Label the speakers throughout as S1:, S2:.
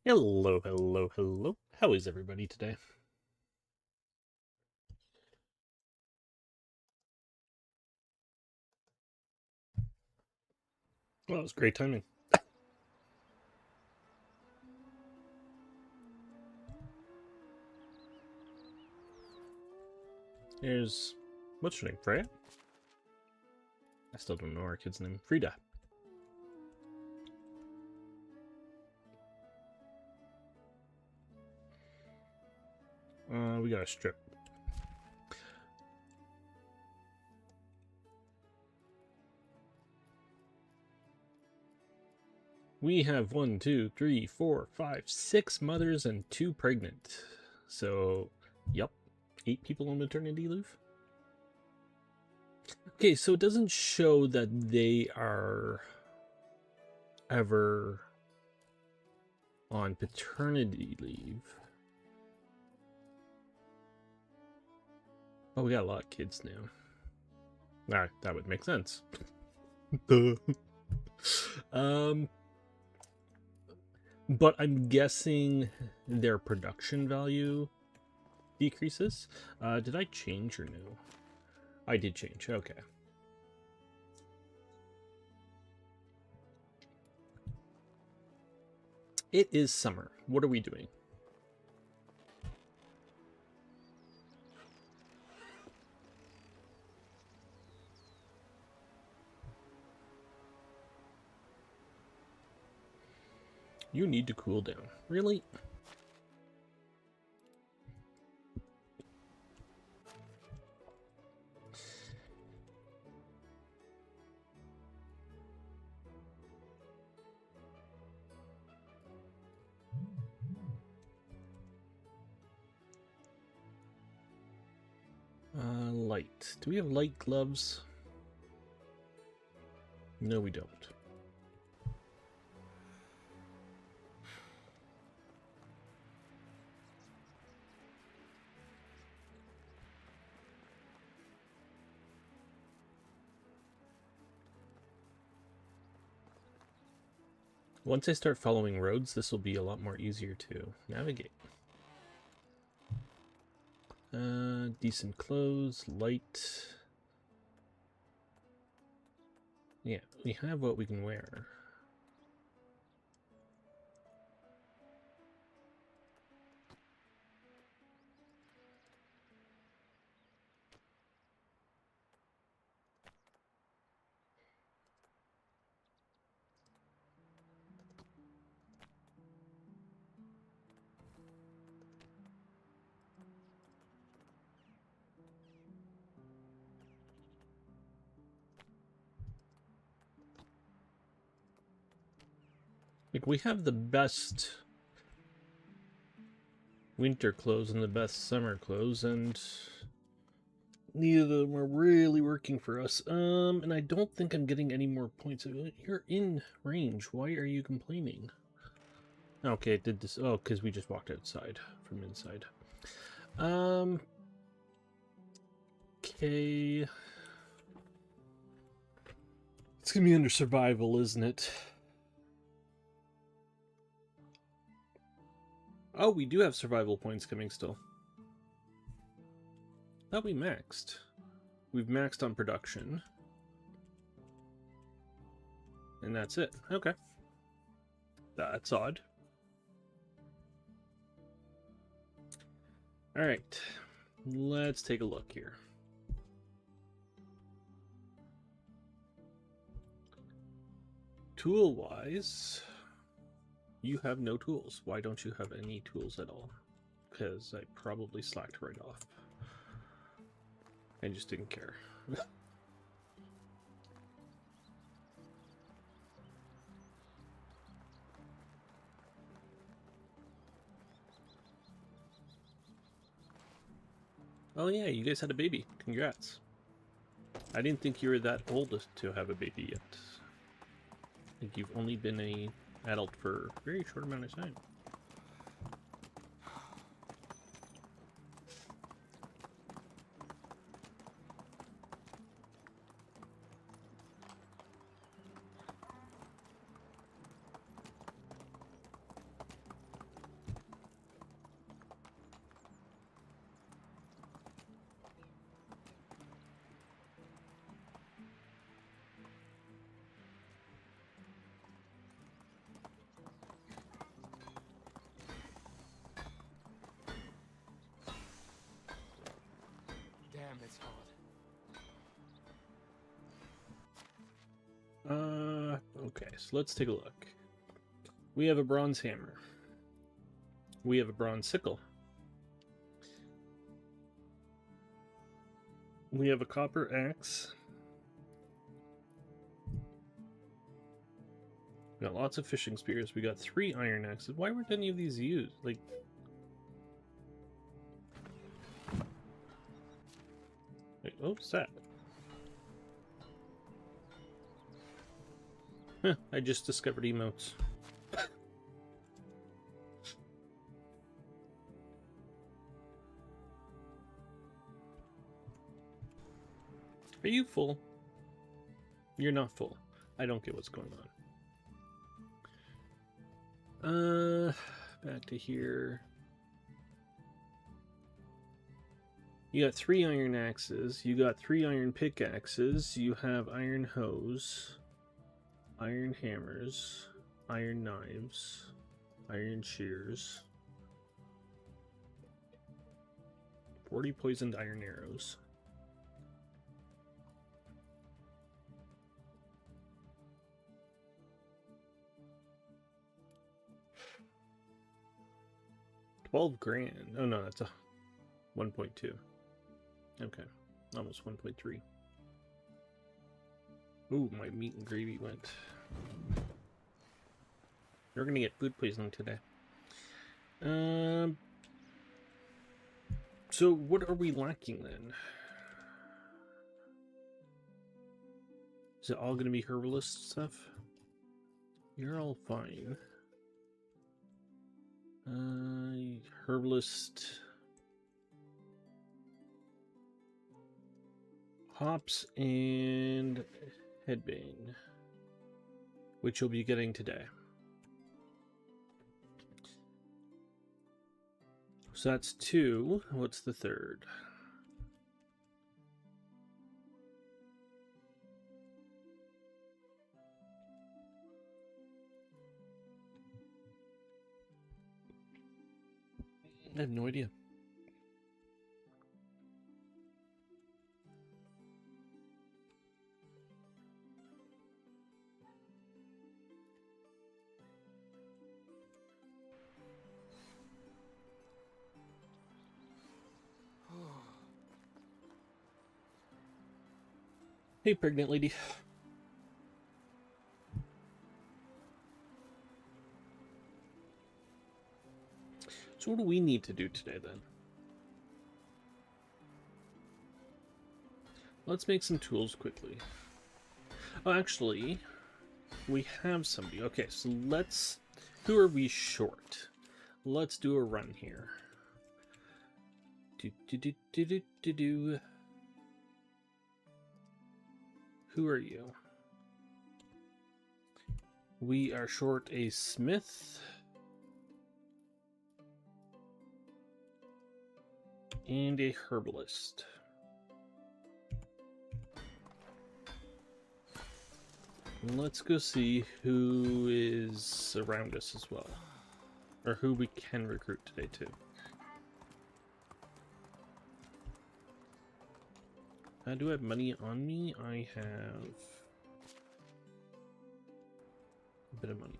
S1: Hello, hello, hello. How is everybody today? Well, it was great timing. Here's, what's her name, Freya? I still don't know our kid's name. Frida. We got a strip. We have 1, 2, 3, 4, 5, 6 mothers and 2 pregnant. So, yep, 8 people on maternity leave. Okay, so it doesn't show that they are ever on paternity leave. Oh, we got a lot of kids now. Alright, that would make sense. But I'm guessing their production value decreases. Did I change or no? I did change. Okay. It is summer. What are we doing? You need to cool down. Really? Light. Do we have light gloves? No, we don't. Once I start following roads, this will be a lot more easier to navigate. Decent clothes, light. Yeah, we have what we can wear. Like, we have the best winter clothes and the best summer clothes, and neither of them are really working for us. And I don't think I'm getting any more points. You're in range. Why are you complaining? Okay, it did this. Oh, because we just walked outside from inside. Okay. It's gonna be under survival, isn't it? Oh, we do have survival points coming still. Thought we maxed. We've maxed on production. And that's it. Okay. That's odd. Alright. Let's take a look here. Tool-wise, you have no tools. Why don't you have any tools at all? Because I probably slacked right off. I just didn't care. Oh yeah, you guys had a baby. Congrats. I didn't think you were that old to have a baby yet. I think you've only been an adult for a very short amount of time.
S2: Hamlets hard.
S1: Okay, so let's take a look. We have a bronze hammer. We have a bronze sickle. We have a copper axe. We got lots of fishing spears. We got 3 iron axes. Why weren't any of these used? Like, wait, oh, what's that? Huh, I just discovered emotes. Are you full? You're not full. I don't get what's going on. Back to here. You got 3 iron axes. You got 3 iron pickaxes. You have iron hoes, iron hammers, iron knives, iron shears, 40 poisoned iron arrows. $12,000. Oh no, that's a 1.2. Okay, almost 1.3. Ooh, my meat and gravy went. We're gonna get food poisoning today. So what are we lacking then? Is it all gonna be herbalist stuff? You're all fine. Herbalist. Hops and headbane, which you'll be getting today. So that's 2. What's the third? I have no idea. Hey, pregnant lady. So what do we need to do today, then? Let's make some tools quickly. Oh, actually, we have somebody. Okay, so let's... Who are we short? Let's do a run here. Who are you? We are short a smith. And a herbalist. Let's go see who is around us as well. Or who we can recruit today too. Do I have money on me? I have a bit of money.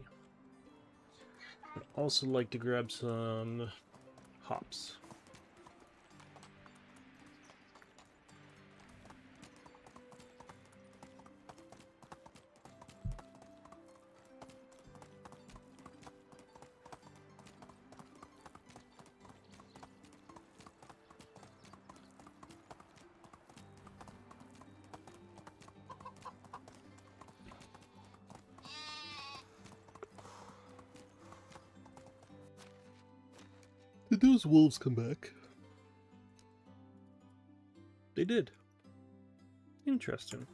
S1: I'd also like to grab some hops. Did those wolves come back? They did. Interesting.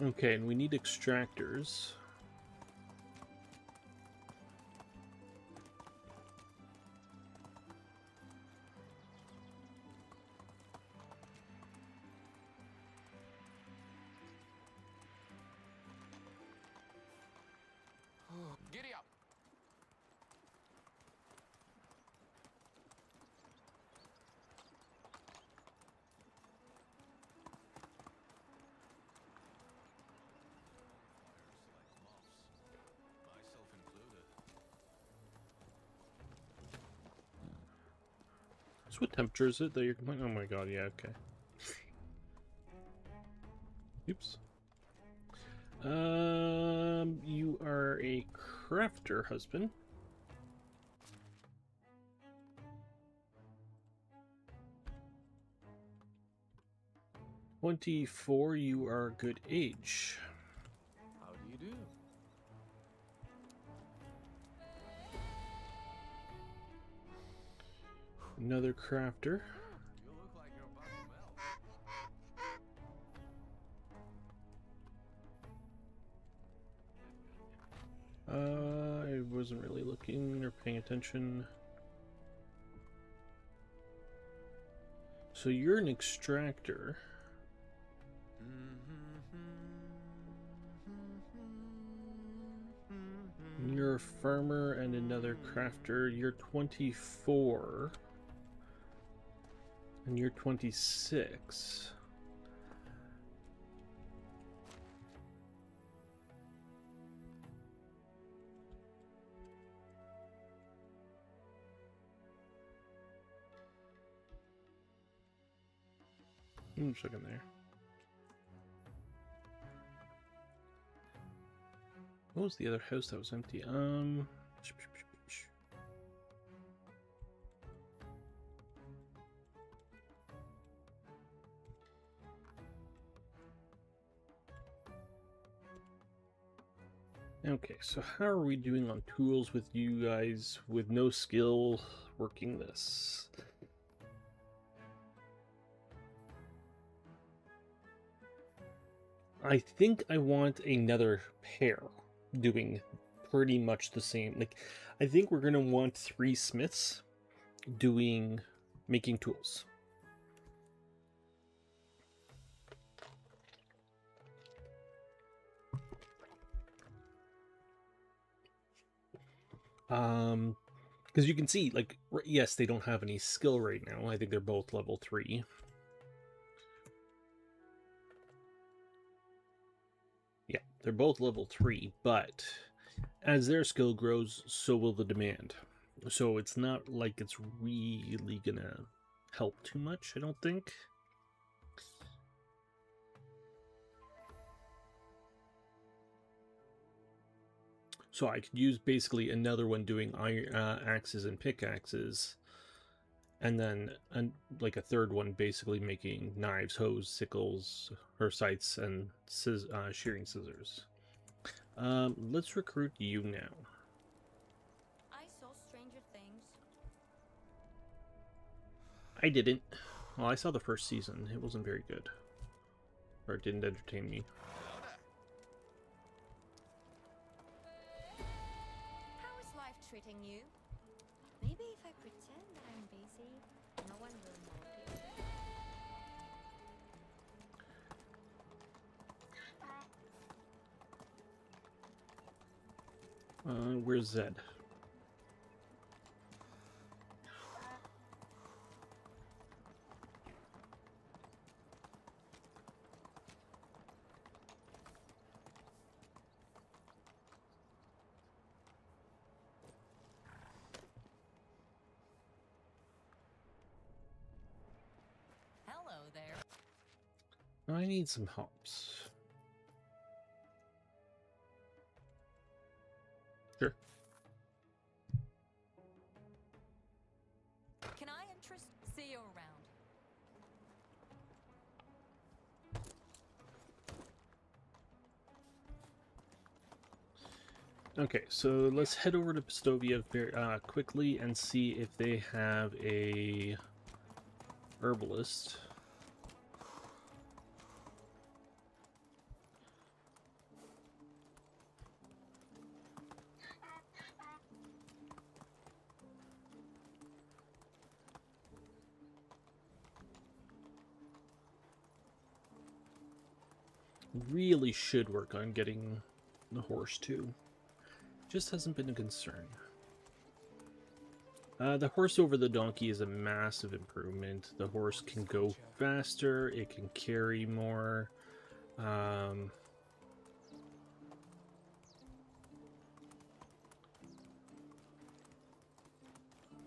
S1: Okay, and we need extractors. So what temperature is it that you're complaining? Oh my god, yeah, okay. Oops. You are a crafter, husband. "24, you are good age."
S2: How do you do?
S1: Another crafter.
S2: You look like you're about to melt.
S1: I wasn't really looking or paying attention. So you're an extractor. You're a farmer and another crafter. You're 24. And you're 26. Just looking there. What was the other house that was empty? Okay, so how are we doing on tools with you guys with no skill working this? I think I want another pair doing pretty much the same. Like, I think we're gonna want 3 smiths making tools. Because you can see, like, yes, they don't have any skill right now. I think they're both level 3. Yeah, they're both level 3, but as their skill grows, so will the demand. So it's not like it's really gonna help too much, I don't think. So I could use basically another one doing axes and pickaxes, and then like a third one basically making knives, hoes, sickles, or scythes, and shearing scissors. Let's recruit you now.
S3: I saw Stranger Things.
S1: I didn't. Well, I saw the first season. It wasn't very good. Or it didn't entertain me.
S3: How is life treating you? Maybe if I pretend that I'm busy, no one will notice.
S1: Where's Zed?
S3: Hello there.
S1: I need some hops. Sure.
S3: Can I see you around?
S1: Okay, so let's head over to Pistovia very quickly and see if they have a herbalist. Really should work on getting the horse too. Just hasn't been a concern. The horse over the donkey is a massive improvement. The horse can go faster, it can carry more.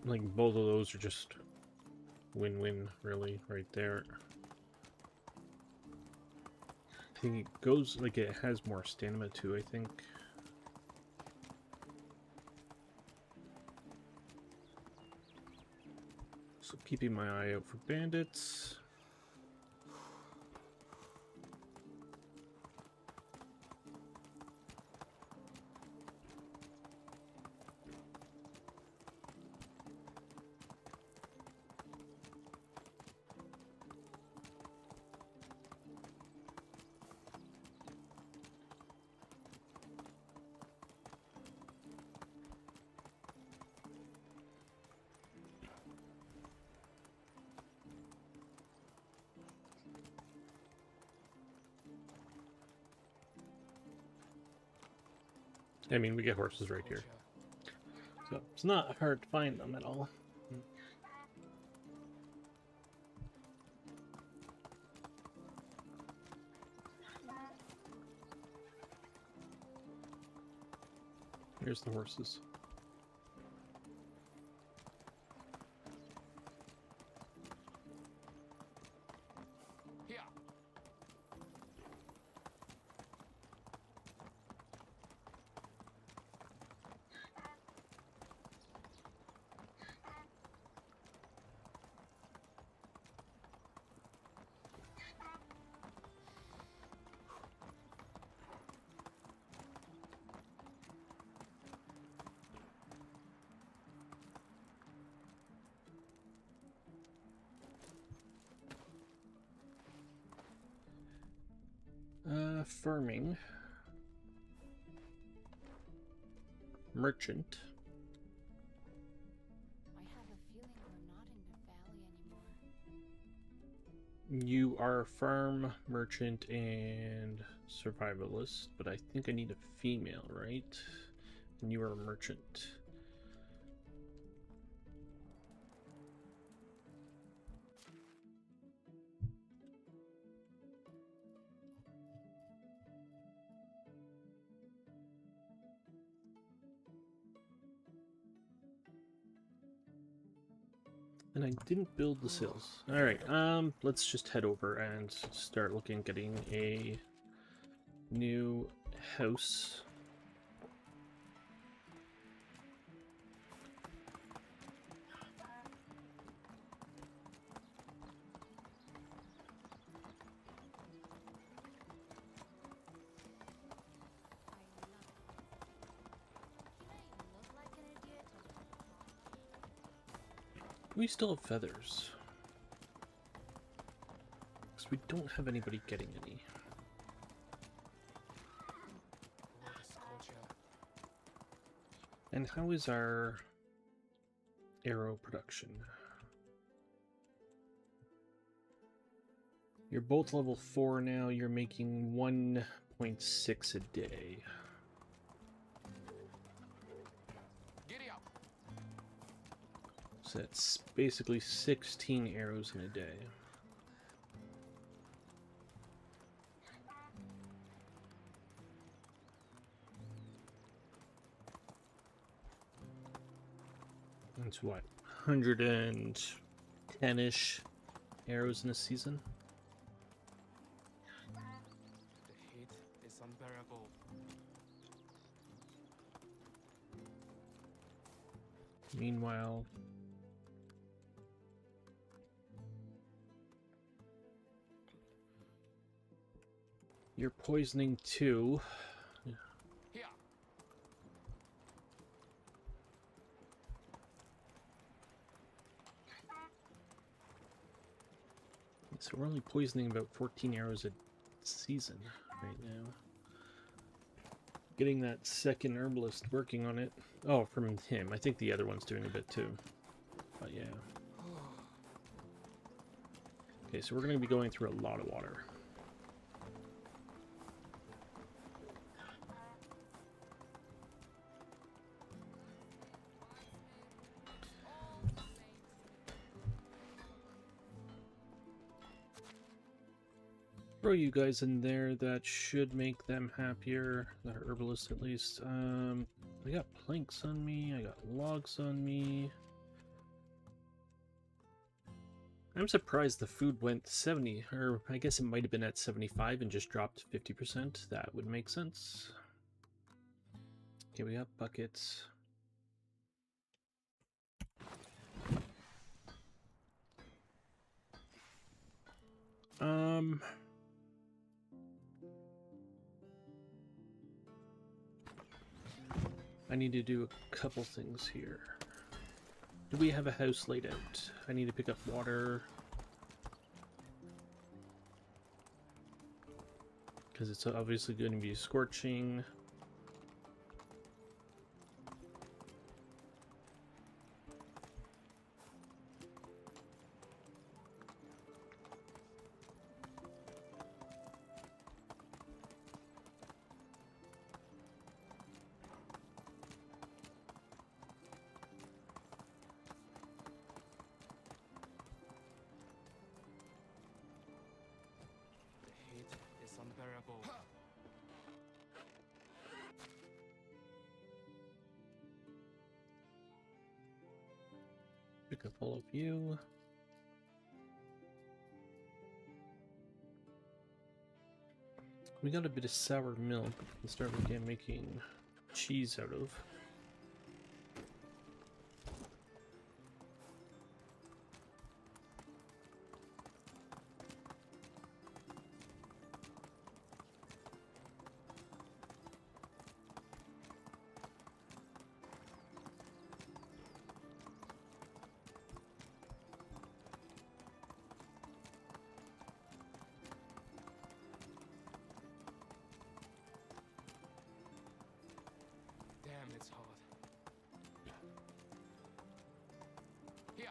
S1: Like, both of those are just win-win, really, right there. I think it goes, like, it has more stamina too, I think. So keeping my eye out for bandits. I mean, we get horses right here. So it's not hard to find them at all. Here's the horses.
S2: Here.
S1: Farming. Merchant.
S3: I have a feeling we're not in the valley anymore.
S1: You are farm, merchant, and survivalist, but I think I need a female, right? And you are a merchant. And I didn't build the sills. Alright, let's just head over and start looking, getting a new house. We still have feathers. Because we don't have anybody getting any. And how is our arrow production? You're both level 4 now. You're making 1.6 a day. So that's basically 16 arrows in a day. That's what, 110-ish arrows in a season?
S2: The heat is unbearable.
S1: Meanwhile, you're poisoning too.
S2: Here.
S1: So we're only poisoning about 14 arrows a season right now. Getting that second herbalist working on it. Oh, from him. I think the other one's doing a bit too. But yeah. Okay, so we're going to be going through a lot of water. Throw you guys in there. That should make them happier. The herbalist, at least. I got planks on me. I got logs on me. I'm surprised the food went 70, or I guess it might have been at 75 and just dropped 50%. That would make sense. Okay, we got buckets. I need to do a couple things here. Do we have a house laid out? I need to pick up water. Because it's obviously going to be scorching.
S2: The heat is unbearable.
S1: Pick up all of you. We got a bit of sour milk we can start again making cheese out of.
S2: Damn, it's hot. Here.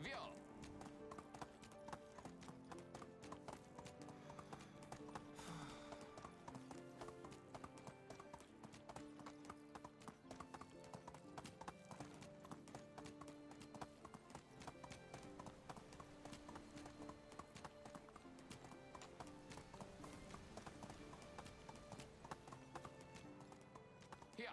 S2: Vio. Here.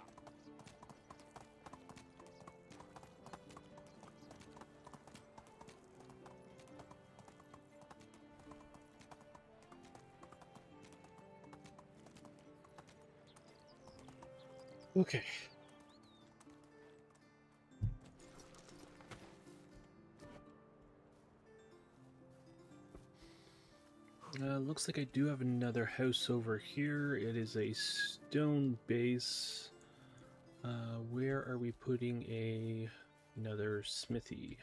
S1: Okay. Looks like I do have another house over here. It is a stone base. Where are we putting another smithy?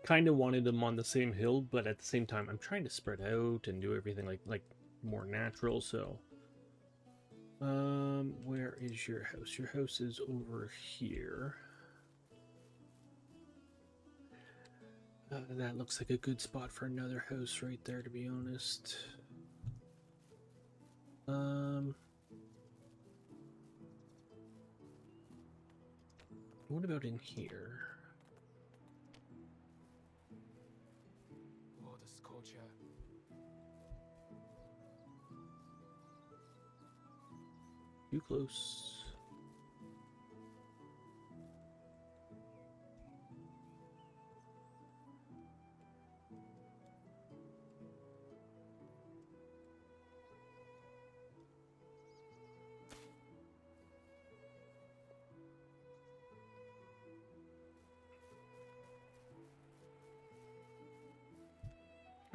S1: Kind of wanted them on the same hill, but at the same time, I'm trying to spread out and do everything like more natural. So, where is your house? Your house is over here. That looks like a good spot for another house right there, to be honest. What about in here?
S2: Oh, the scorcher.
S1: Too close.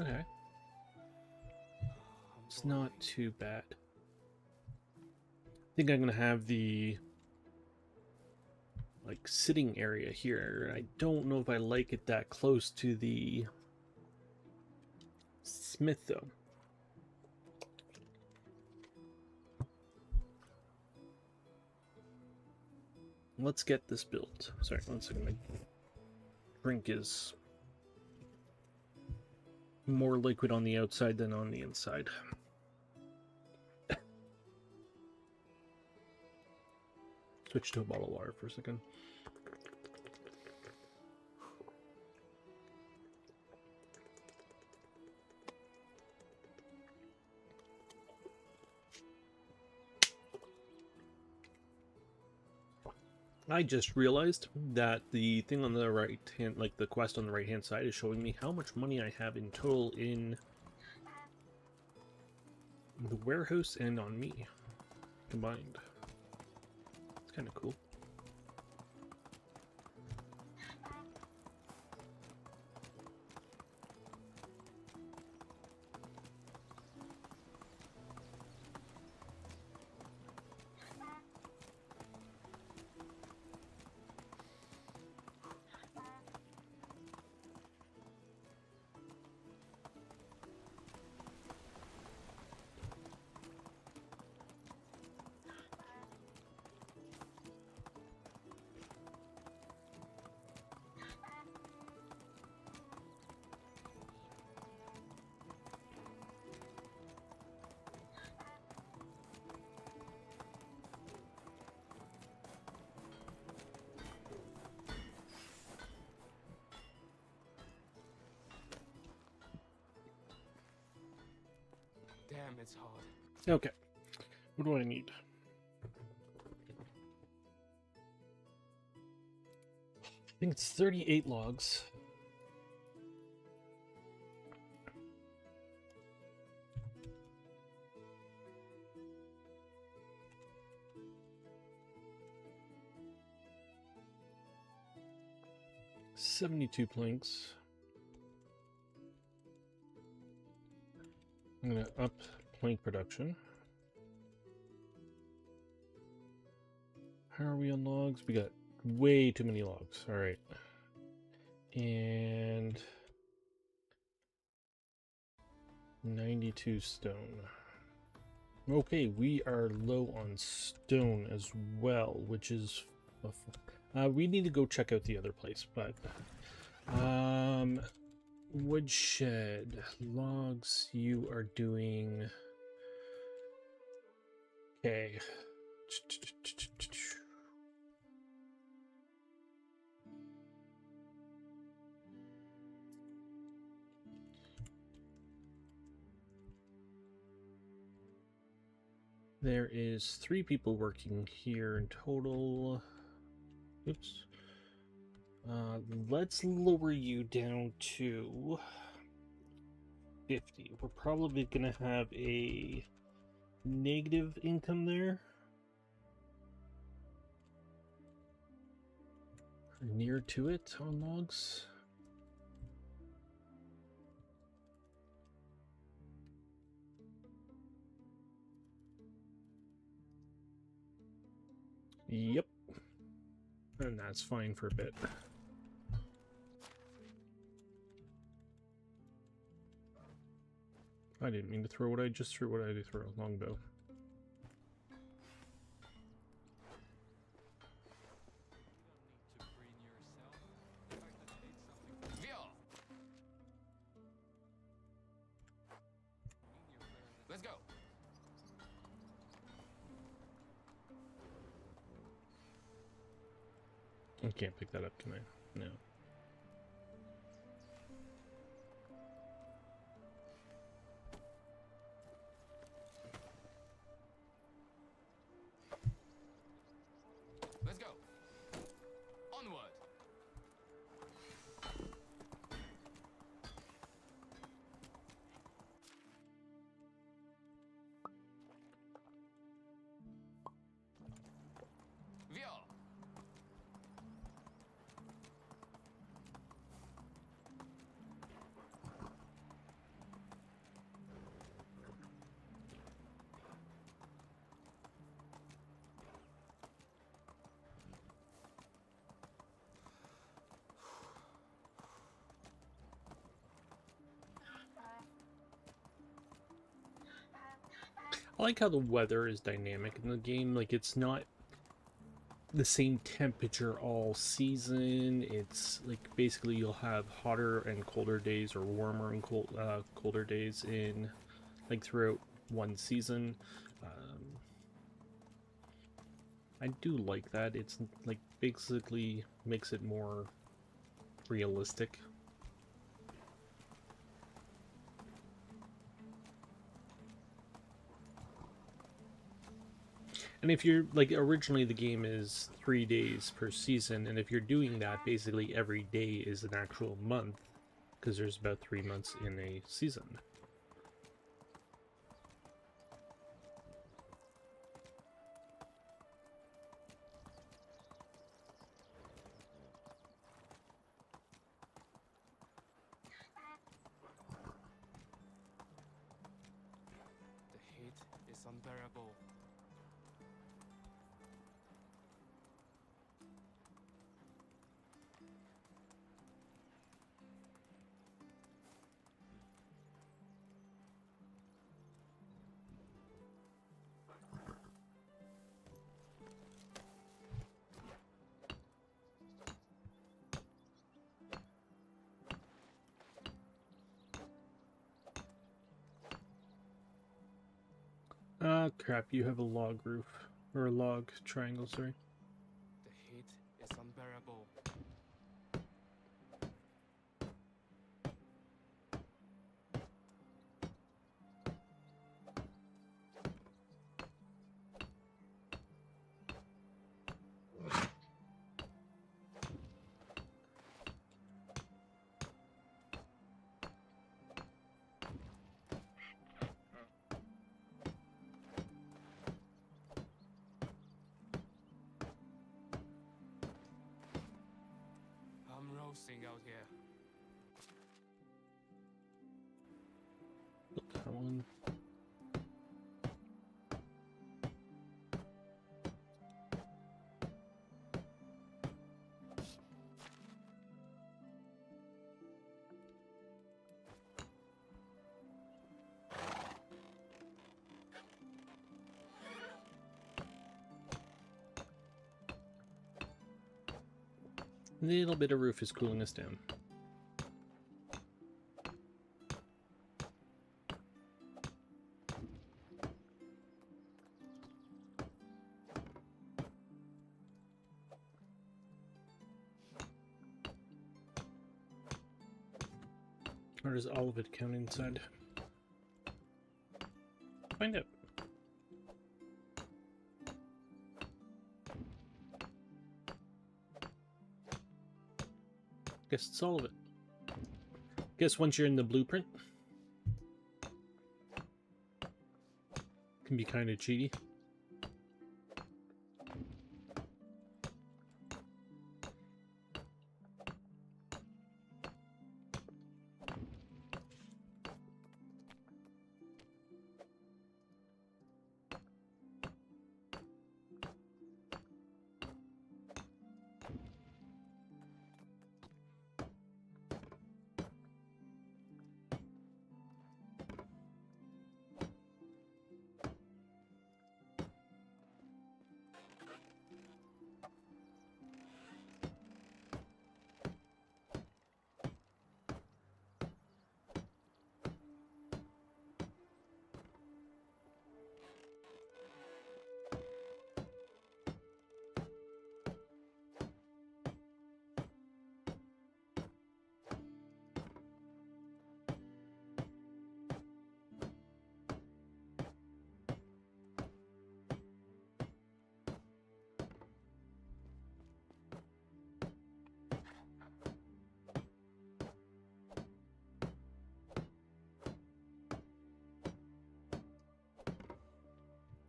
S1: Okay.
S2: I'm
S1: It's not
S2: boiling.
S1: too bad. I think I'm gonna have the like sitting area here. I don't know if I like it that close to the smith though. Let's get this built. Sorry, 1 second. My drink is more liquid on the outside than on the inside. Switch to a bottle of water for a second. I just realized that the thing on the right hand, like the quest on the right hand side, is showing me how much money I have in total in the warehouse and on me combined. It's kind of cool.
S2: Damn, it's hard.
S1: Okay. What do I need? I think it's 38 logs. $72 planks. I'm gonna up plank production. How are we on logs? We got way too many logs. All right. And 92 stone. Okay, we are low on stone as well, which is... we need to go check out the other place, but... Woodshed. Logs, you are doing... Okay. There is 3 people working here in total. Oops. Let's lower you down to 50. We're probably gonna have a negative income there. Near to it on logs. Yep. And that's fine for a bit. I didn't mean to throw what I just threw. What I did throw a longbow.
S2: Let's go.
S1: I can't pick that up, can I? No.
S2: Let's go. Onward. Via.
S1: like how the weather is dynamic in the game. Like, it's not the same temperature all season. It's like basically you'll have hotter and colder days, or warmer and colder days in like throughout one season. I do like that. It's like basically makes it more realistic. And if you're like, originally the game is 3 days per season, and if you're doing that, basically every day is an actual month, because there's about 3 months in a season.
S2: The heat is unbearable.
S1: Crap, you have a log roof. Or a log triangle, sorry.
S2: The heat is unbearable. I'm roasting out here.
S1: That one. A little bit of roof is cooling us down. Or does all of it count inside? Find out. Guess it's all of it. Guess once you're in the blueprint, can be kind of cheaty.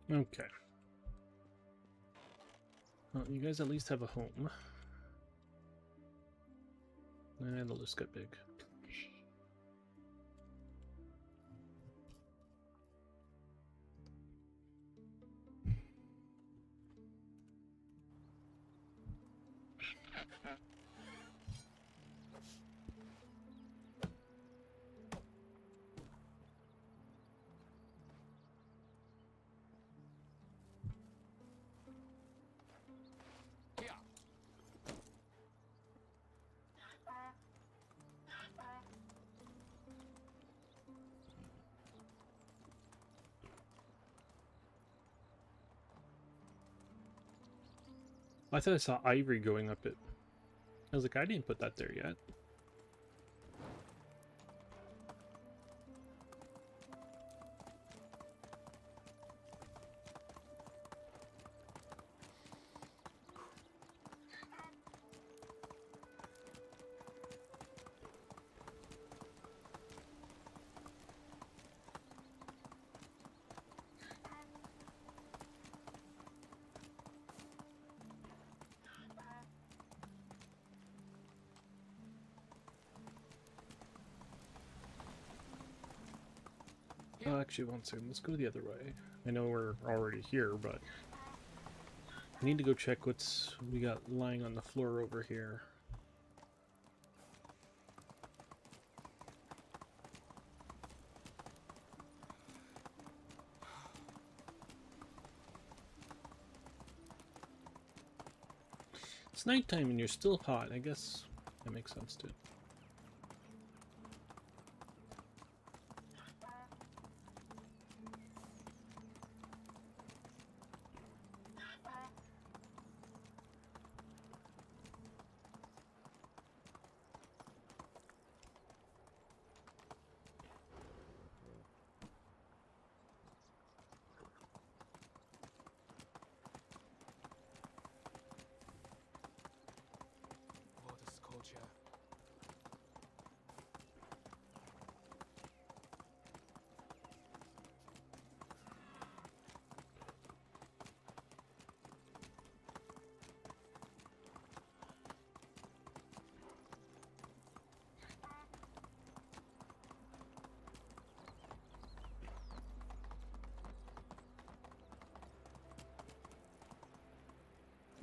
S1: Okay. Well, you guys at least have a home. And the list got big. I thought I saw ivory going up it. I was like, I didn't put that there yet. Oh, actually, one second. Let's go the other way. I know we're already here, but I need to go check what's we got lying on the floor over here. It's nighttime and you're still hot. I guess that makes sense too.
S2: Water's culture.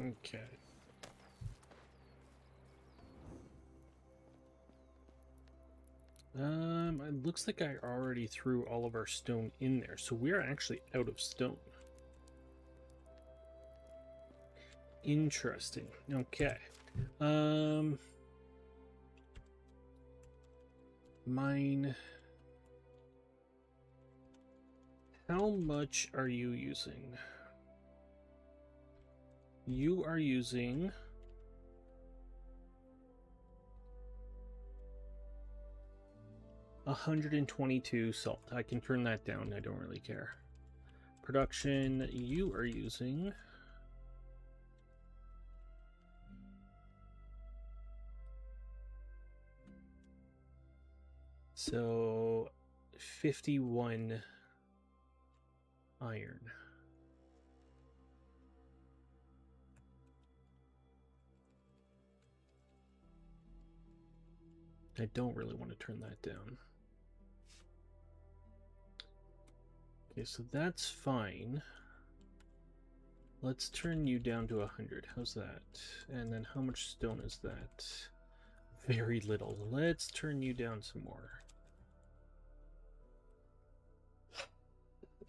S1: Okay. It looks like I already threw all of our stone in there, so we're actually out of stone. Interesting. Okay. Mine. How much are you using? You are using 122 salt. I can turn that down. I don't really care. Production, you are using so 51 iron. I don't really want to turn that down. Okay, so that's fine. Let's turn you down to 100. How's that? And then how much stone is that? Very little. Let's turn you down some more.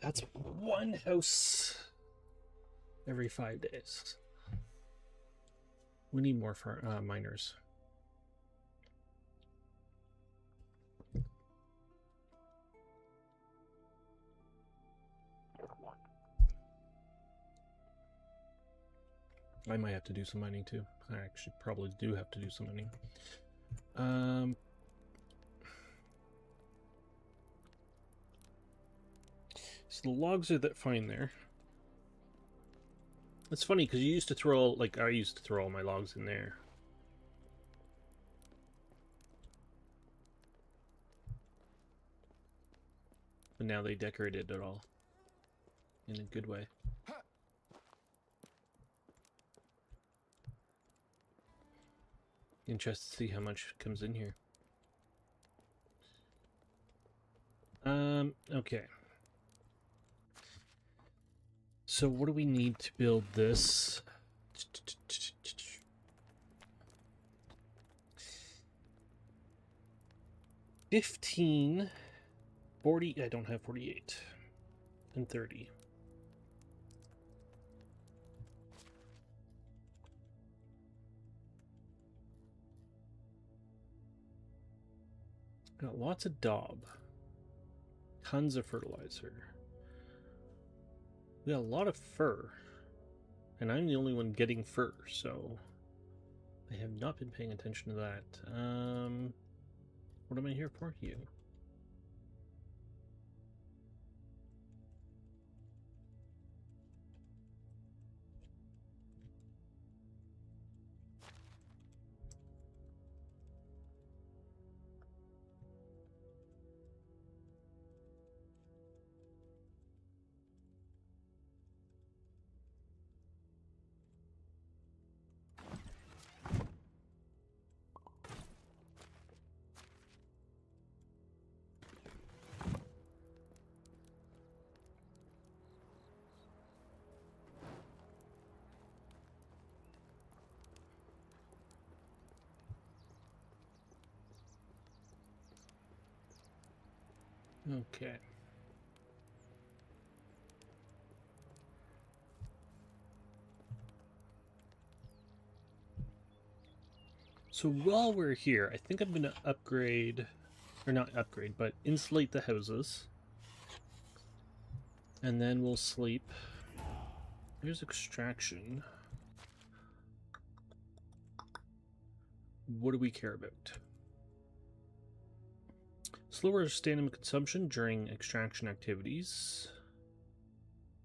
S1: That's one house every 5 days. We need more for miners. I might have to do some mining too. I actually probably do have to do some mining. So the logs are that fine there. It's funny because you used to throw like I used to throw all my logs in there. But now they decorated it all in a good way. Interested to see how much comes in here. Okay. So what do we need to build this? 15, 40, I don't have 48, and 30. Got lots of daub. Tons of fertilizer. We got a lot of fur. And I'm the only one getting fur, so I have not been paying attention to that. What am I here for? You. Okay. So while we're here, I think I'm going to upgrade, or not upgrade, but insulate the houses. And then we'll sleep. Here's extraction. What do we care about? Slower stamina consumption during extraction activities.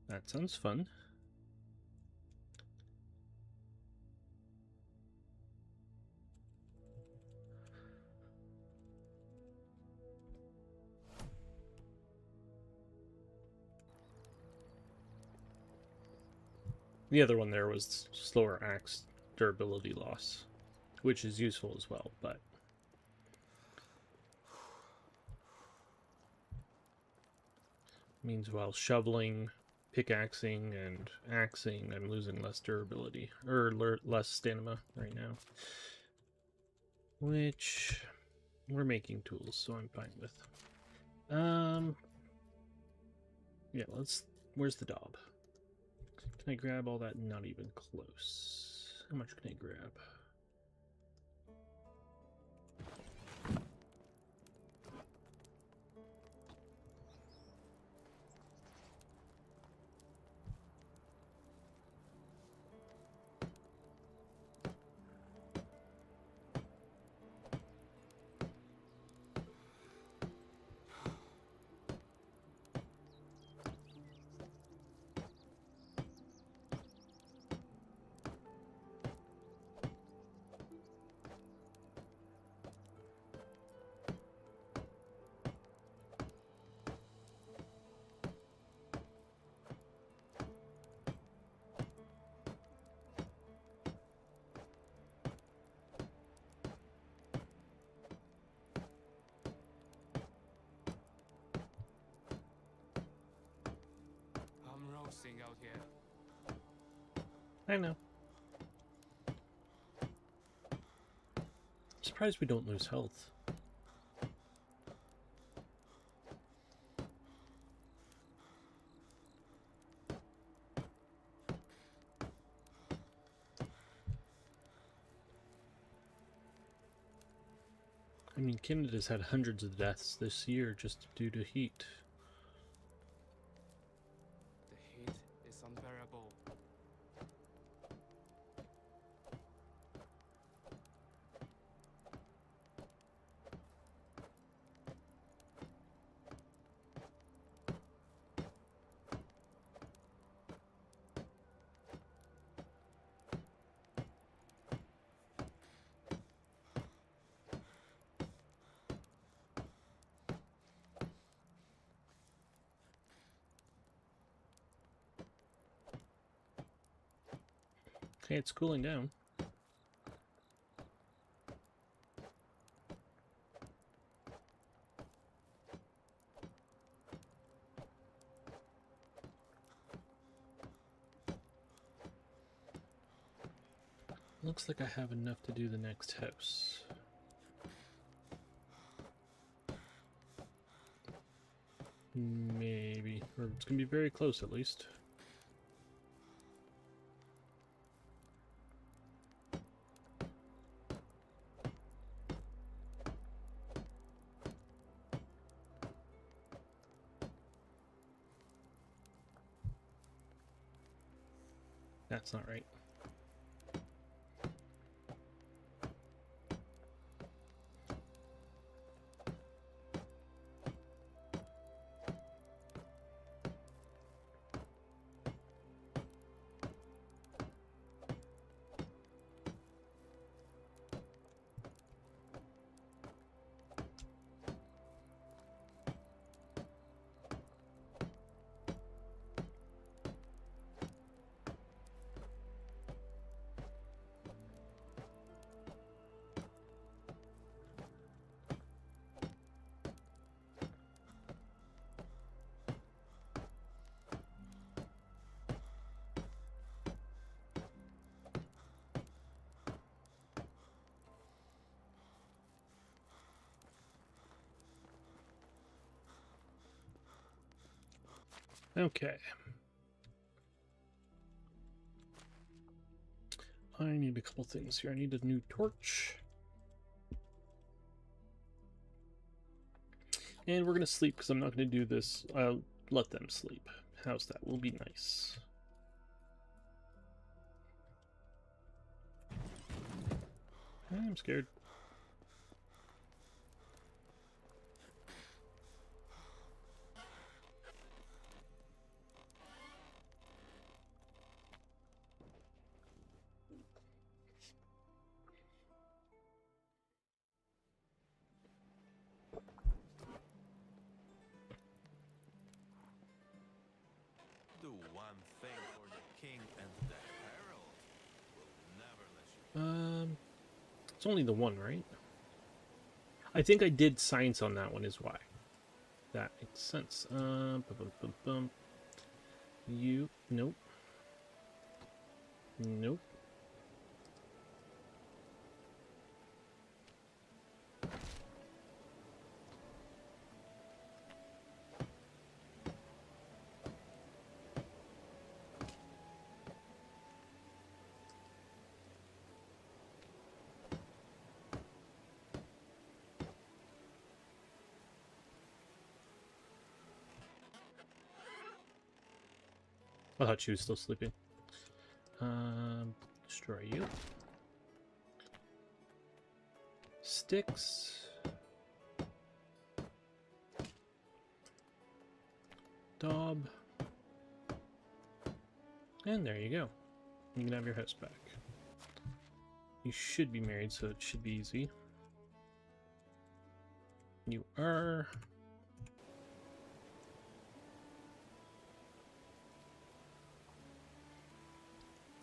S1: That sounds fun. The other one there was slower axe durability loss, which is useful as well, but means while shoveling, pickaxing, and axing, I'm losing less durability, or less stamina right now. Which we're making tools, so I'm fine with. Yeah, where's the daub? Can I grab all that? Not even close. How much can I grab?
S2: Out here.
S1: I know. I'm surprised we don't lose health. I mean, Canada's had hundreds of deaths this year just due to heat.
S2: The heat is unbearable.
S1: Okay, it's cooling down. Looks like I have enough to do the next house. Maybe. Or it's gonna be very close at least. That's not right. Okay. I need a couple things here. I need a new torch. And we're going to sleep because I'm not going to do this. I'll let them sleep. How's that? Will be nice. I'm scared.
S4: Do one thing for the king and the herald. Will never let you.
S1: It's only the one, right? I think I did science on that one is why. That makes sense. You, nope. Nope. I thought she was still sleeping. Destroy you. Sticks. Daub. And there you go. You can have your house back. You should be married, so it should be easy. You are.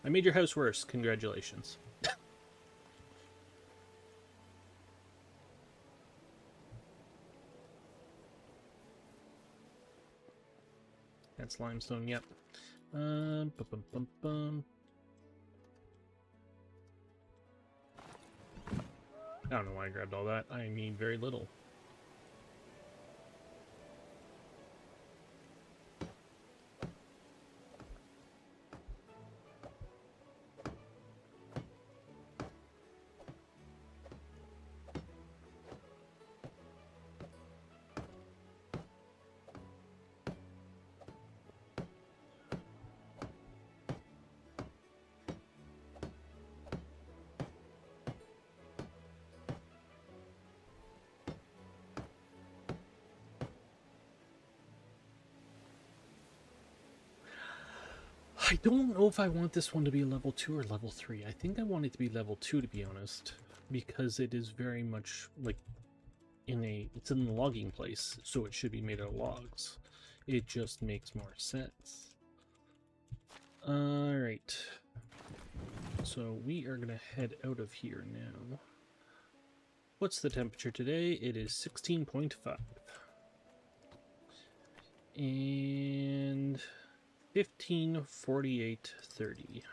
S1: I made your house worse. Congratulations. That's limestone, yep. Bum, bum, bum, bum. I don't know why I grabbed all that. I need very little. I don't know if I want this one to be level 2 or level 3. I think I want it to be level 2, to be honest, because it is very much like it's in the logging place, so it should be made out of logs. It just makes more sense. Alright. So we are gonna head out of here now. What's the temperature today? It is 16.5. And 15:48:30.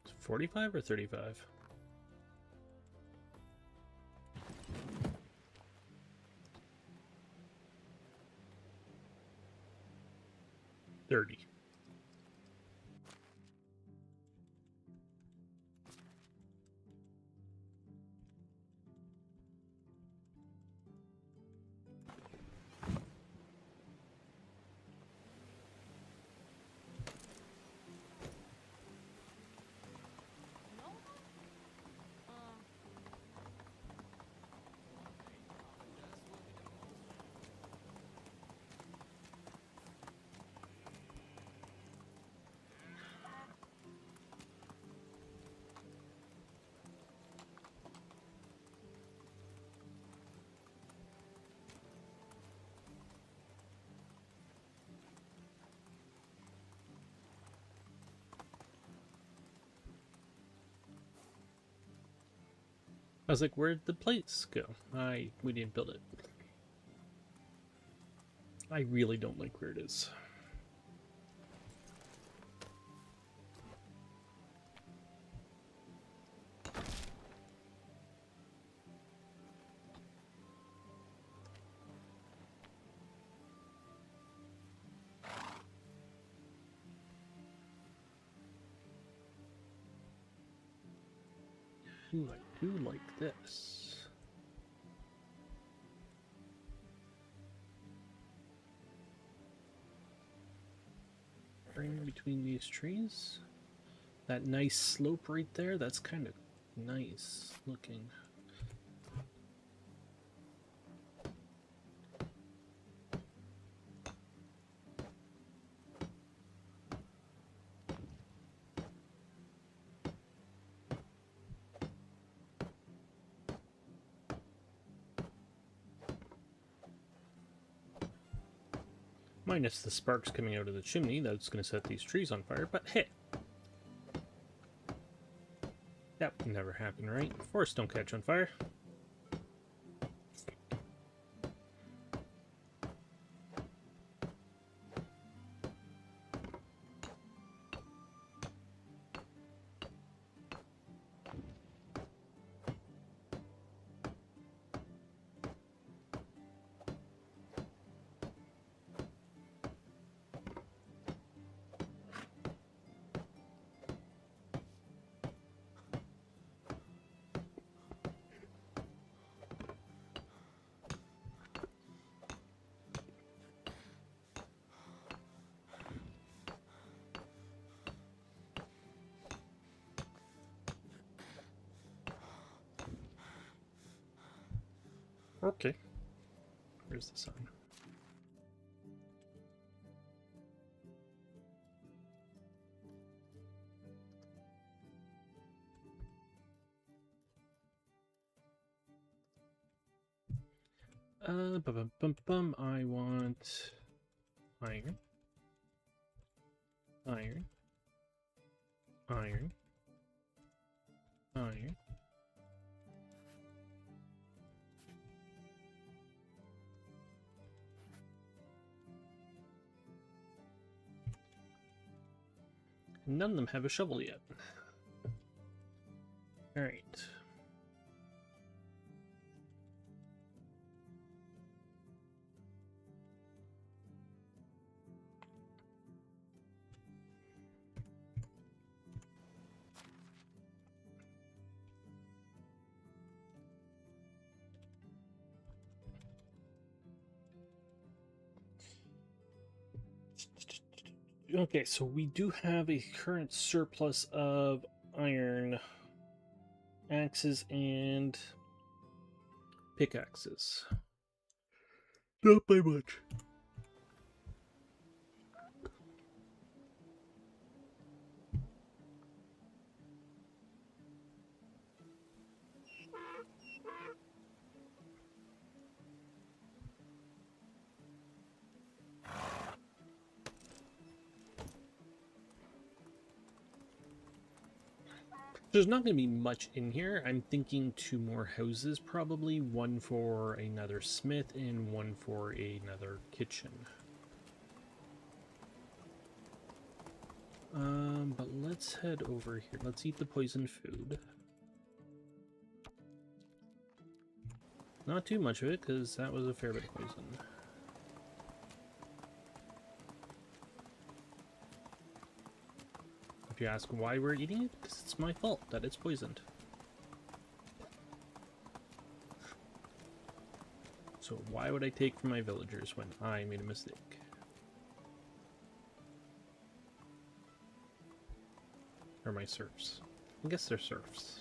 S1: It's 45 or 35? 30.
S3: No?
S1: I was like, where'd the place go? We didn't build it. I really don't like where it is. Ooh, I do like this. Right in between these trees. That nice slope right there, that's kind of nice looking. Minus the sparks coming out of the chimney, that's going to set these trees on fire, but hey! That would never happen, right? Forests don't catch on fire. Okay. Where's the sun? I want iron, iron, iron, iron. None of them have a shovel yet. Alright. Okay, so we do have a current surplus of iron axes and pickaxes. Not by much. There's not going to be much in here. I'm thinking 2 more houses, probably. One for another smith and one for another kitchen. But let's head over here. Let's eat the poison food. Not too much of it, because that was a fair bit of poison. If you ask why we're eating it, because it's my fault that it's poisoned. So why would I take from my villagers when I made a mistake? Or my serfs. I guess they're serfs.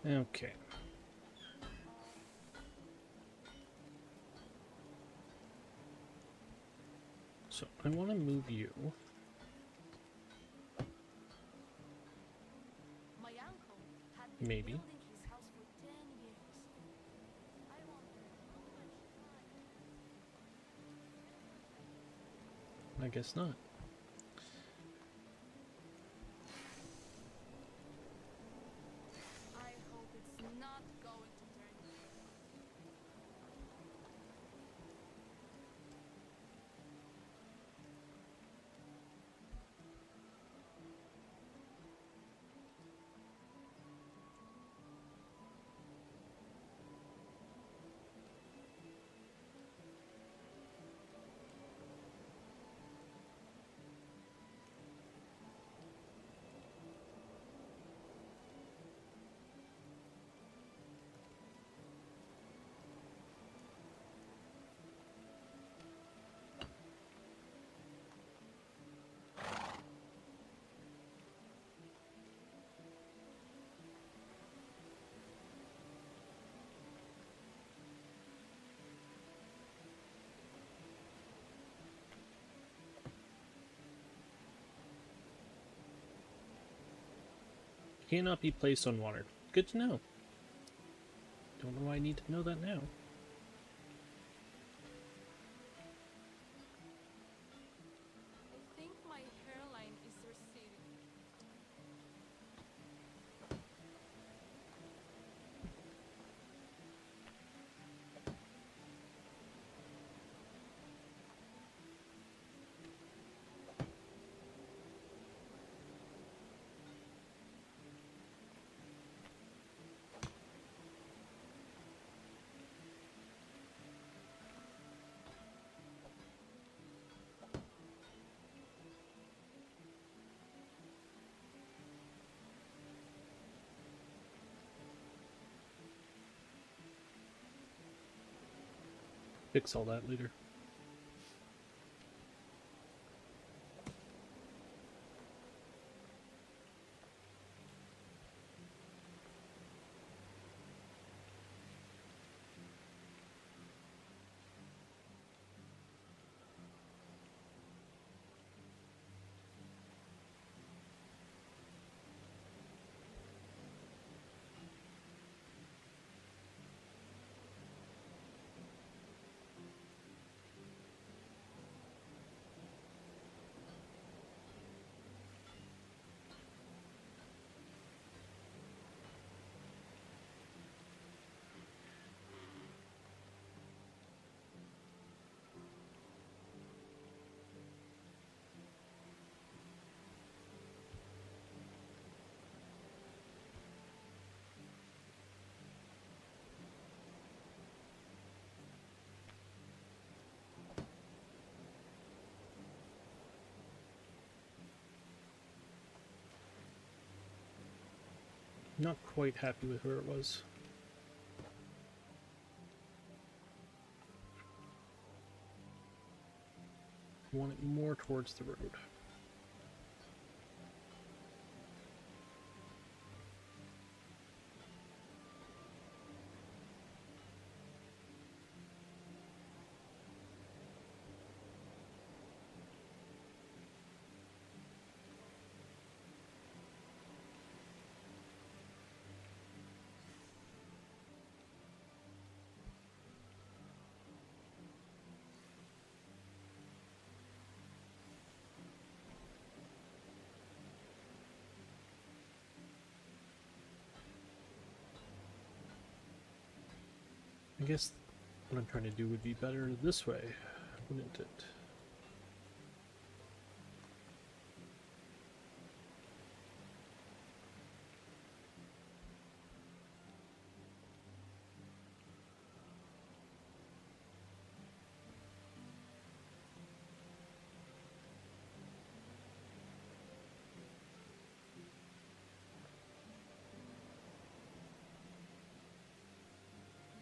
S1: Okay. So I want to move you.
S3: My uncle had been
S1: Maybe.
S3: building his house for 10 years. I wonder how much time.
S1: I guess not.
S3: I hope it's not going to turn.
S1: Cannot be placed on water. Good to know. Don't know why I need to know that now.
S3: I think my hairline is receding.
S1: Fix all that later. Not quite happy with where it was. I want it more towards the road. guess what I'm trying to do would be better this way, wouldn't it?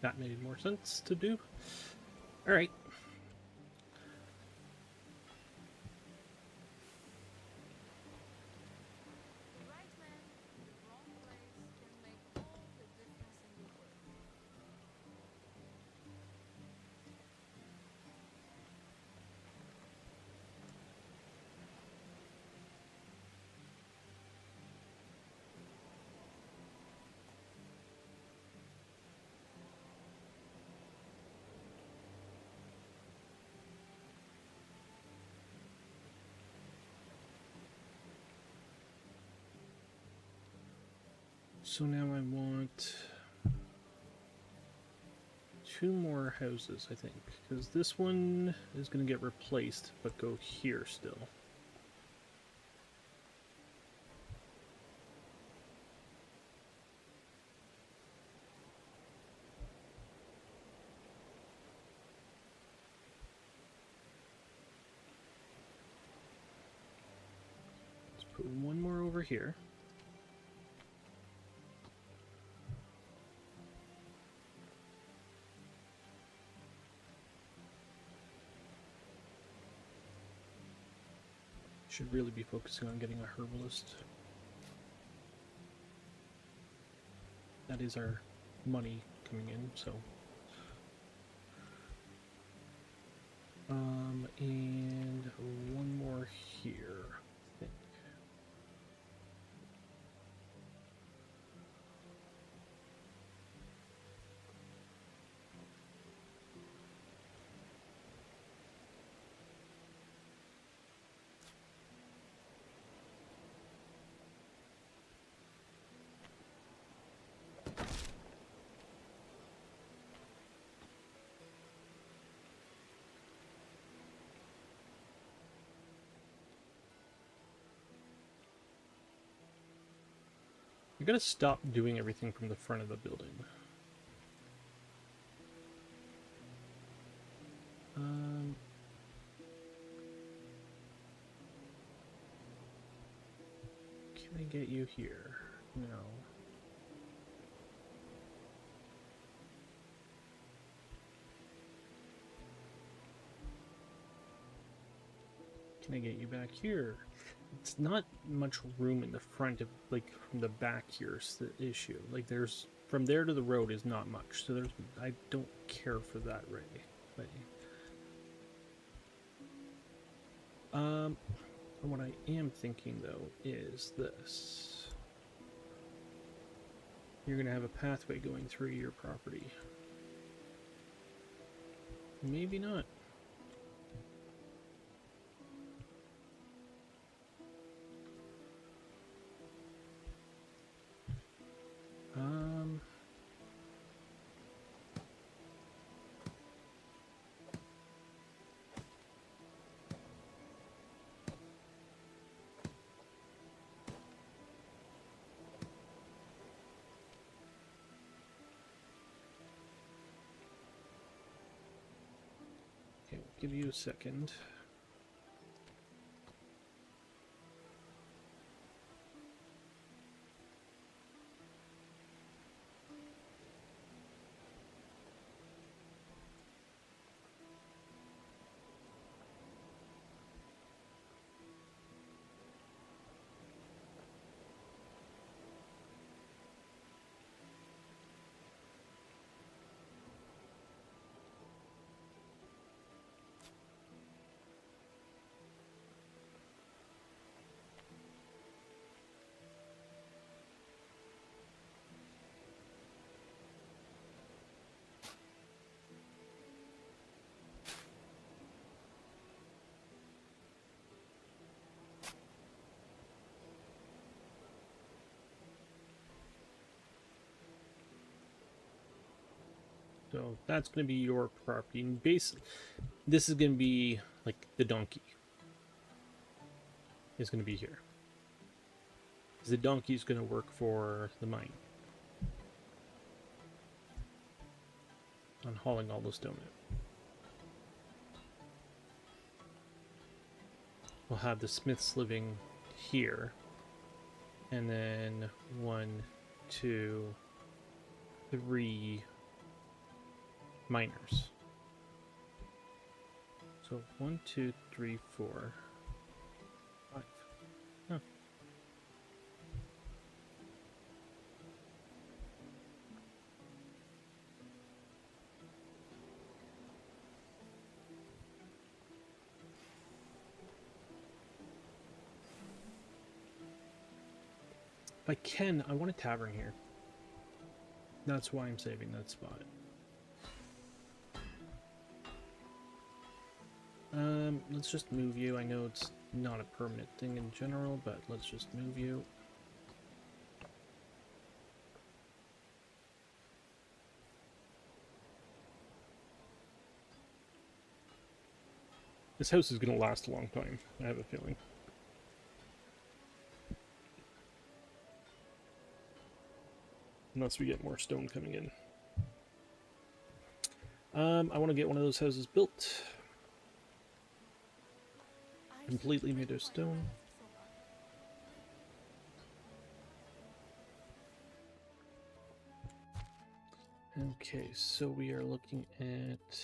S1: That made more sense to do. All right.
S5: Right man in the wrong place can make all the difference in the world.
S1: So now I want 2 more houses, I think, because this one is going to get replaced, but go here still. Let's put 1 more over here. Should really be focusing on getting a herbalist. That is our money coming in, so. And 1 more here, I think. You're gonna stop doing everything from the front of the building. Can I get you here? No. Can I get you back here? It's not much room in the front of, like, from the back here's the issue. Like, there's, from there to the road is not much, so there's, I don't care for that really. What I am thinking though is this. You're gonna have a pathway going through your property. Maybe not. Okay, we'll give you a second. So that's going to be your property. And this is going to be like the donkey. Is going to be here. Because the donkey is going to work for the mine. On hauling all the stone out. We'll have the smiths living here. And then 1, 2, 3 miners. So 1, 2, 3, 4, 5. Oh. If I can, I want a tavern here. That's why I'm saving that spot. Let's just move you. I know it's not a permanent thing in general, but let's just move you. This house is going to last a long time, I have a feeling. Unless we get more stone coming in. I want to get one of those houses built. Completely made of stone. Okay, so we are looking at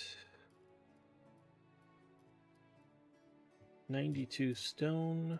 S1: 92 stone.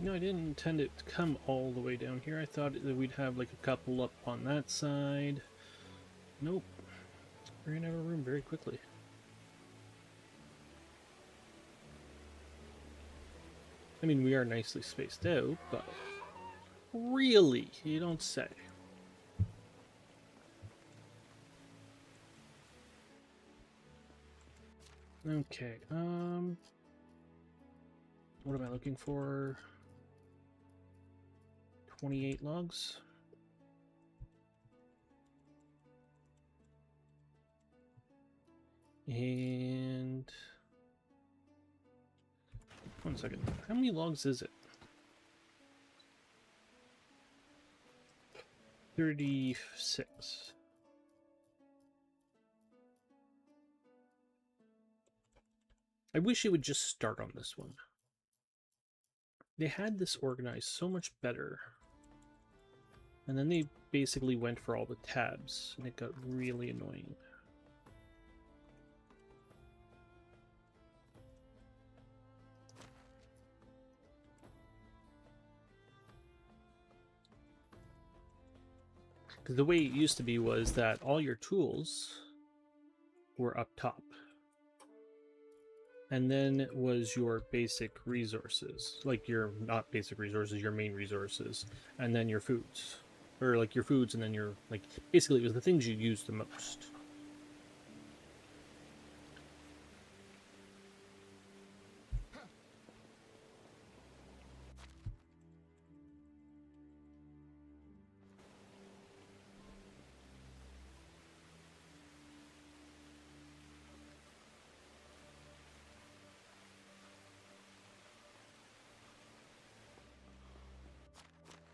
S1: No, I didn't intend it to come all the way down here. I thought that we'd have like a couple up on that side. Nope. We're gonna have a room very quickly. I mean, we are nicely spaced out, but really, you don't say. Okay, what am I looking for? 28 logs. And 1 second. How many logs is it? 36. I wish it would just start on this one. They had this organized so much better. And then they basically went for all the tabs, and it got really annoying. Because the way it used to be was that all your tools were up top. And then was your basic resources. Like your, not basic resources, your main resources. And then your foods. Or like your foods and then your, like, basically it was the things you used the most.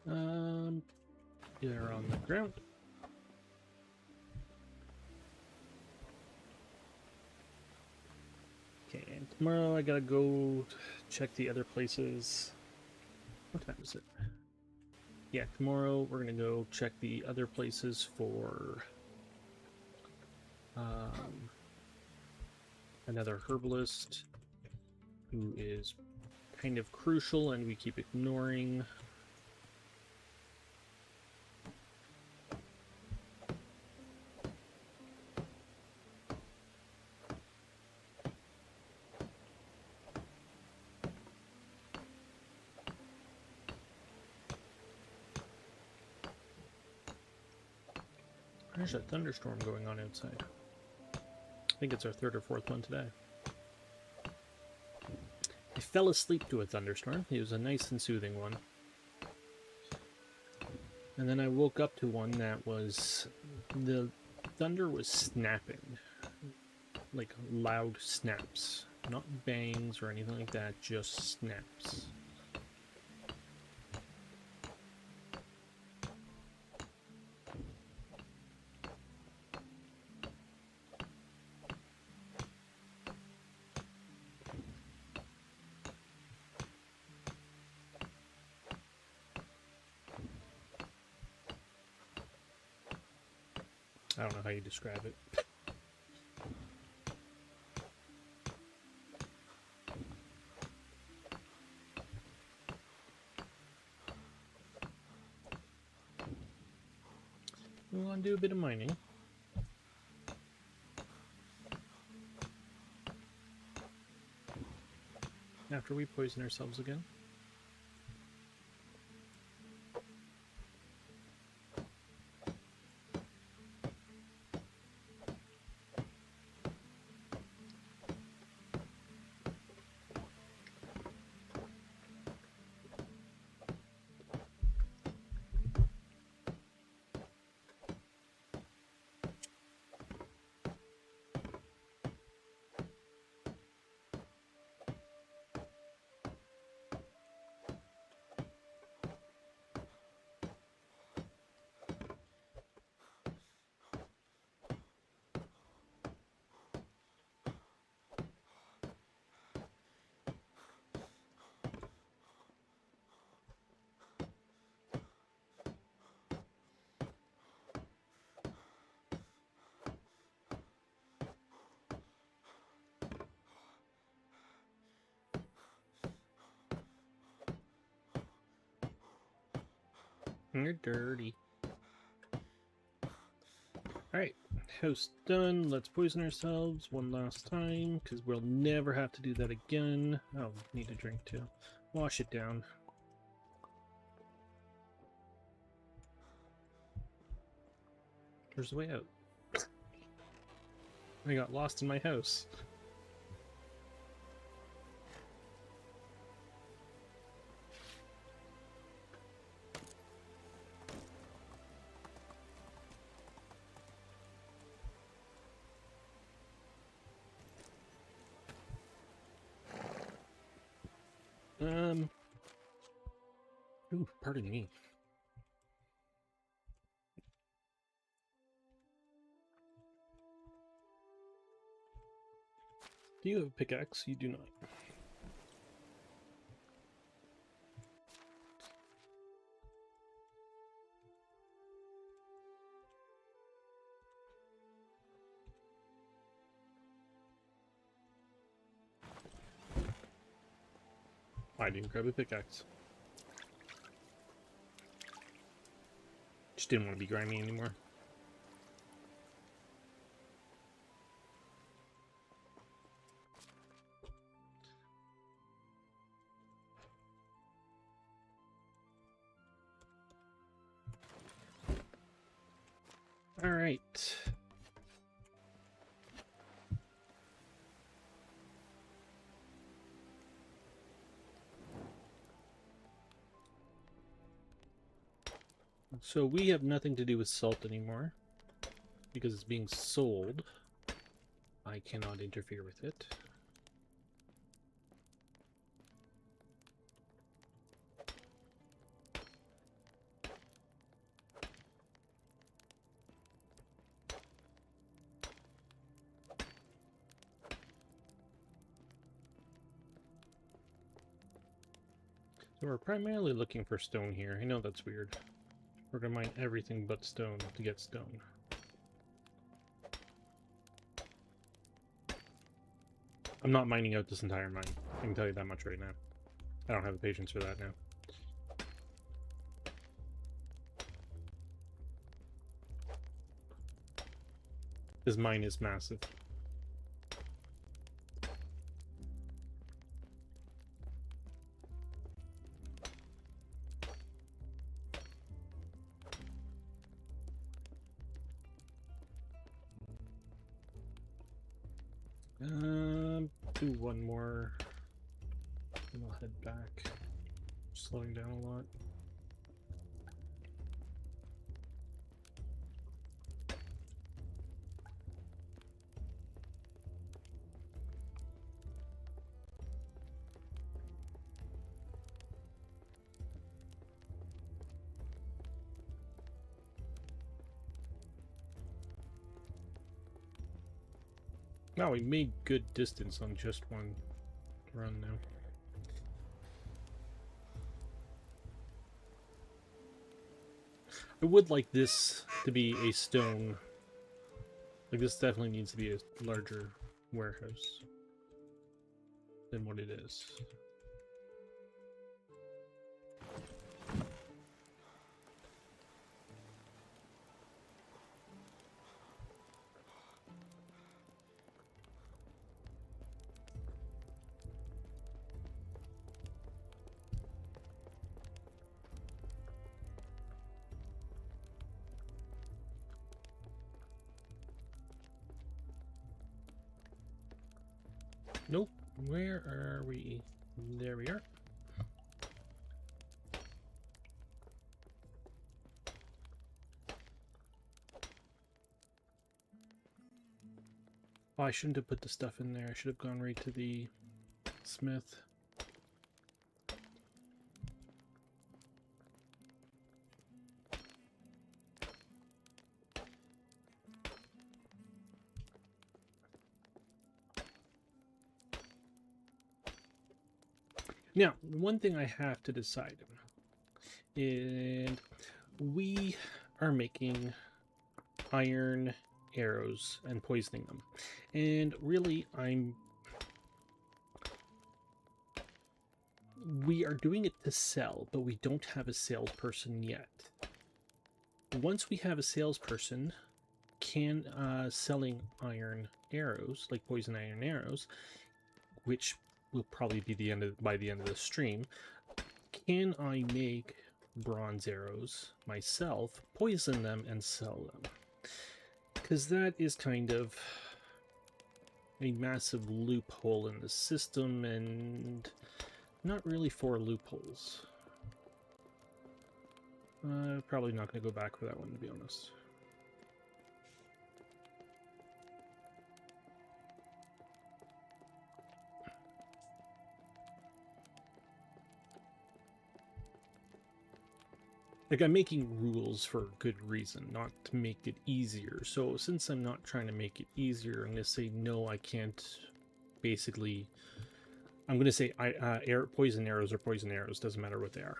S1: They're on the ground. Okay, and tomorrow I gotta go check the other places. What time is it? Yeah, tomorrow we're gonna go check the other places for another herbalist who is kind of crucial and we keep ignoring. There's a thunderstorm going on outside. I think it's our third or fourth one today. I fell asleep to a thunderstorm. It was a nice and soothing one. And then I woke up to one that was... the thunder was snapping. Like loud snaps. Not bangs or anything like that, just snaps. I don't know how you describe it. We want to do a bit of mining. After we poison ourselves again. You're dirty. Alright, house done. Let's poison ourselves one last time, because we'll never have to do that again. Oh, need a drink too. Wash it down. Where's the way out? I got lost in my house. Ooh, pardon me. Do you have a pickaxe? You do not. I didn't grab a pickaxe. Just didn't want to be grimy anymore. All right. So we have nothing to do with salt anymore because it's being sold. I cannot interfere with it. So we're primarily looking for stone here. I know that's weird. We're gonna mine everything but stone to get stone. I'm not mining out this entire mine. I can tell you that much right now. I don't have the patience for that now. This mine is massive. Do one more, and I'll head back. Slowing down a lot. Wow, we made good distance on just one run now. I would like this to be a stone. Like, this definitely needs to be a larger warehouse than what it is. Nope. Where are we? There we are. Oh, I shouldn't have put the stuff in there. I should have gone right to the smith. Now, one thing I have to decide, and we are making iron arrows and poisoning them, and really we are doing it to sell, but we don't have a salesperson yet. Once we have a salesperson selling iron arrows, like poison iron arrows, which will probably be by the end of the stream, can I make bronze arrows myself, poison them, and sell them? Because that is kind of a massive loophole in the system, and not really for loopholes. Probably not going to go back for that one, to be honest. Like, I'm making rules for good reason, not to make it easier. So since I'm not trying to make it easier, I'm going to say no, I can't. Basically, I'm going to say poison arrows are poison arrows, doesn't matter what they are.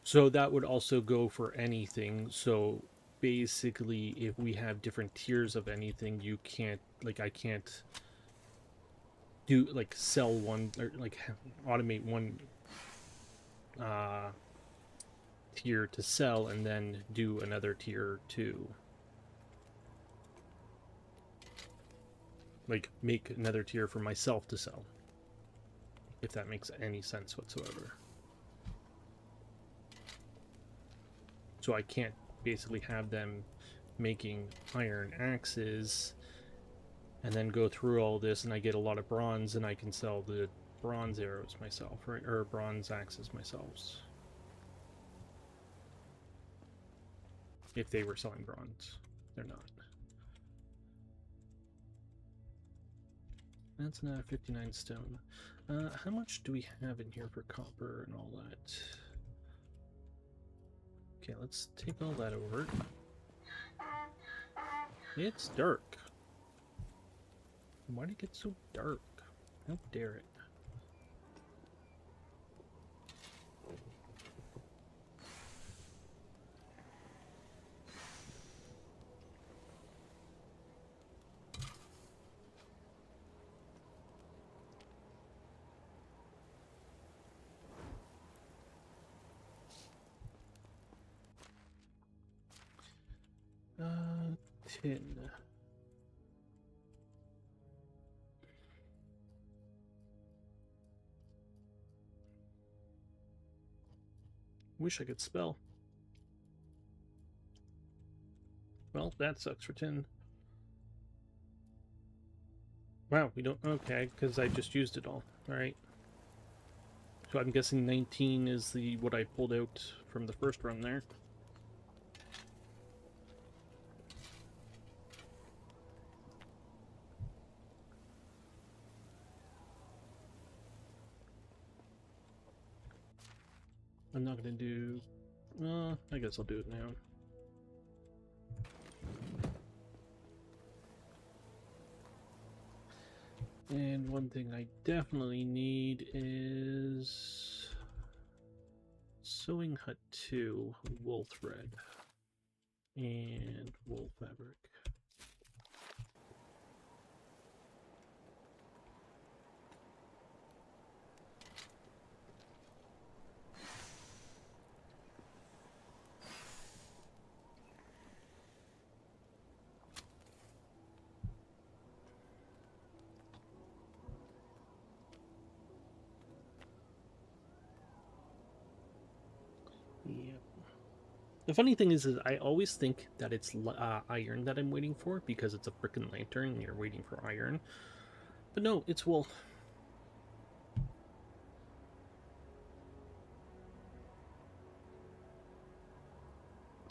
S1: So that would also go for anything. So basically, if we have different tiers of anything, you can't, like, I can't do, like, sell one, or like automate one tier to sell and then do another tier to, like, make another tier for myself to sell, if that makes any sense whatsoever. So I can't basically have them making iron axes and then go through all this and I get a lot of bronze and I can sell the bronze arrows myself, right? Or bronze axes myself. If they were selling bronze. They're not. That's another 59 stone. How much do we have in here for copper and all that? Okay, let's take all that over. It's dark. Why did it get so dark? How dare it? Tin. Wish I could spell. Well, that sucks for tin. Wow, we don't... Okay, because I just used it all. Alright. So I'm guessing 19 is the what I pulled out from the first run there. I'm not going to do... I guess I'll do it now. And one thing I definitely need is... Sewing Hut 2, wool thread, and wool fabric. Yep. The funny thing is I always think that it's iron that I'm waiting for because it's a frickin' lantern and you're waiting for iron. But no, it's wool.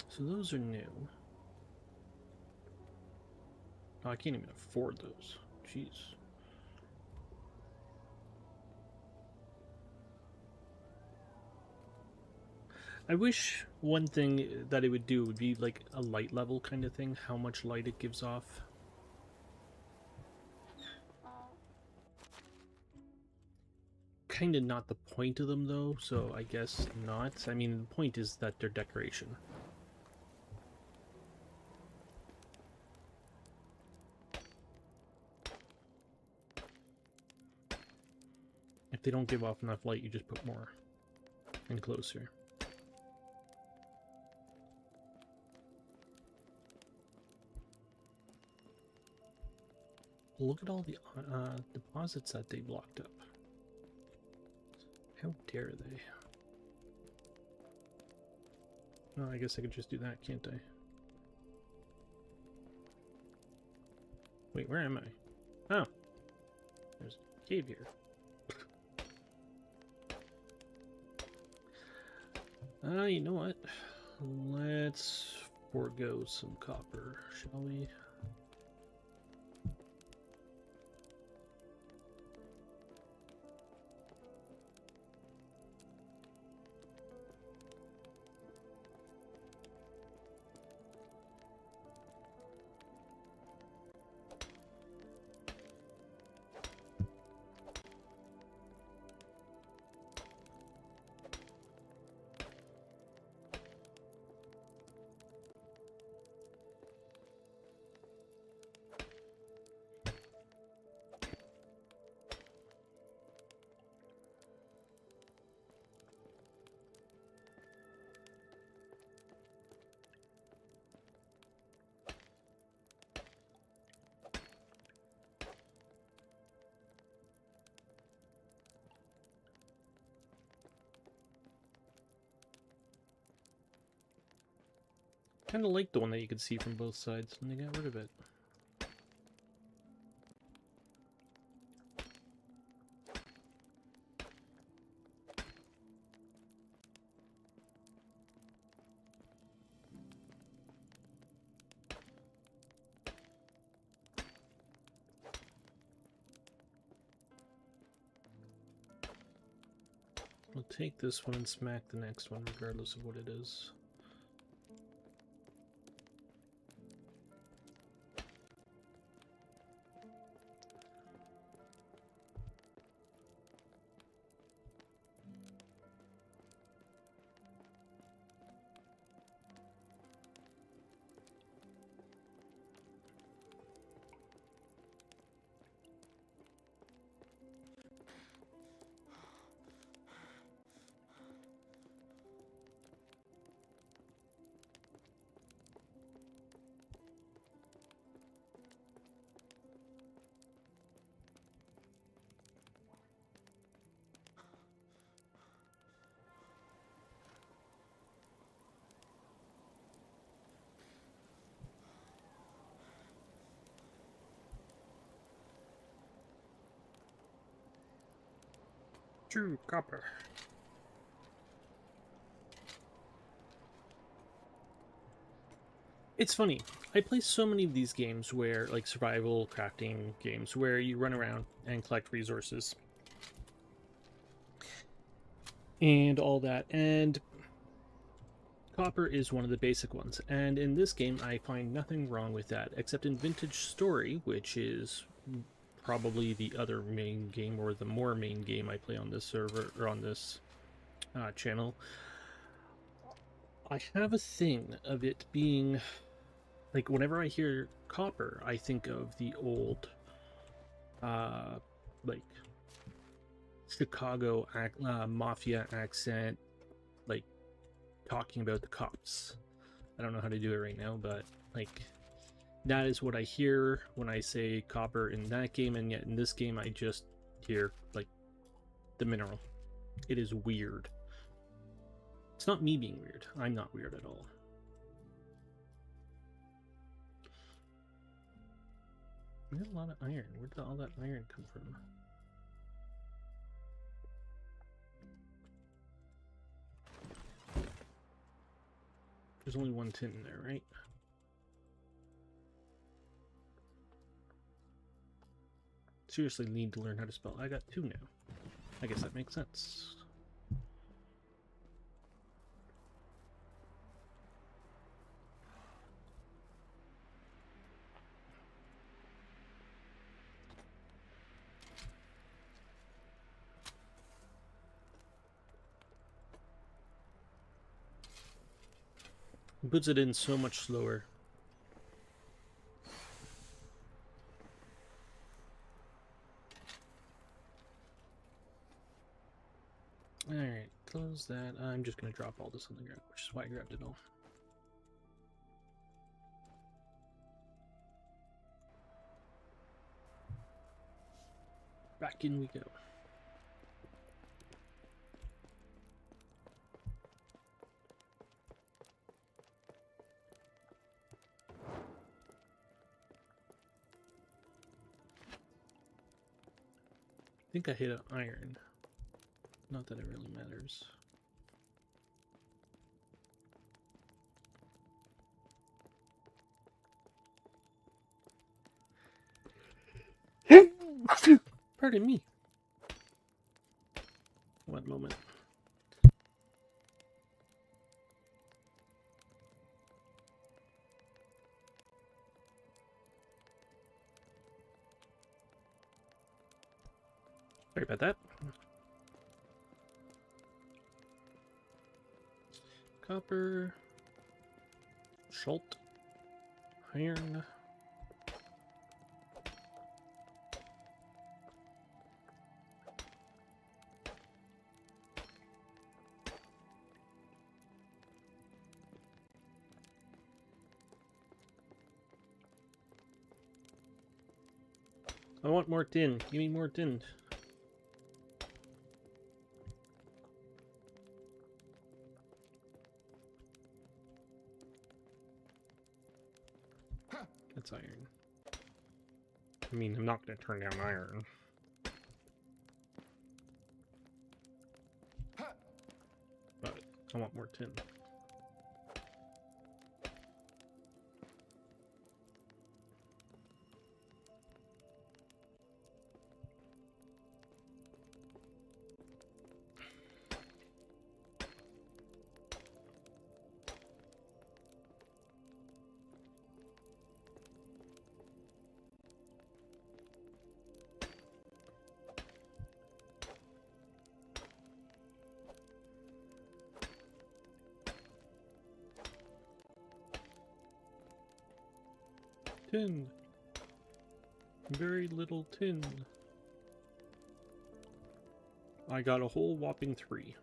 S1: So those are new. Oh, I can't even afford those. Jeez. I wish one thing that it would do would be like a light level kind of thing, how much light it gives off. Kind of not the point of them though, so I guess not. I mean, the point is that they're decoration. If they don't give off enough light, you just put more and closer. Look at all the deposits that they blocked up. How dare they? Well, I guess I could just do that, can't I? Wait, where am I? Oh. There's a cave here. You know what? Let's forego some copper, shall we? Kind of like the one that you could see from both sides, and they got rid of it. take this one and smack the next one, regardless of what it is. True copper. It's funny. I play so many of these games where, like survival crafting games, where you run around and collect resources and all that. And copper is one of the basic ones. And in this game, I find nothing wrong with that, except in Vintage Story, which is probably the other main game, or the more main game I play on this server, or on this channel. I have a thing of it being, like, whenever I hear copper, I think of the old, like, Chicago mafia accent, like, talking about the cops. I don't know how to do it right now, but, like, that is what I hear when I say copper in that game, and yet in this game I just hear, like, the mineral. It is weird. It's not me being weird. I'm not weird at all. There's a lot of iron. Where did all that iron come from? There's only one tin in there, right? Seriously need to learn how to spell. I got 2 now. I guess that makes sense. It puts it in so much slower. Alright, close that. I'm just going to drop all this on the ground, which is why I grabbed it all. Back in we go. I think I hit an iron. Not that it really matters. Pardon me. One moment. Sorry about that. Copper, Schult, iron. I want more tin. Give me more tin. That's iron. I mean, I'm not going to turn down iron. But I want more tin. tin. Very little tin. I got a whole whopping 3.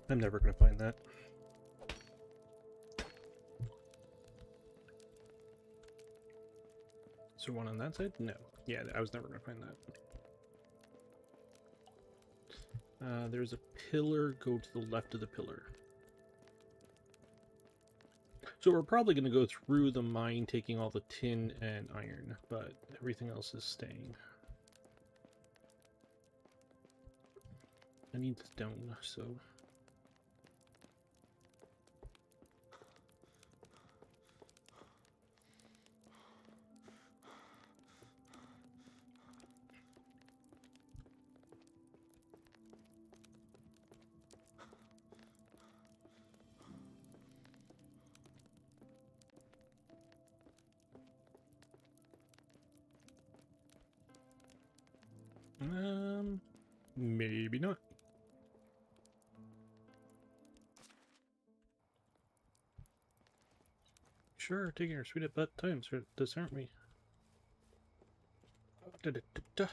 S1: I'm never going to find that. Is there one on that side? No. Yeah, I was never going to find that. There's a pillar. Go to the left of the pillar. So we're probably going to go through the mine, taking all the tin and iron, but everything else is staying. I need stone, so... maybe not. Sure, taking our sweet butt times for this, aren't we? A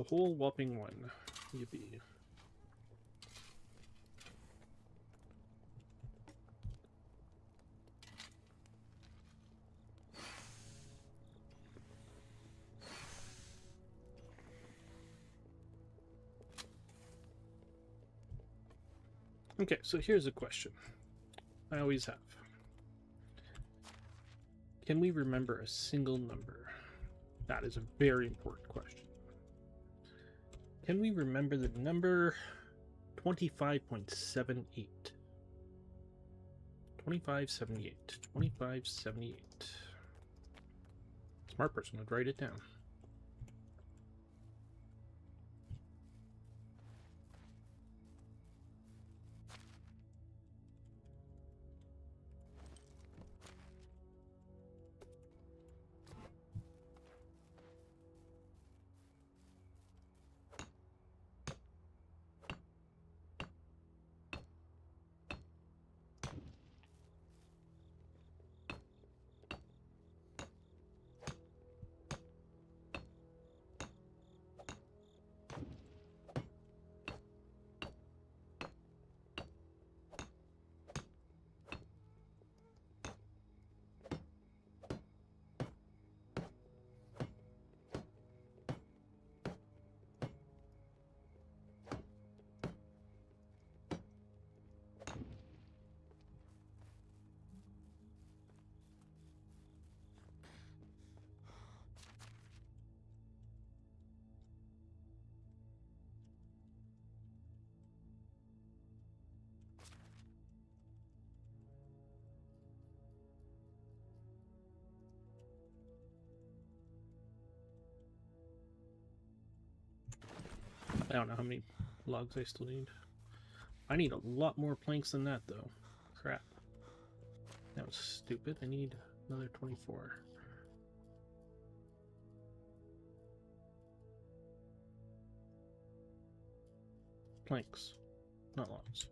S1: whole whopping 1. Yippee. Okay, so here's a question I always have. Can we remember a single number? That is a very important question. Can we remember the number 25.78? 2578. 2578. Smart person would write it down. I don't know how many logs I still need. I need a lot more planks than that, though. Crap. That was stupid. I need another 24. Planks, not logs.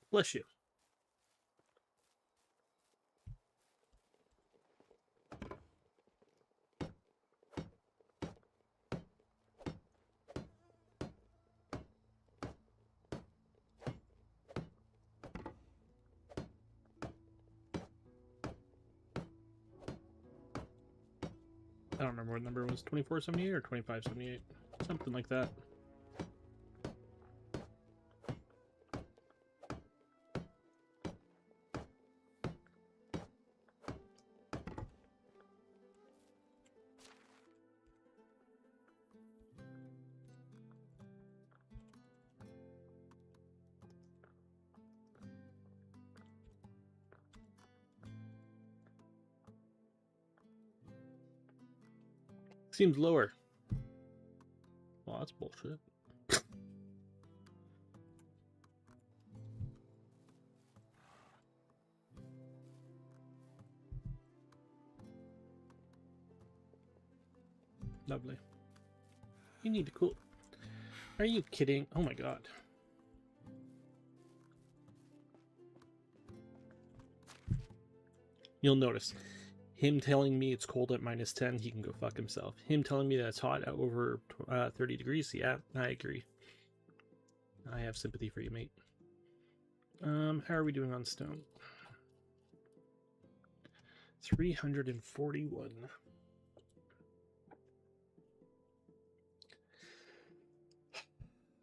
S1: Bless you. I don't remember what number it was, 2478 or 2578, something like that. Seems lower. Well, that's bullshit. Lovely. You need to cool. Are you kidding? Oh my god. You'll notice him telling me it's cold at -10, he can go fuck himself. Him telling me that it's hot at over 30 degrees, yeah, I agree. I have sympathy for you, mate. How are we doing on stone? 341.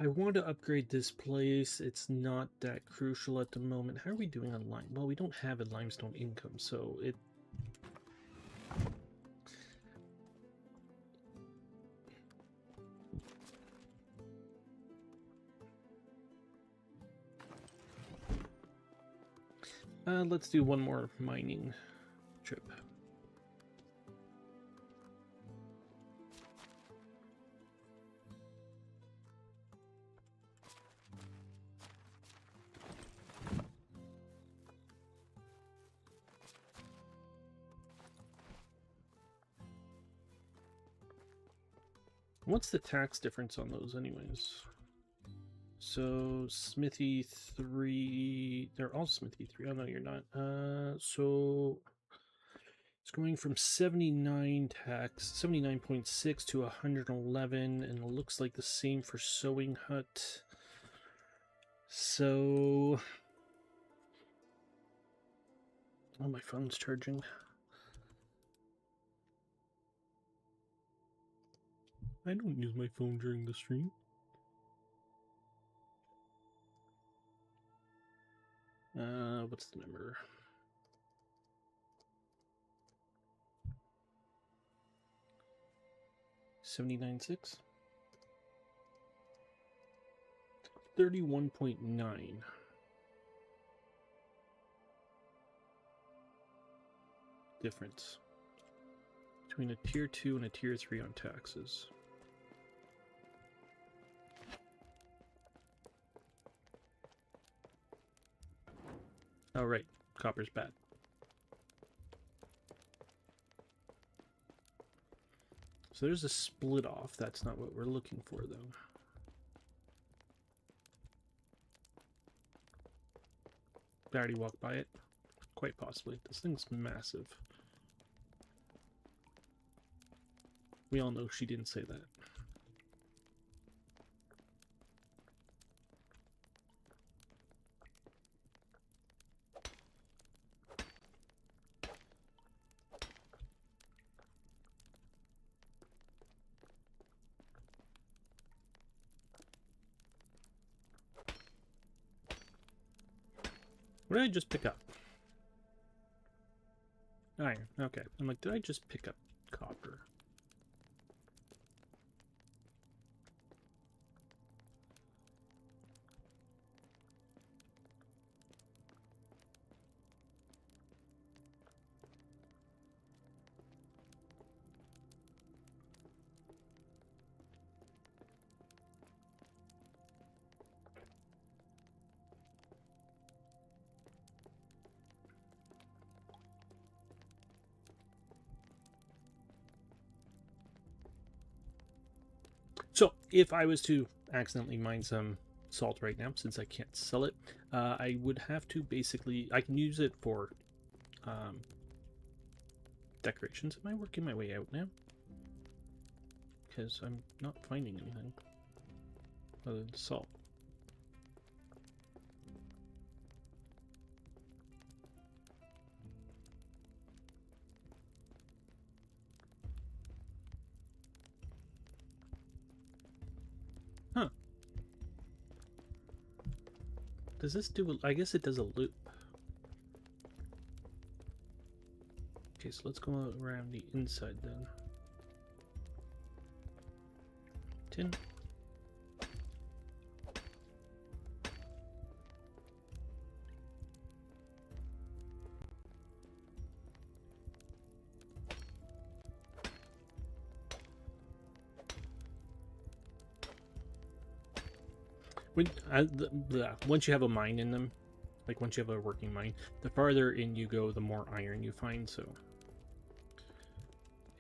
S1: I want to upgrade this place. It's not that crucial at the moment. How are we doing on lime? Well, we don't have a limestone income, so it... let's do one more mining trip. What's the tax difference on those anyways? So Smithy 3, they're all Smithy 3. Oh no, you're not. So it's going from 79 tax, 79.6 to 111, and it looks like the same for sewing hut. So oh, my phone's charging. I don't use my phone during the stream. What's the number? $79.6? 31.9. Difference between a tier 2 and a tier 3 on taxes. Oh, right. Copper's bad. So there's a split off. That's not what we're looking for, though. I already walked by it. Quite possibly. This thing's massive. We all know she didn't say that. What did I just pick up? Iron. Okay. I'm like, did I just pick up copper? So, if I was to accidentally mine some salt right now, since I can't sell it, I would have to basically... I can use it for decorations. Am I working my way out now? Because I'm not finding anything other than salt. Huh. Does this do... I guess it does a loop. Okay, so let's go around the inside then. Tin. Once you have a mine in them, like once you have a working mine, the farther in you go, the more iron you find, so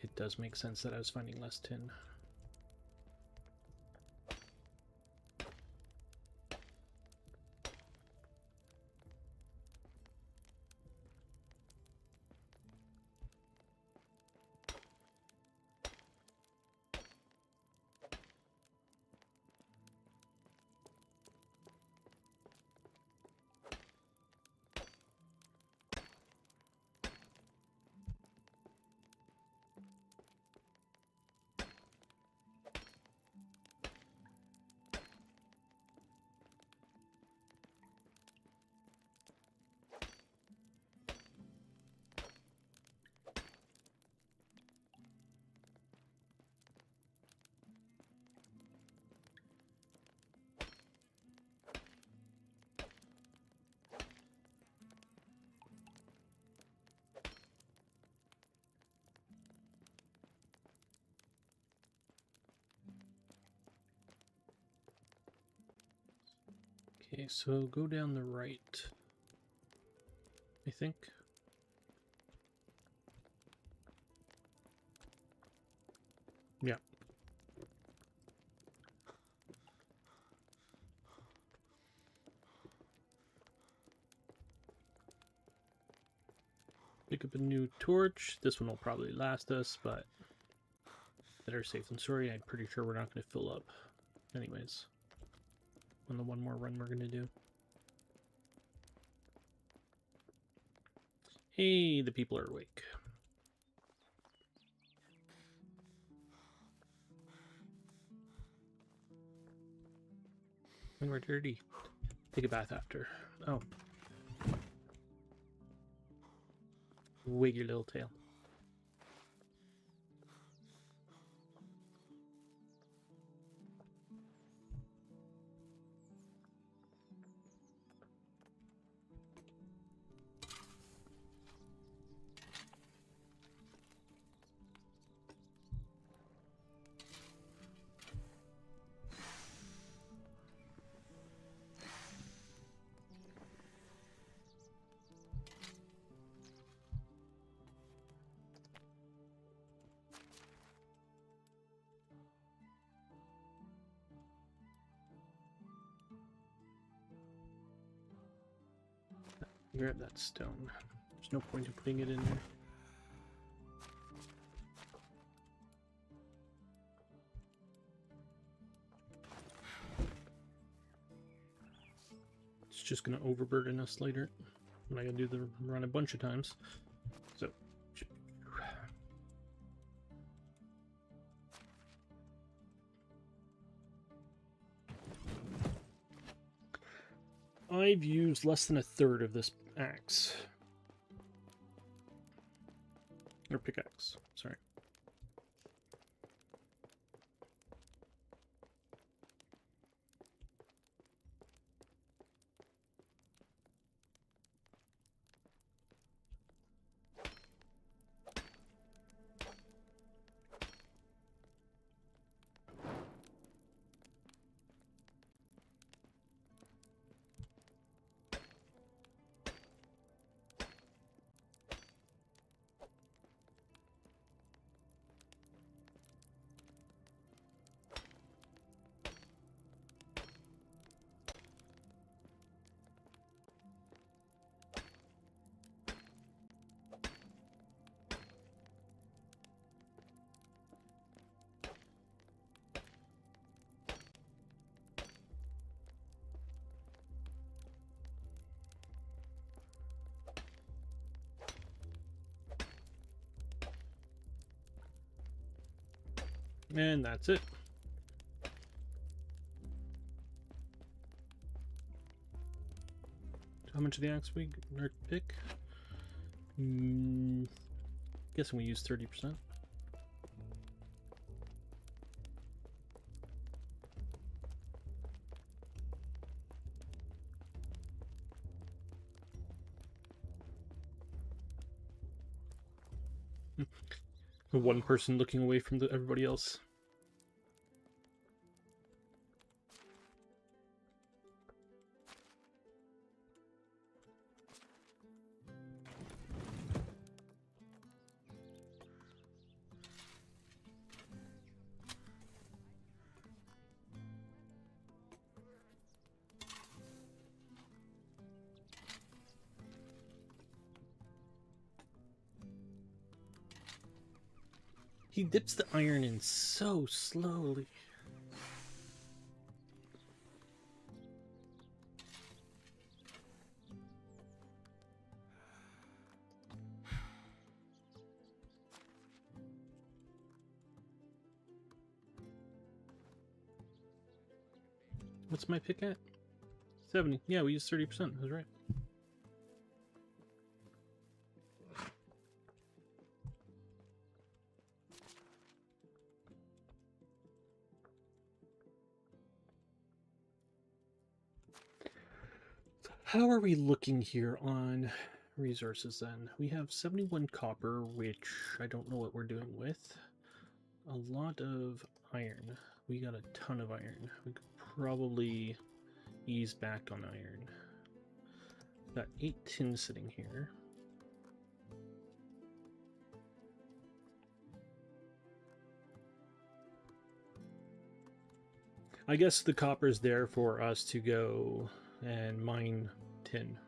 S1: it does make sense that I was finding less tin. Okay, so go down the right, I think. Yeah. Pick up a new torch. This one will probably last us, but better safe than sorry. I'm pretty sure we're not going to fill up anyways on the one more run we're going to do. Hey, the people are awake. And we're dirty. Take a bath after. Oh. Wig your little tail. Grab that stone. There's no point in putting it in there. It's just going to overburden us later. I'm going to do the run a bunch of times. So, I've used less than a third of this axe. Or pickaxe, sorry. And that's it. How much of the axe we pick? Guessing we use 30%. One person looking away from everybody else. He dips the iron in so slowly. What's my pick at? 70. Yeah, we used 30%. I was right. How are we looking here on resources then? We have 71 copper, which I don't know what we're doing with. A lot of iron. We got a ton of iron. We could probably ease back on iron. Got 8 tin sitting here. I guess the copper's there for us to go and mine tin.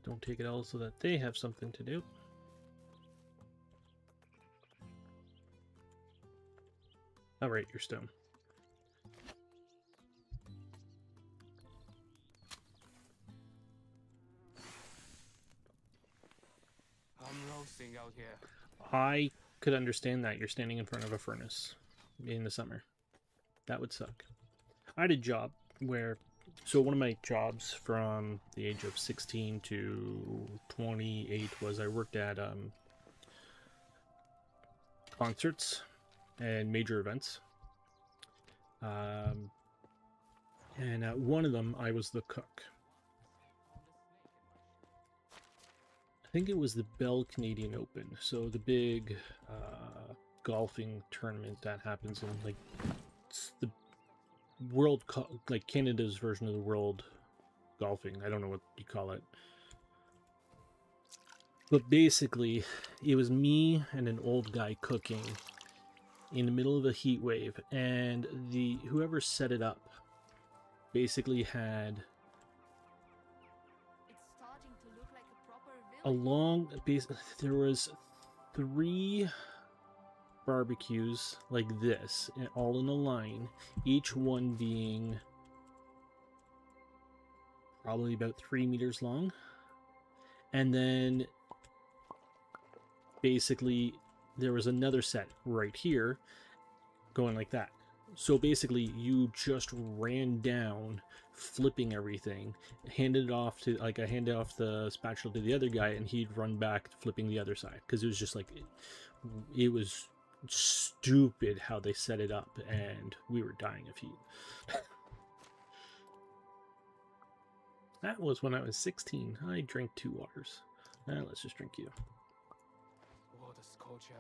S1: Don't take it all so that they have something to do. All right, your stone.
S2: I'm roasting out here.
S1: I could understand that. You're standing in front of a furnace in the summer. That would suck. I had a job where, so one of my jobs from the age of 16 to 28 was I worked at concerts and major events. And at one of them, I was the cook. I think it was the Bell Canadian Open, so the big golfing tournament that happens in like it's the world, like Canada's version of the world golfing. I don't know what you call it, but basically, it was me and an old guy cooking in the middle of a heat wave, and the whoever set it up basically had a long base. There was 3 barbecues like this, all in a line, each one being probably about 3 meters long, and then basically there was another set right here going like that. So basically you just ran down, flipping everything, handed it off to, like, I handed off the spatula to the other guy and he'd run back flipping the other side, because it was just like it was stupid how they set it up, and we were dying of heat. That was when I was 16. I drank 2 waters. Let's just drink you.
S2: What a sculpture.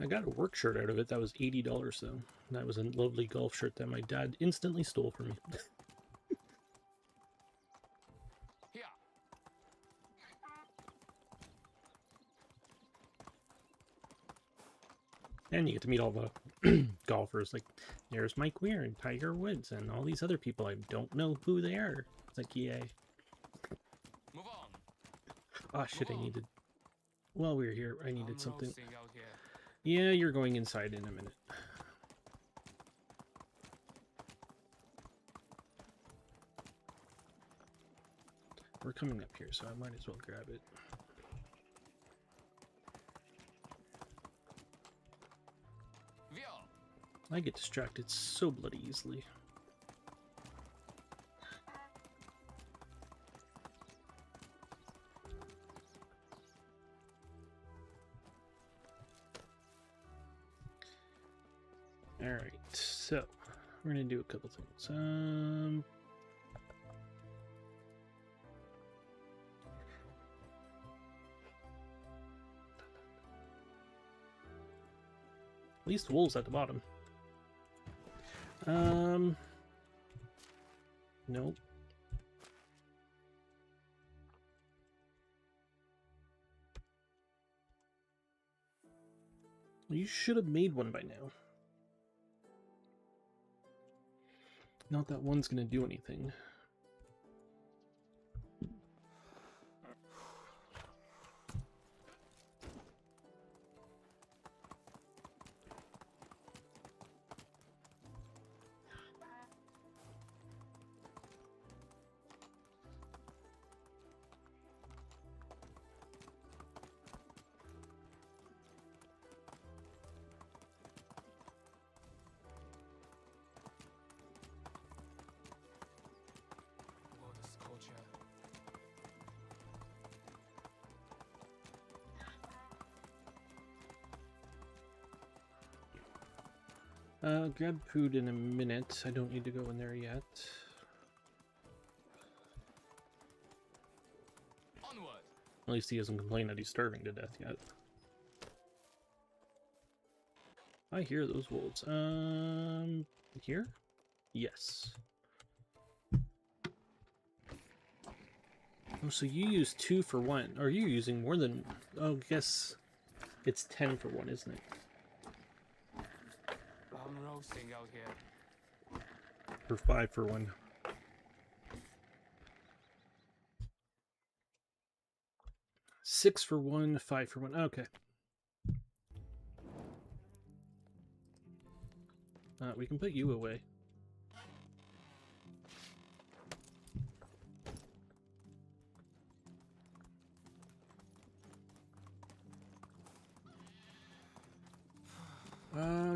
S1: I got a work shirt out of it. That was $80 though. That was a lovely golf shirt that my dad instantly stole from me.
S2: Here.
S1: And you get to meet all the golfers. Like, there's Mike Weir and Tiger Woods and all these other people. I don't know who they are. It's like, yay.
S2: Move on.
S1: Oh shit, I needed... While we were here, I needed
S2: I'm
S1: something.
S2: roasting out here.
S1: Yeah, you're going inside in a minute. We're coming up here, so I might as well grab it.
S2: Via.
S1: I get distracted so bloody easily. Alright, so we're gonna do a couple things. At least wool's at the bottom. Nope. You should have made one by now. Not that one's going to do anything.
S2: Oh, this culture.
S1: Grab food in a minute. I don't need to go in there yet.
S2: Onward.
S1: At least he hasn't complained that he's starving to death yet. I hear those wolves. Here? Yes. Oh, so you use 2 for 1. Are you using more than... Oh, I guess it's 10 for 1, isn't it?
S2: I'm roasting out here.
S1: Or 5 for 1. Six for 1, 5 for 1. Okay. We can put you away.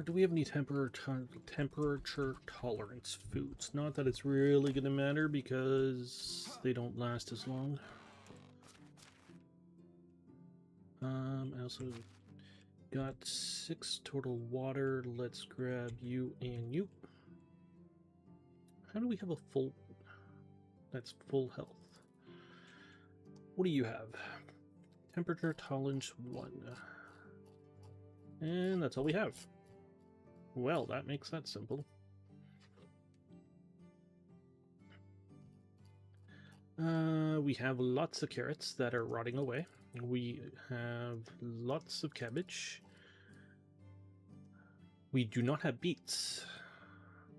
S1: Do we have any temperature tolerance foods? Not that it's really going to matter because they don't last as long. I also got 6 total water. Let's grab you and you. How do we have a full... That's full health. What do you have? Temperature tolerance 1. And that's all we have. Well, that makes that simple. We have lots of carrots that are rotting away. We have lots of cabbage. We do not have beets.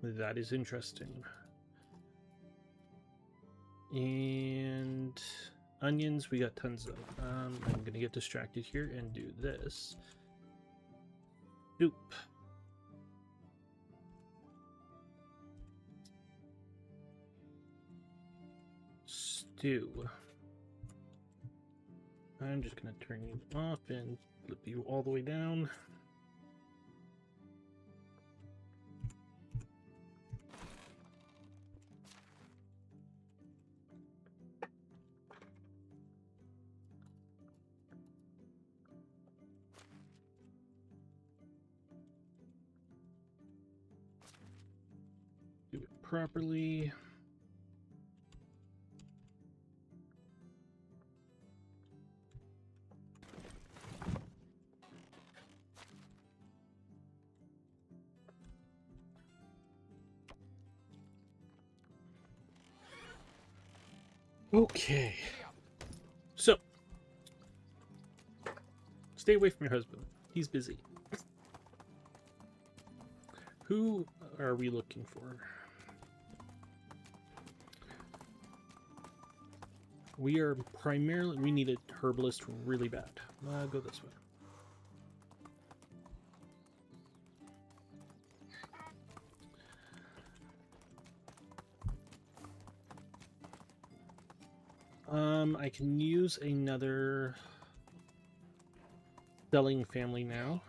S1: That is interesting. And onions, we got tons of. I'm going to get distracted here and do this. Soup. Stew. I'm just going to turn you off and flip you all the way down. Do it properly. Okay. So, stay away from your husband. He's busy. Who are we looking for? We are primarily... We need a herbalist really bad. Go this way. I can use another selling family now.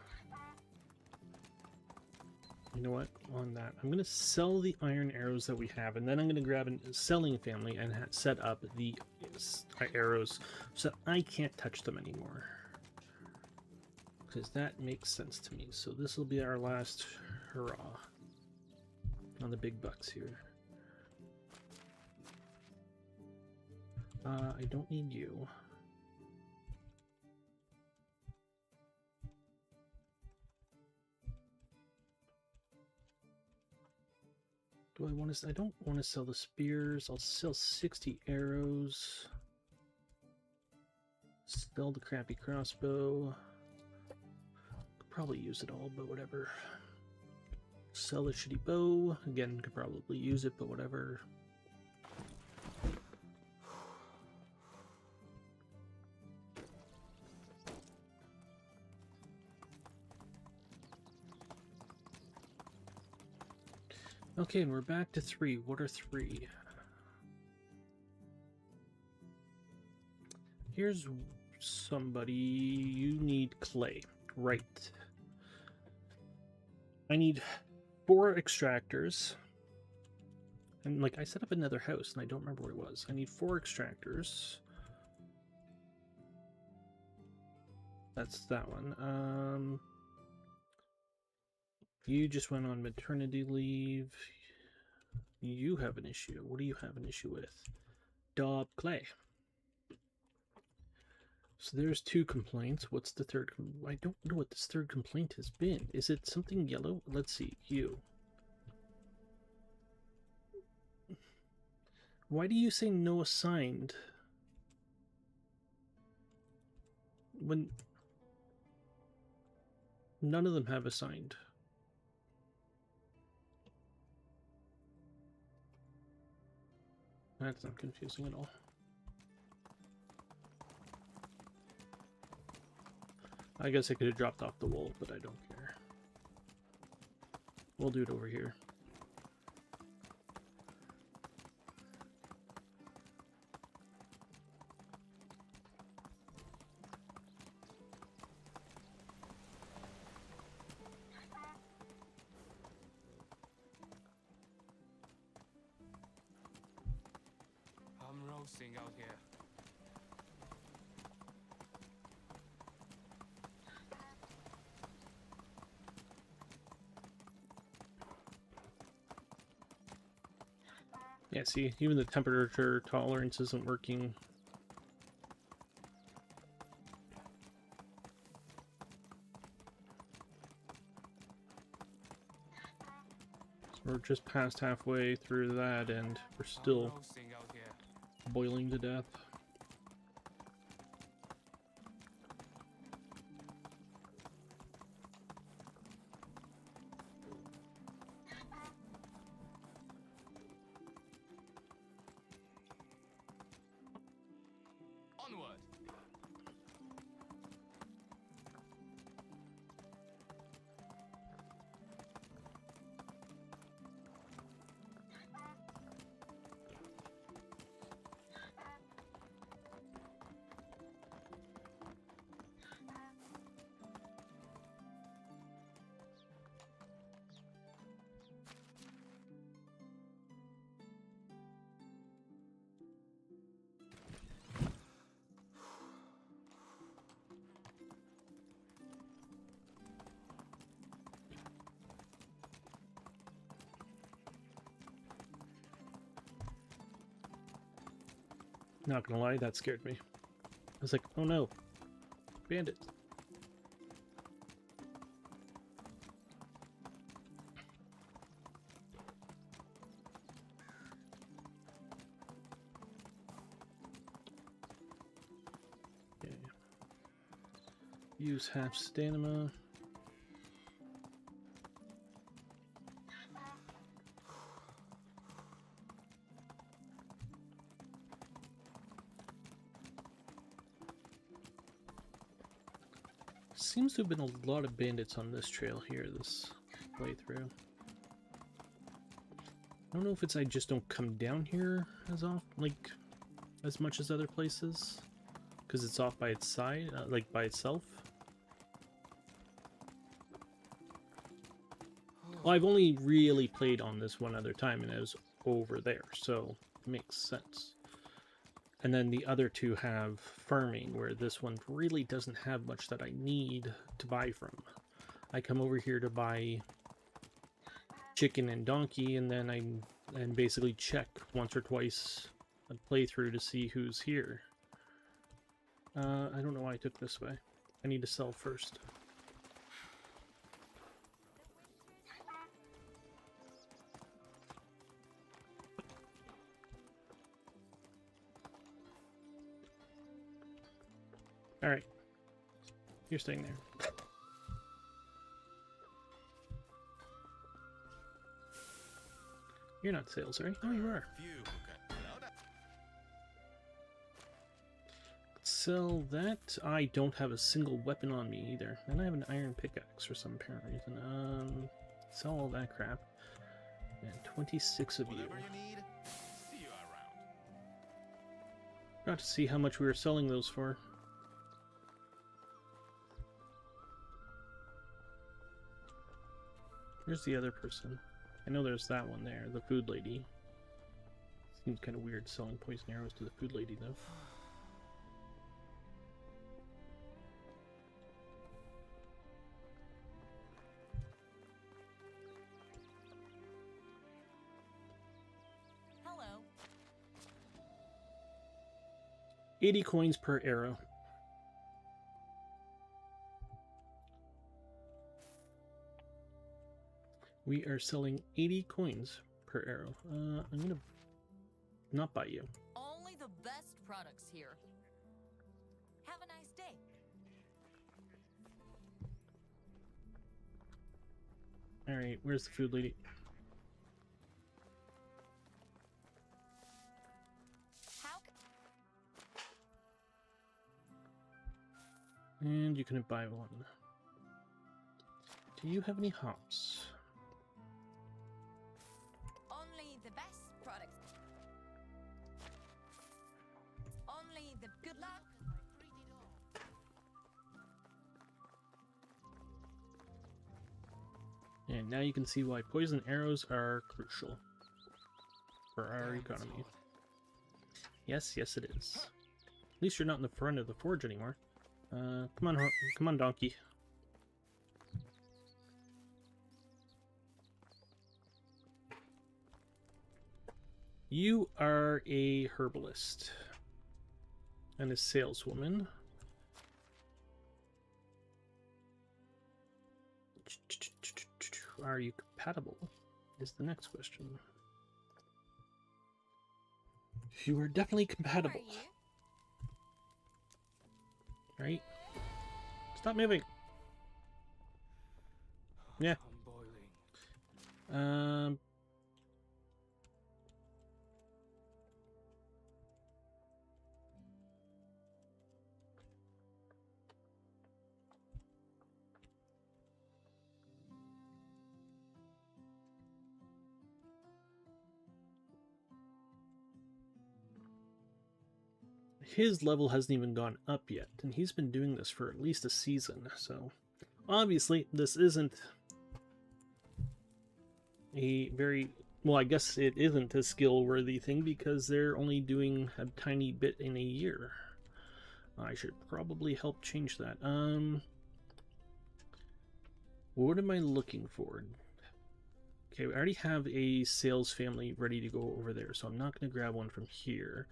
S1: You know what? On that, I'm going to sell the iron arrows that we have, and then I'm going to grab a selling family and set up the arrows so I can't touch them anymore. Because that makes sense to me. So this will be our last hurrah on the big bucks here. I don't need you. Do I want to? I don't want to sell the spears. I'll sell 60 arrows. Sell the crappy crossbow. probably use it all, but whatever. Sell the shitty bow. Again, could probably use it, but whatever. Okay, and we're back to 3. What are 3? Here's somebody. You need clay. Right. I need 4 extractors. And, like, I set up another house, and I don't remember where it was. I need 4 extractors. That's that one. You just went on maternity leave. You have an issue. What do you have an issue with? Daub clay. So there's 2 complaints. What's the third? I don't know what this third complaint has been. Is it something yellow? Let's see. You. Why do you say no assigned? When none of them have assigned. That's not confusing at all. I guess I could have dropped off the wool, but I don't care. We'll do it over here.
S2: I'm roasting out here.
S1: Yeah, see, even the temperature tolerance isn't working. So we're just past halfway through that, and we're still
S2: I'm roasting out here.
S1: boiling to death.
S2: Onward.
S1: Not gonna lie, that scared me. I was like, oh no, bandit. Okay. Use half stamina. Seems to have been a lot of bandits on this trail here, this playthrough. I don't know if it's I just don't come down here as often, like, as much as other places, because it's off by its side, like by itself. Well, I've only really played on this one other time, and it was over there, so it makes sense. And then the other 2 have farming, where this one really doesn't have much that I need to buy from. I come over here to buy chicken and donkey, and then I basically check once or twice a playthrough to see who's here. I don't know why I took this way. I need to sell first. Alright. You're staying there. You're not sales, right? Oh, you are.
S4: Few who can. Now that
S1: Sell that. I don't have a single weapon on me either. And I have an iron pickaxe for some apparent reason. Sell all that crap. And 26 of you.
S4: whatever you need, see you around.
S1: Got to see how much we were selling those for. Where's the other person? I know there's that one there, the food lady. Seems kind of weird selling poison arrows to the food lady, though.
S6: Hello.
S1: 80 coins per arrow. We are selling 80 coins per arrow. I'm gonna not buy you.
S6: Only the best products here. Have a nice day.
S1: Alright, where's the food lady?
S6: How
S1: And you couldn't buy one. Do you have any hops?
S6: only the best products. Only the good luck.
S1: And now you can see why poison arrows are crucial for our
S2: Damn, it's
S1: economy.
S2: hot.
S1: Yes, yes it is. At least you're not in the front of the forge anymore. Come on, donkey. You are a herbalist and a saleswoman. Are you compatible? Is the next question. You are definitely compatible.
S3: Who are you?
S1: Right? Stop moving. Yeah.
S2: I'm boiling.
S1: His level hasn't even gone up yet, and he's been doing this for at least a season, so obviously this isn't a very, well, I guess it isn't a skill-worthy thing because they're only doing a tiny bit in a year. I should probably help change that. What am I looking for? Okay, we already have a sales family ready to go over there, so I'm not going to grab one from here.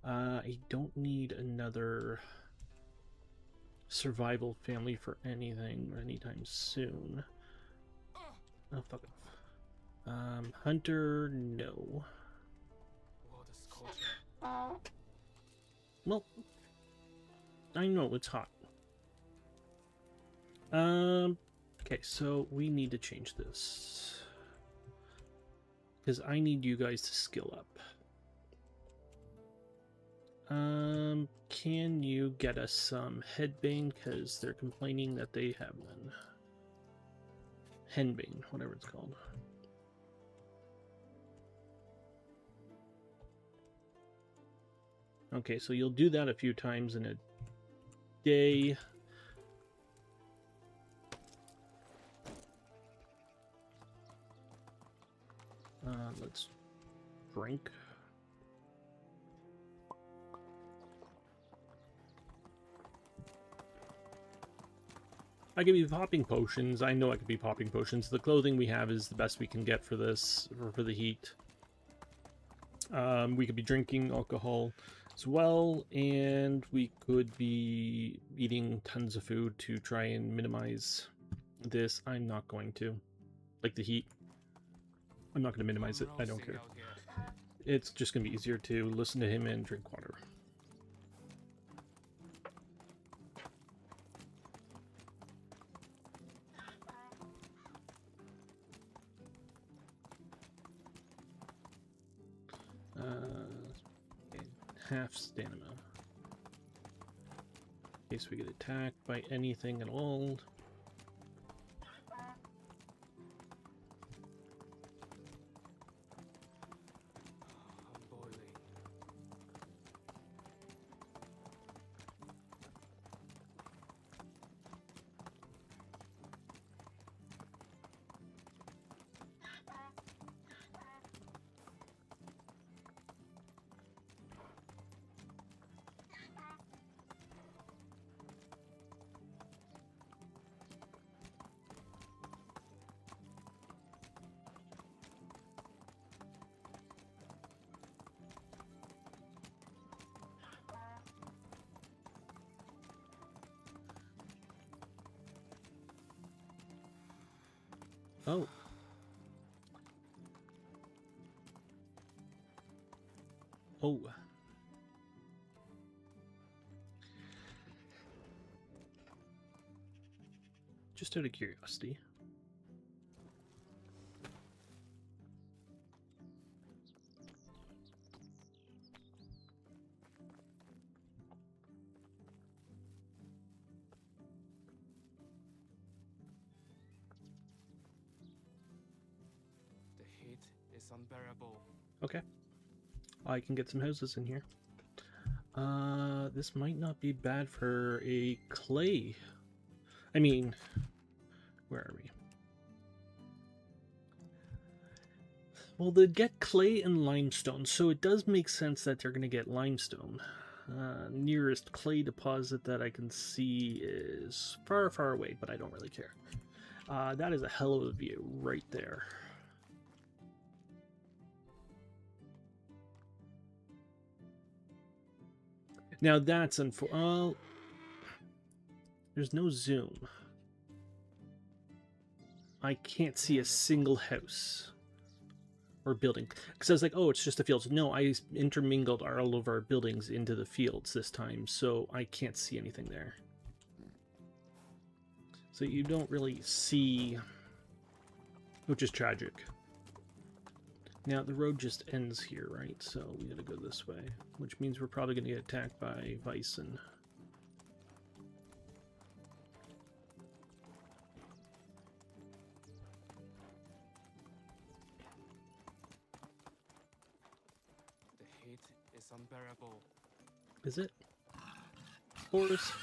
S1: I don't need another survival family for anything anytime soon. Oh, fuck off. Hunter, no.
S2: What a scorcher.
S1: Well, I know it's hot. Okay, so we need to change this. Because I need you guys to skill up. Can you get us some headbane? Because they're complaining that they have none. Henbane, whatever it's called. Okay, so you'll do that a few times in a day. Let's drink. I could be popping potions. I know I could be popping potions. The clothing we have is the best we can get for this, for the heat. We could be drinking alcohol as well, and we could be eating tons of food to try and minimize this. I'm not going to. Like the heat. I'm not going to minimize it. I don't care.
S2: Out here.
S1: It's just going to be easier to listen to him and drink water. half stamina. In case we get attacked by anything at all.
S2: I'm boiling.
S1: Oh. Oh. Just out of curiosity.
S2: The heat is unbearable.
S1: Okay. I can get some houses in here. This might not be bad for a clay. I mean, where are we? Well, they get clay and limestone, so it does make sense that they're going to get limestone. Nearest clay deposit that I can see is far, far away, but I don't really care. That is a hell of a view right there. Now that's there's no zoom. I can't see a single house or building. Because I was like, oh, it's just the fields. No, I intermingled all of our buildings into the fields this time, so I can't see anything there. So you don't really see, which is tragic. Now the road just ends here, right? So we gotta go this way, which means we're probably gonna get attacked by bison.
S2: The heat is unbearable.
S1: Is it? Horse.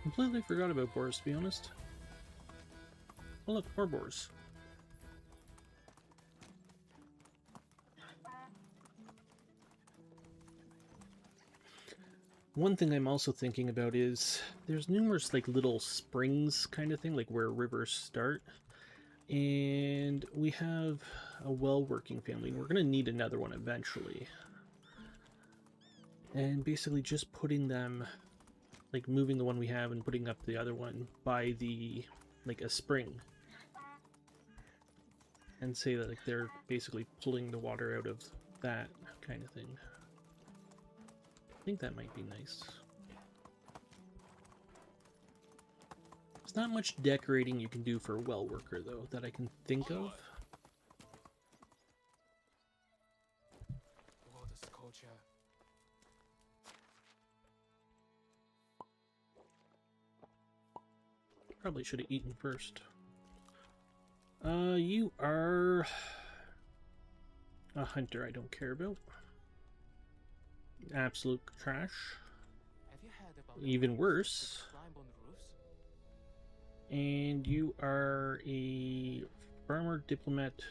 S1: Completely forgot about boars, to be honest. Oh look, more boars. One thing I'm also thinking about is there's numerous like little springs kind of thing, like where rivers start. And we have a well-working family. We're going to need another one eventually. And basically just putting them, like moving the one we have and putting up the other one by the, like a spring. And say that like they're basically pulling the water out of that kind of thing. I think that might be nice. There's not much decorating you can do for a well worker though that I can think of.
S2: Oh, the sculpture.
S1: Probably should have eaten first. You are a hunter I don't care about. Absolute trash.
S2: Have you heard about the
S1: Even
S2: monsters
S1: worse.
S2: that climb on roofs?
S1: And you are a farmer diplomat.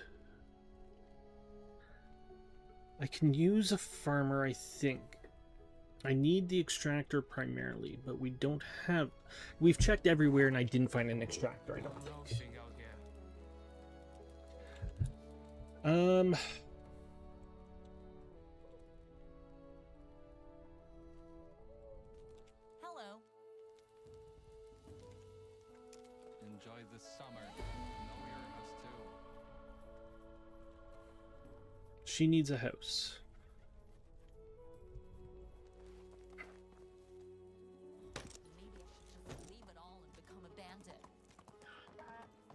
S1: I can use a farmer, I think. I need the extractor primarily, but we don't have... We've checked everywhere and I didn't find an extractor, I don't think.
S2: Roasting out here.
S6: Hello.
S7: Enjoy this summer. Know your house too.
S1: She needs a house.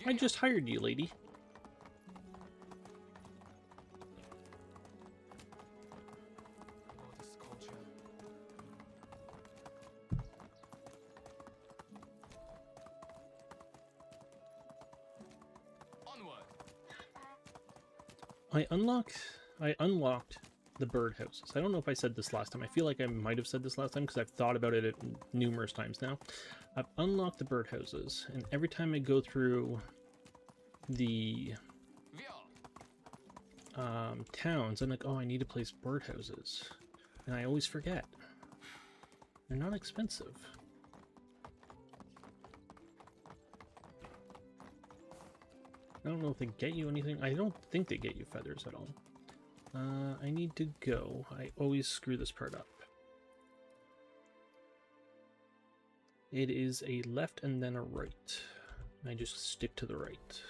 S1: I just hired you, lady.
S2: Lotus culture.
S7: Onward.
S1: I unlocked the birdhouses. I don't know if I said this last time. I feel like I might have said this last time because I've thought about it numerous times now. I've unlocked the birdhouses, and every time I go through the towns, I'm like, oh, I need to place birdhouses, and I always forget. They're not expensive. I don't know if they get you anything. I don't think they get you feathers at all. I need to go. I always screw this part up. It is a left and then a right. I just stick to the right.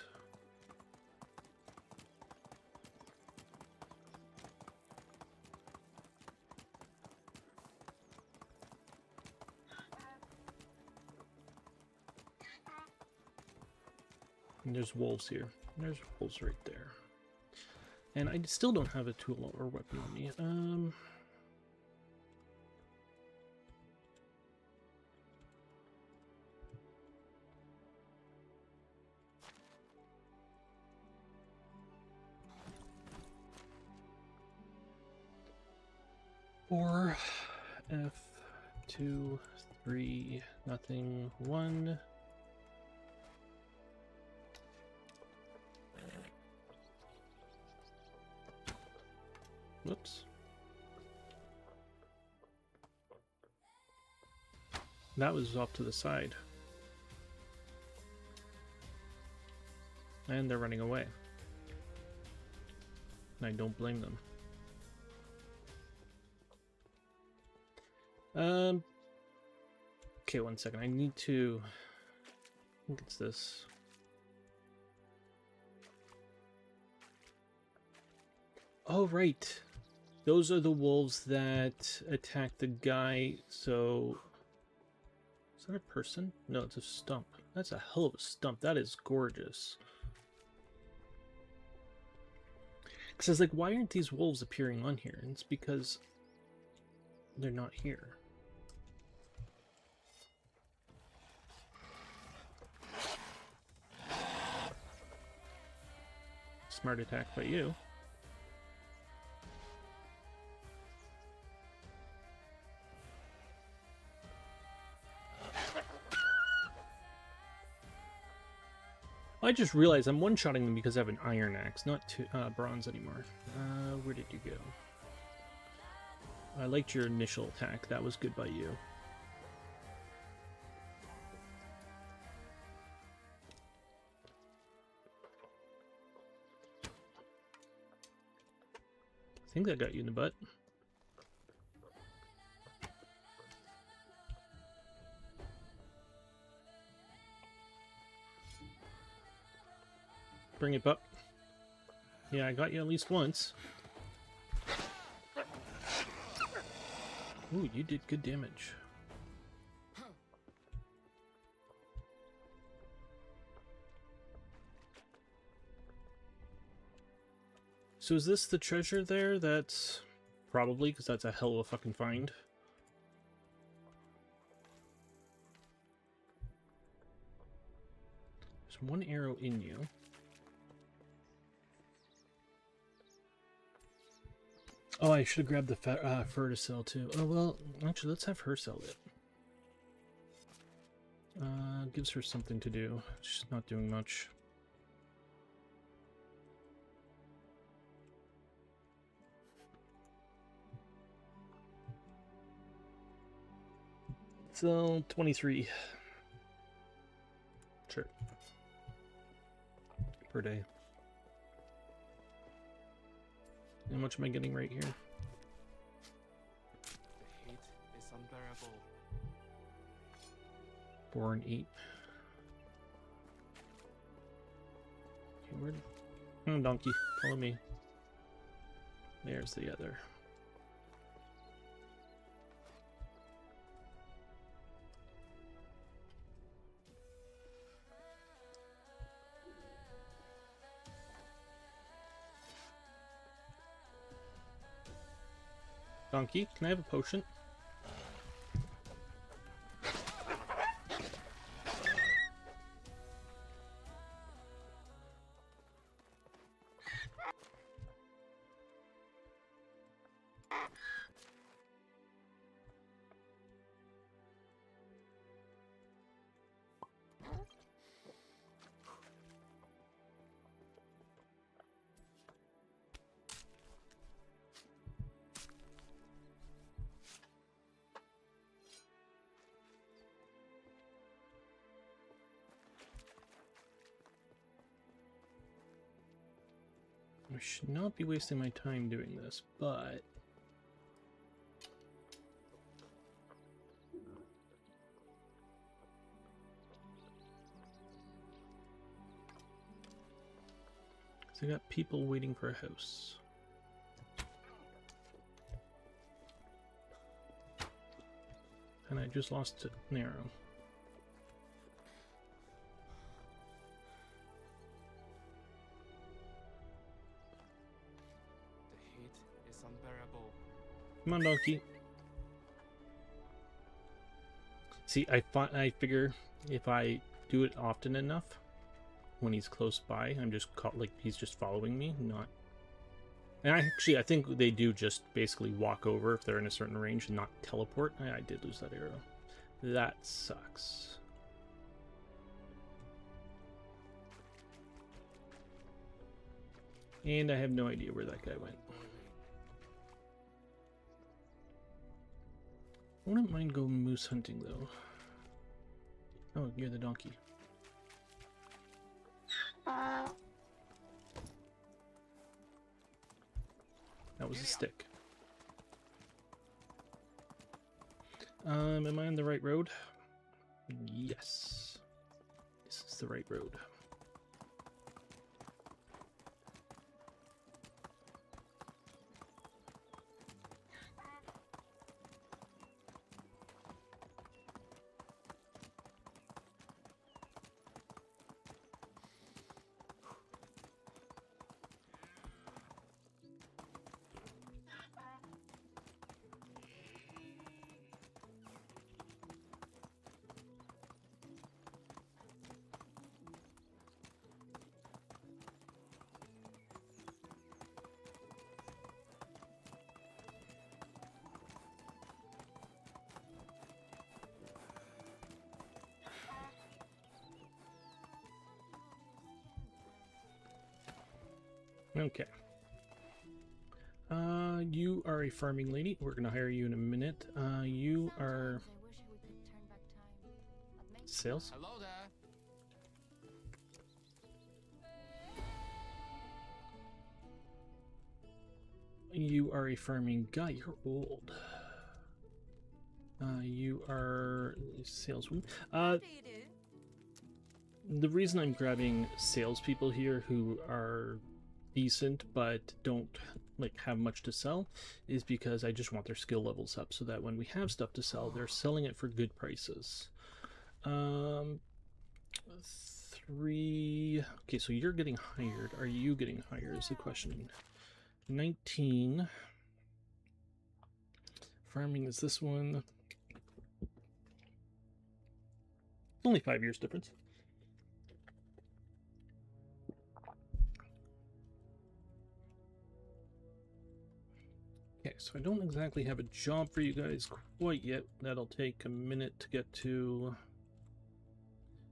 S1: And there's wolves here. There's wolves right there. And I still don't have a tool or weapon on me. Four, F, 2, 3, nothing, 1. Whoops. That was off to the side. And they're running away. And I don't blame them. Okay, 1 second. I need to... I think it's this. Oh, right. Those are the wolves that attack the guy, so... Is that a person? No, it's a stump. That's a hell of a stump. That is gorgeous. Because I was like, why aren't these wolves appearing on here? And it's because they're not here. Smart attack by you. I just realized I'm one-shotting them because I have an iron axe, not bronze anymore. Where did you go? I liked your initial attack. That was good by you. I think that got you in the butt. Bring it up. Yeah, I got you at least once. Ooh, you did good damage. So is this the treasure there? That's probably, because that's a hell of a fucking find. There's one arrow in you. Oh, I should have grabbed the fur to sell too. Oh, well, actually, let's have her sell it. Gives her something to do. She's not doing much. So, 23. Sure. Per day. How much am I getting right here?
S2: The heat is unbearable.
S1: 4 and 8. Okay, where? Oh, donkey, follow me. There's the other. Donkey, can I have a potion? I should not be wasting my time doing this, but... So I got people waiting for a house. And I just lost an arrow.
S2: The heat is unbearable.
S1: Come on, donkey. See, I figure if I do it often enough, when he's close by, I'm just caught, like, he's just following me, not... And I think they do just basically walk over if they're in a certain range and not teleport. I did lose that arrow. That sucks. And I have no idea where that guy went. I wouldn't mind going moose hunting, though. Oh, you're the donkey. That was a stick. Am I on the right road? Yes. This is the right road. Okay. You are a farming lady. We're gonna hire you in a minute. You are...
S3: Sometimes I wish we could turn back time. But maybe
S1: Sales?
S7: Hello there.
S1: You are a farming guy. You're old. You are a saleswoman.
S6: What do you do?
S1: The reason I'm grabbing salespeople here who are decent but don't like have much to sell is because I just want their skill levels up so that when we have stuff to sell, they're selling it for good prices. 3. Okay, so you're getting hired. Are you getting hired is the question. 19. Farming is this one. Only 5 years difference. Okay, so I don't exactly have a job for you guys quite yet. That'll take a minute to get to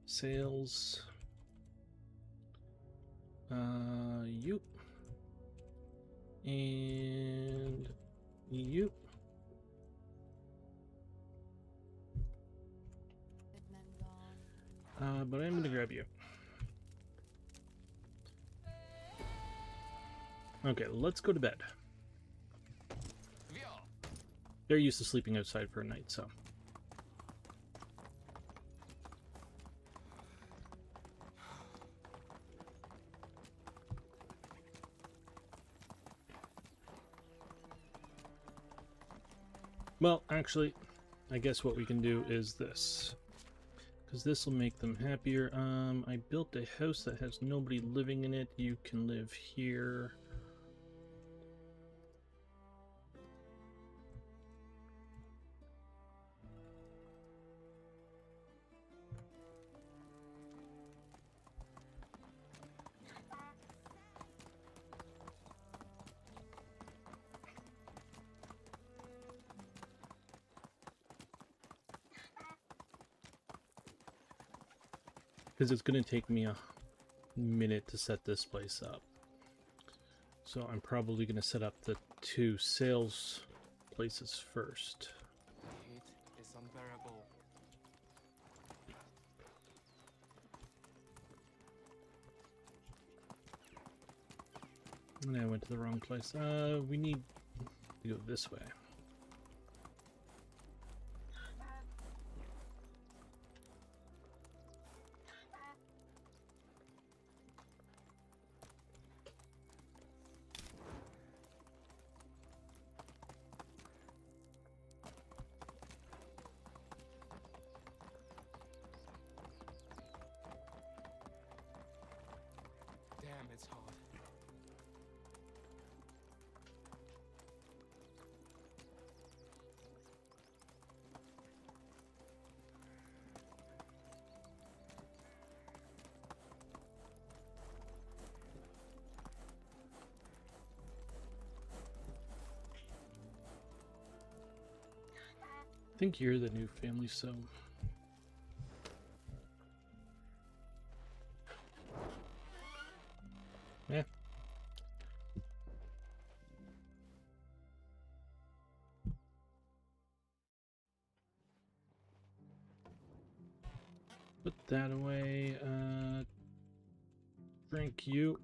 S1: sales. You. And you. But I'm gonna grab you. Okay, let's go to bed. They're used to sleeping outside for a night, so. Well, actually, I guess what we can do is this. Because this will make them happier. I built a house that has nobody living in it. You can live here. because it's going to take me a minute to set this place up. So I'm probably going to set up the 2 sales places first.
S2: The heat is unbearable.
S1: And I went to the wrong place. We need to go this way.
S2: Damn, it's hot.
S1: I think you're the new family, so... Yeah. Put that away. Drink you.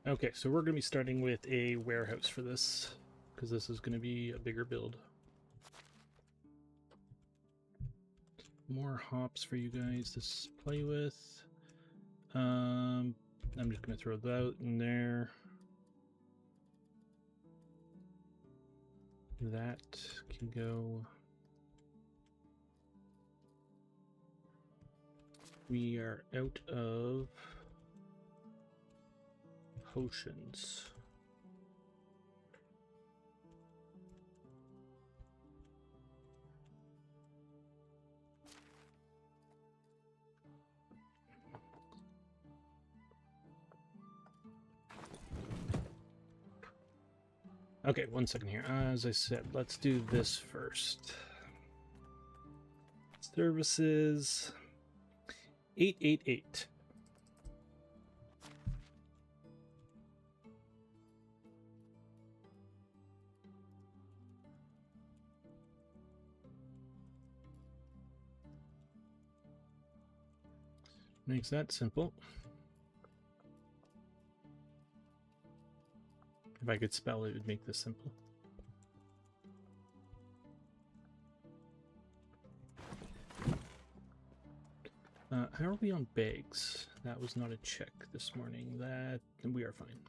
S1: Okay, so we're going to be starting with a warehouse for this, because this is going to be a bigger build. More hops for you guys to play with. I'm just going to throw that in there. That can go. We are out of potions. Okay, 1 second here. As I said, let's do this first. Services 888. Makes that simple. If I could spell it, it would make this simple. How are we on bags? That was not a check this morning. That we are fine.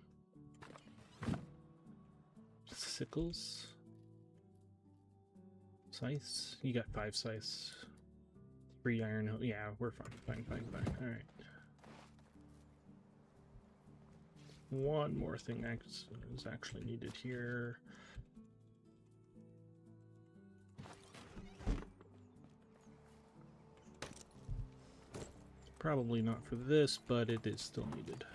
S1: Sickles. Scythes. You got 5 scythes. 3 iron. Yeah, we're fine. Fine. All right. One more thing is actually needed here. Probably not for this, but it is still needed.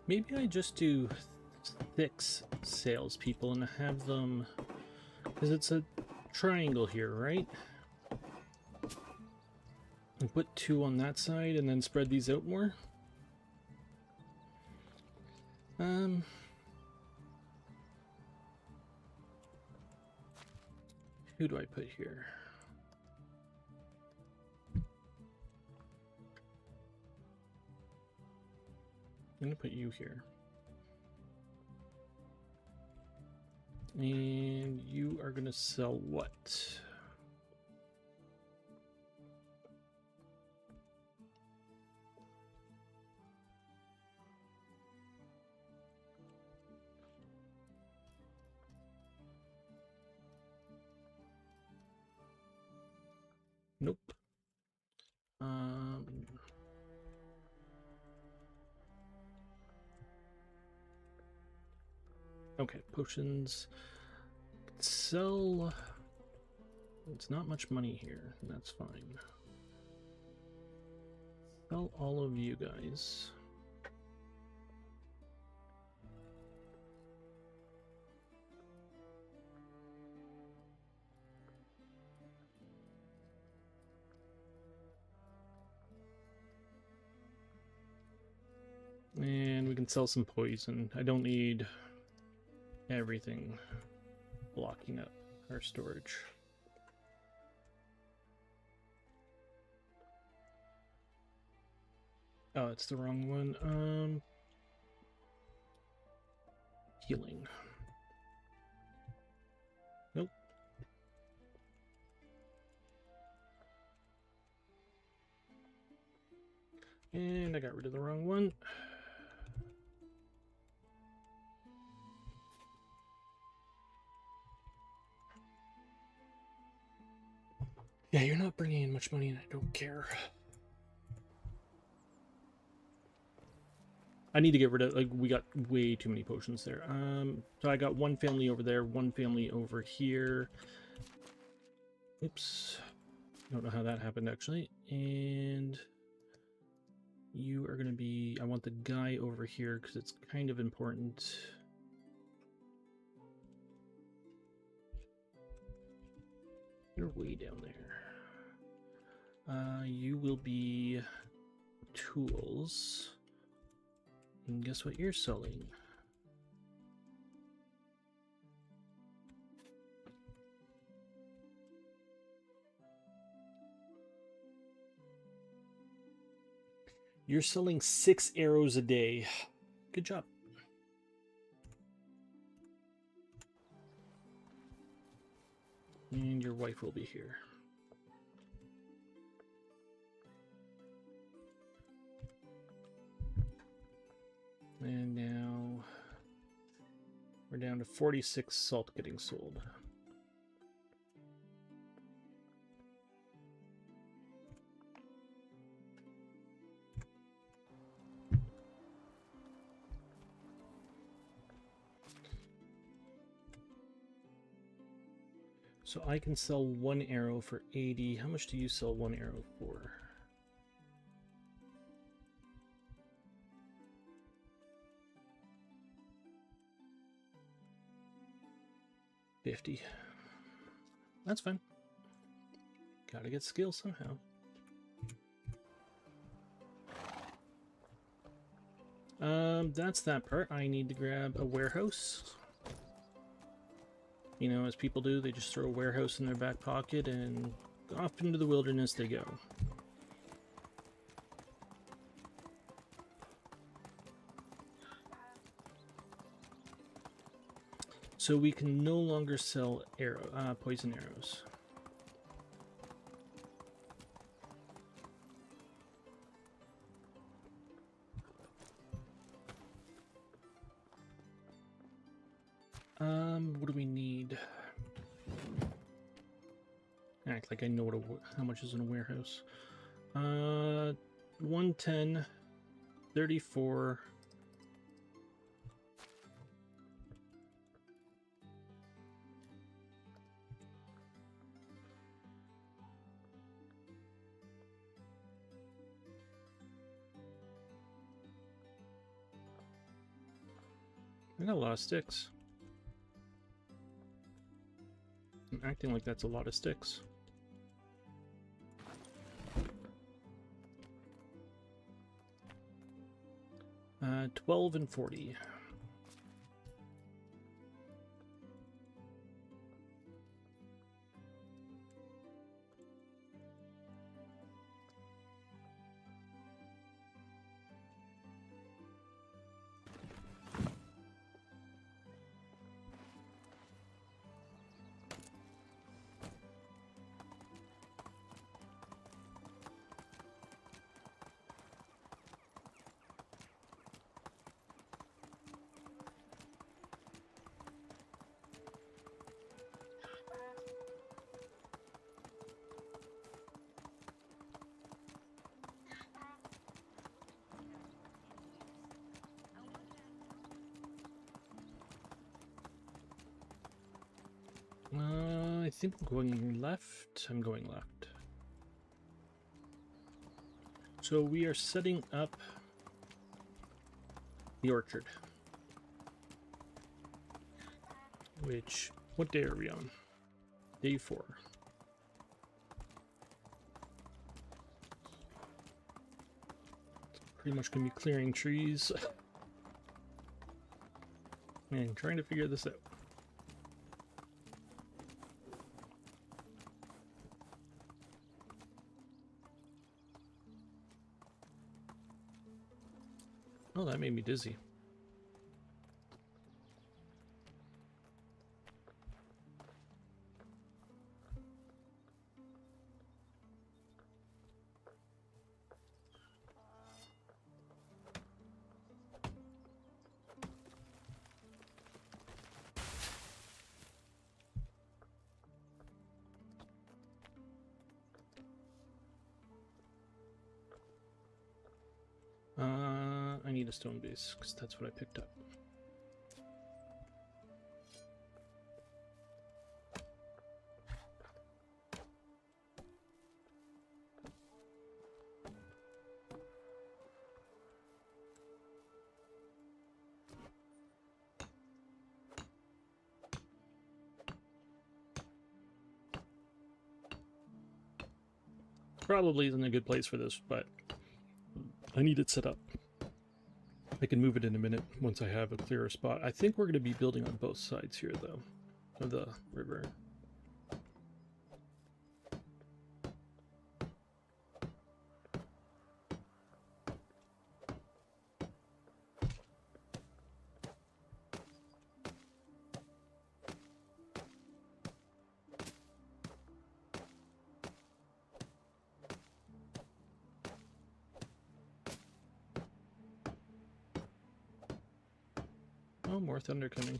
S1: Maybe I just do 6 salespeople and have them, because it's a triangle here, right? And put 2 on that side and then spread these out more. Who do I put here? I'm gonna put you here. And you are gonna sell what? Nope. Okay, potions. Sell. It's not much money here, and that's fine. Sell all of you guys. And we can sell some poison. I don't need everything blocking up our storage. Oh, it's the wrong one. Healing. Nope. And I got rid of the wrong one. Yeah, you're not bringing in much money and I don't care. I need to get rid of, like, we got way too many potions there. So I got one family over there, one family over here. Oops. Don't know how that happened, actually. And you are going to be, I want the guy over here because it's kind of important. You're way down there. You will be tools. And guess what you're selling? You're selling 6 arrows a day. Good job. And your wife will be here. And now we're down to 46 salt getting sold. So I can sell 1 arrow for 80. How much do you sell 1 arrow for? $50. That's fine. Gotta get skill somehow. That's that part. I need to grab a warehouse. You know, as people do, they just throw a warehouse in their back pocket and off into the wilderness they go. So we can no longer sell poison arrows. What do we need? Act like I know what how much is in a warehouse. 110, 34. I got a lot of sticks. I'm acting like that's a lot of sticks. 12 and 40. think I'm going left. I'm going left. So we are setting up the orchard. Which, what day are we on? Day 4. Pretty much gonna be clearing trees. And trying to figure this out. Oh, that made me dizzy. I need a stone base, because that's what I picked up. Probably isn't a good place for this, but I need it set up. I can move it in a minute once I have a clearer spot. I think we're going to be building on both sides here, though, of the river. Oh, more thunder coming.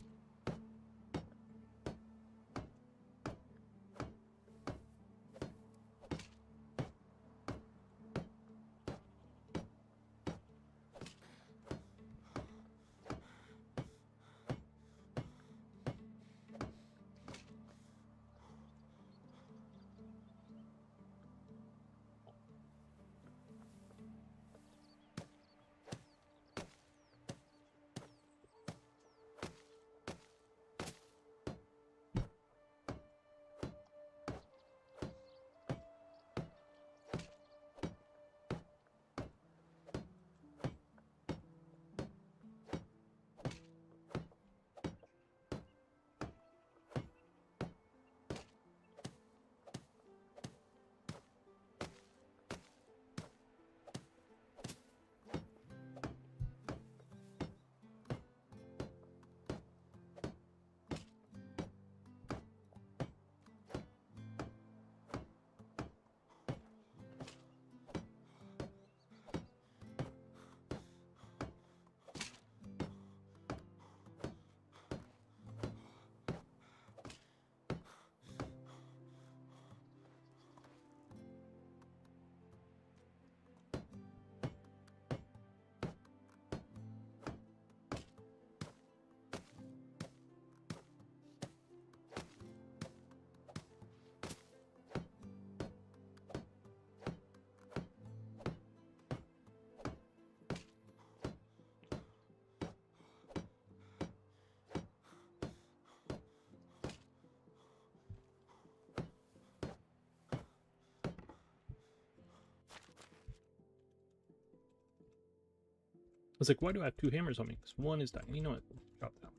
S1: I was like, why do I have 2 hammers on me? Because one is dying. You know what? Drop that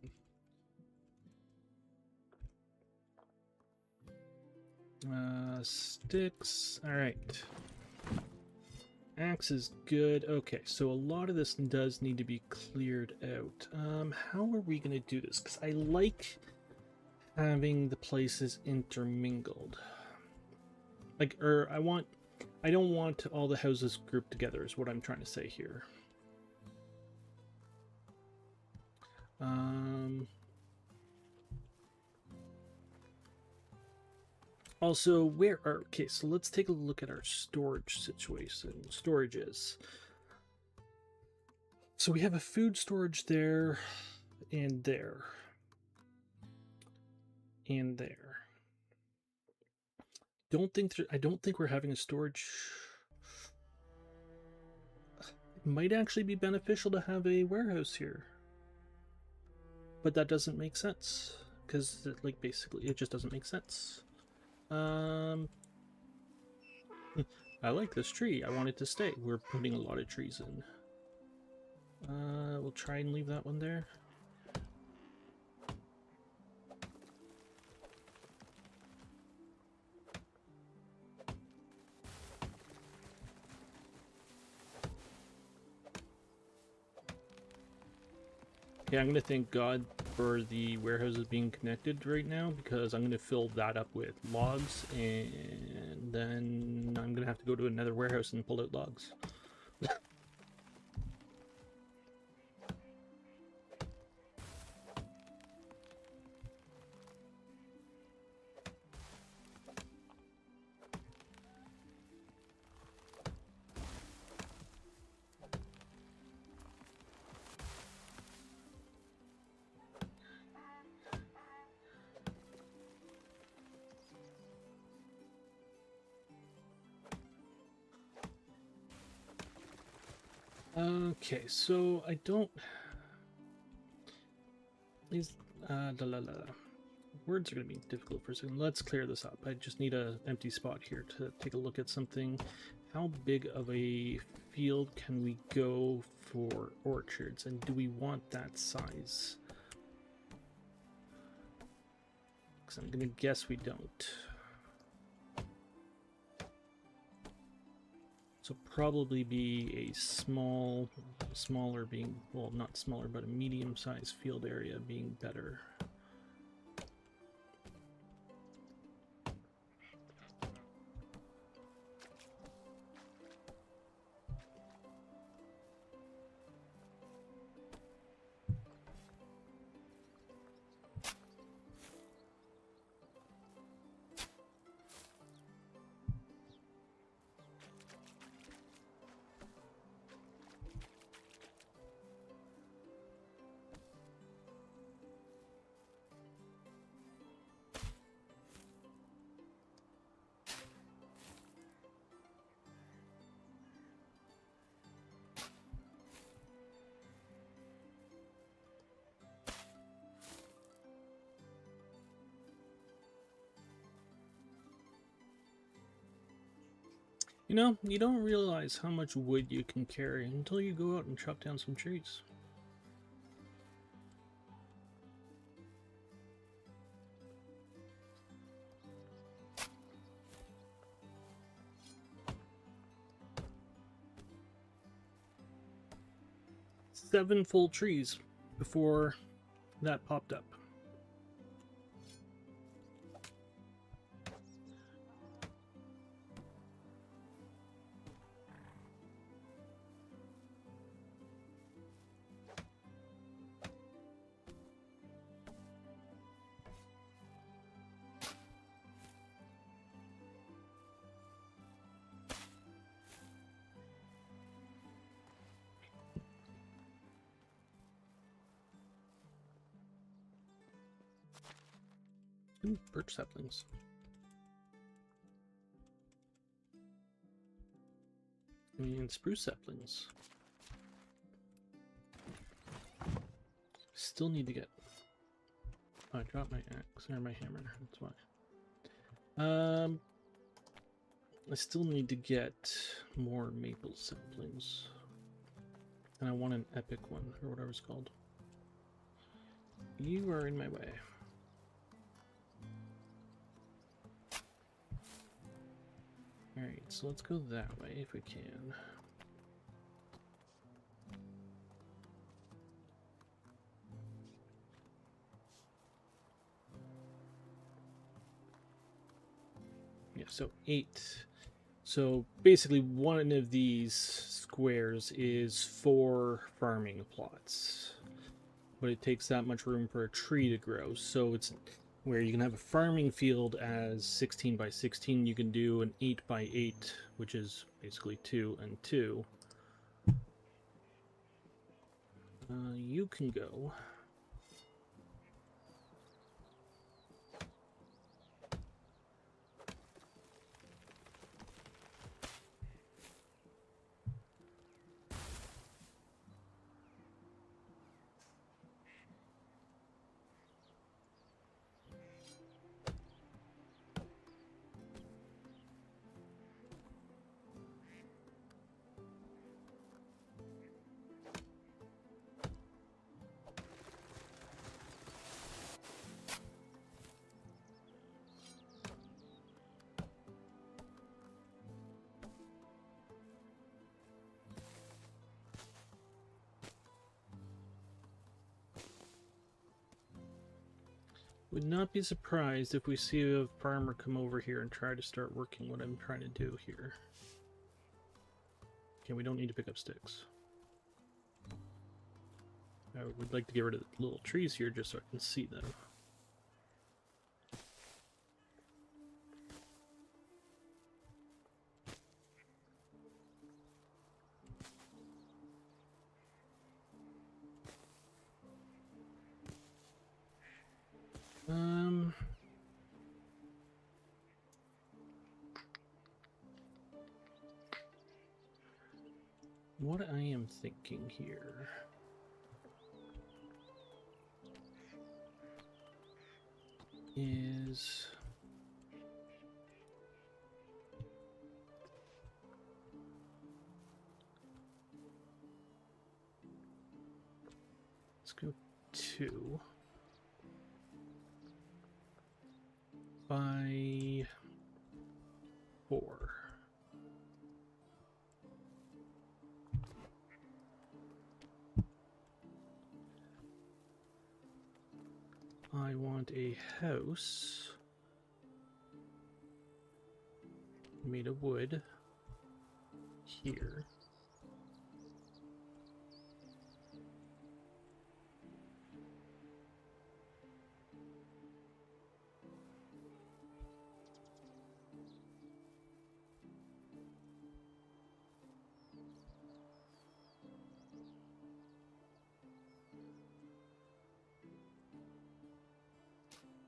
S1: one. Sticks. Alright. Axe is good. Okay, so a lot of this does need to be cleared out. How are we going to do this? Because I like having the places intermingled. Like, I don't want all the houses grouped together is what I'm trying to say here. Also, okay, so let's take a look at our storage situation. Storages. So we have a food storage there, and there, and there. don't think I don't think we're having a storage. It might actually be beneficial to have a warehouse here, but that doesn't make sense because, like, basically, it just doesn't make sense. I like this tree. I want it to stay. We're putting a lot of trees in. We'll try and leave that one there. Yeah, I'm gonna thank God for the warehouses being connected right now, because I'm gonna fill that up with logs, and then I'm gonna have to go to another warehouse and pull out logs. Okay, so I don't. These words are going to be difficult for a second. Let's clear this up. I just need an empty spot here to take a look at something. How big of a field can we go for orchards, and do we want that size? Because I'm going to guess we don't. So probably be a smaller being, well, not smaller, but a medium-sized field area being better. You know, you don't realize how much wood you can carry until you go out and chop down some trees. Seven full trees before that popped up. Ooh, birch saplings. And spruce saplings. Still need to get... Oh, I dropped my axe, or my hammer, that's why. I still need to get more maple saplings. And I want an epic one, or whatever it's called. You are in my way. Alright, so let's go that way if we can. Yeah, so 8. So basically one of these squares is 4 farming plots. But it takes that much room for a tree to grow, so it's where you can have a farming field as 16 by 16, you can do an 8 by 8, which is basically 2 and 2. You can go. Would not be surprised if we see a farmer come over here and try to start working what I'm trying to do here. Okay, we don't need to pick up sticks. I would like to get rid of the little trees here just so I can see them. What I am thinking here is let's go 2 by 4. I want a house made of wood here.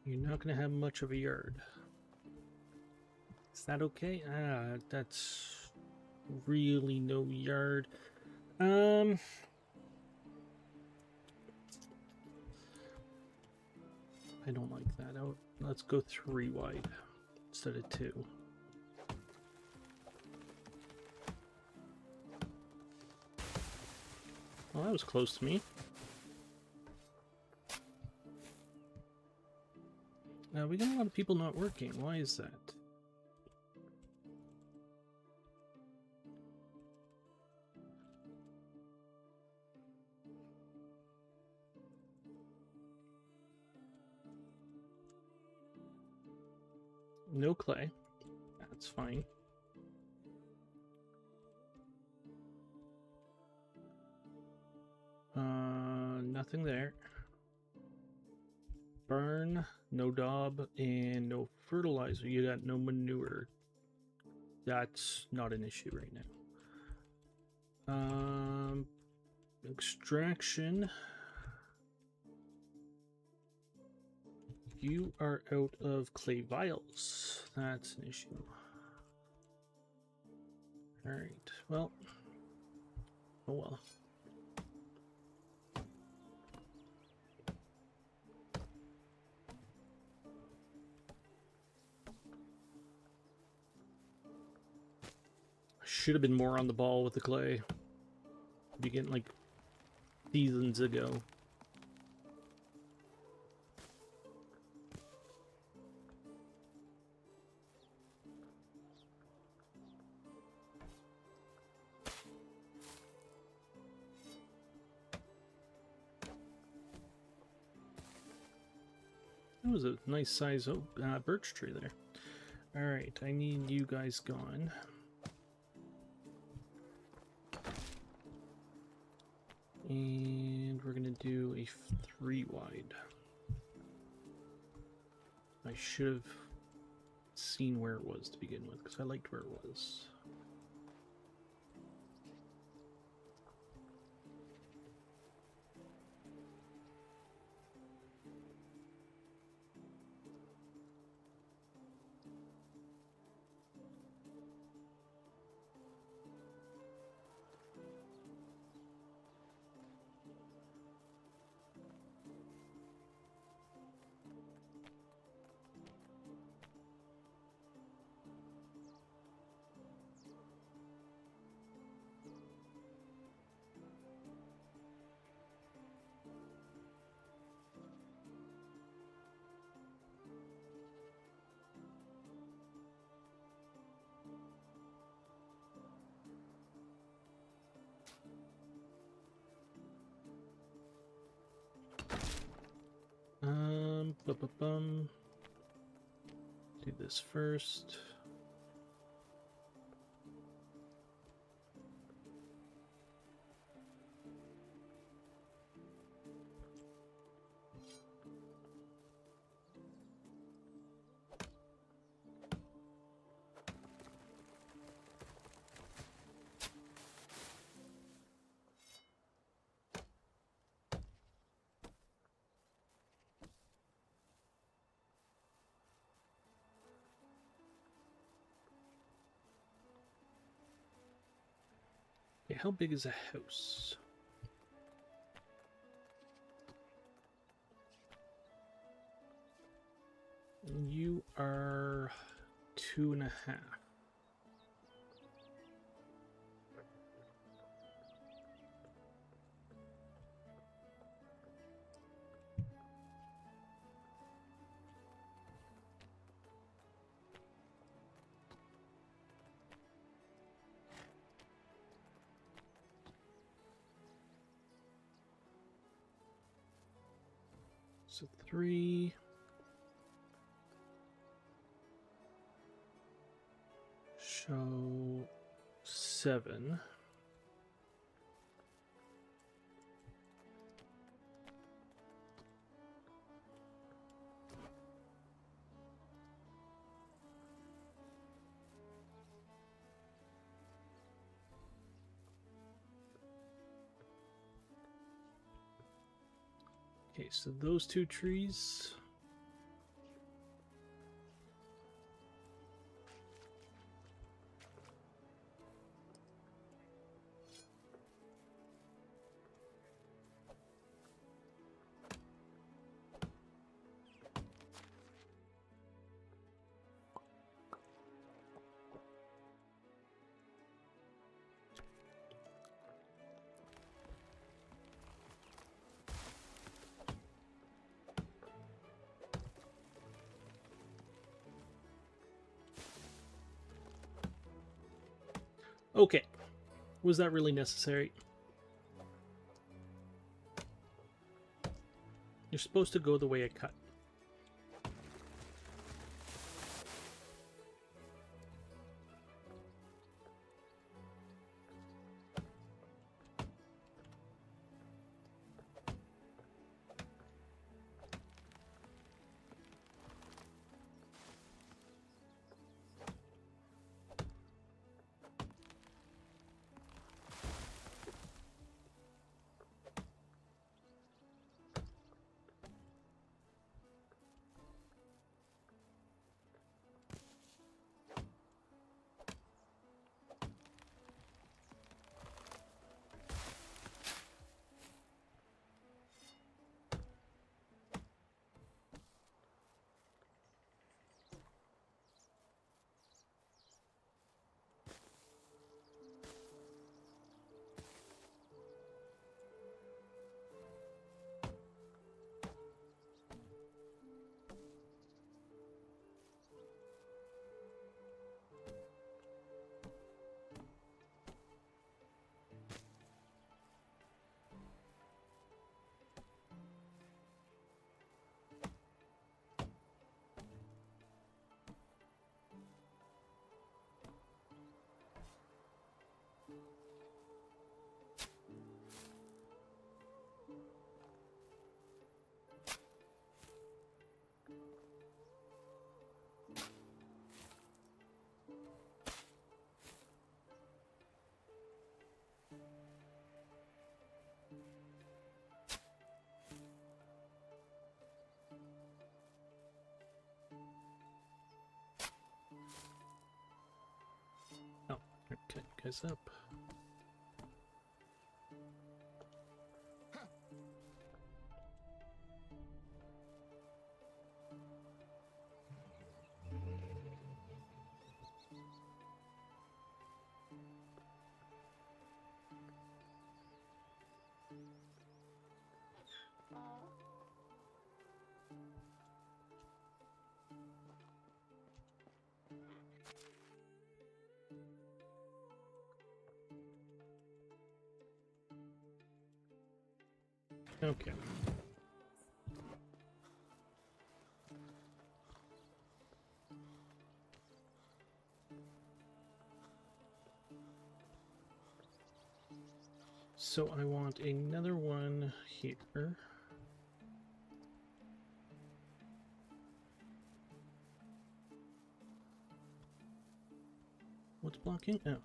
S1: You're not going to have much of a yard. Is that okay? That's really no yard. I don't like that. Let's go 3 wide instead of 2. Well, that was close to me. Now, we got a lot of people not working. Why is that? No clay. That's fine. Nothing there. Burn, no daub, and no fertilizer. You got no manure. That's not an issue right now. Extraction. You are out of clay vials. That's an issue. Alright, well. Oh well. Should have been more on the ball with the clay. Begin like seasons ago. That was a nice size birch tree there. Alright, I need you guys gone. And we're gonna do a 3 wide. I should have seen where it was to begin with, because I liked where it was. Ba-ba-bum. Do this first. Okay, how big is a house? You are 2.5. So 3. Show 7. Okay, so those 2 trees. Okay, was that really necessary? You're supposed to go the way I cut. Oh, okay, guys up. Okay. So I want another one here. What's blocking? Oh.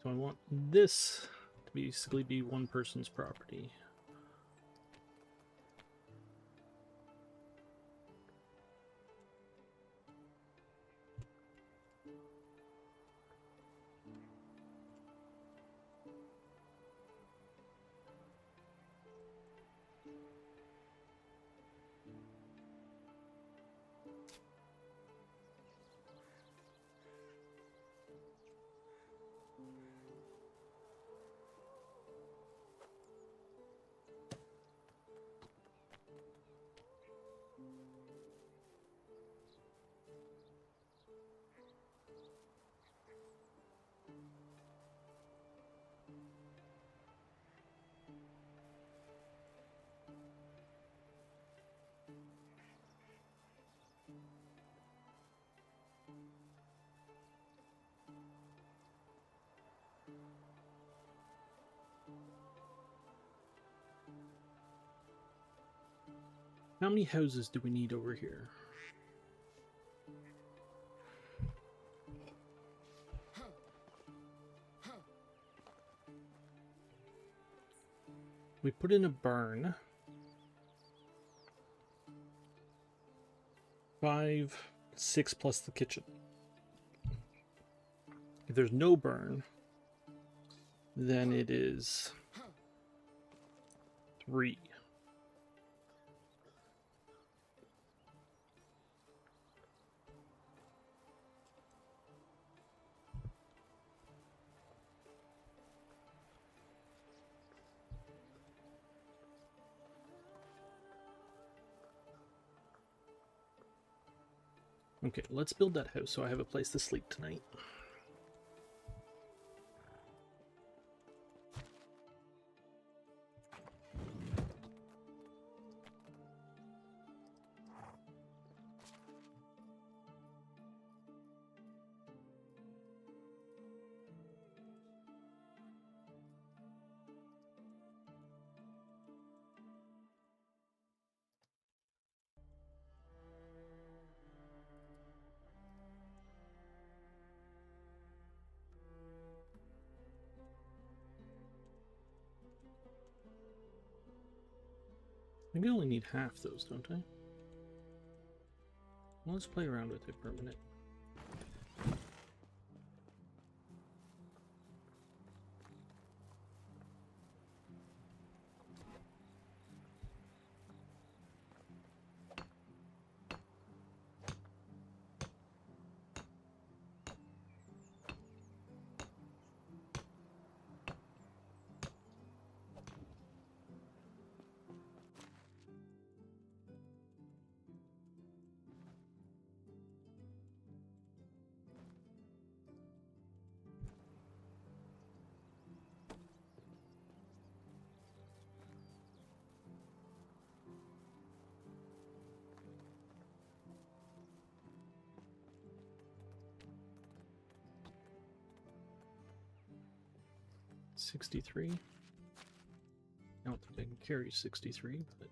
S1: So I want this to basically be one person's property. How many houses do we need over here? We put in a barn. 5, 6 plus the kitchen. If there's no barn, then it is 3. Okay, let's build that house so I have a place to sleep tonight. Maybe I only need half those, don't I? Well, let's play around with it for a minute. $63. I don't think I can carry 63, but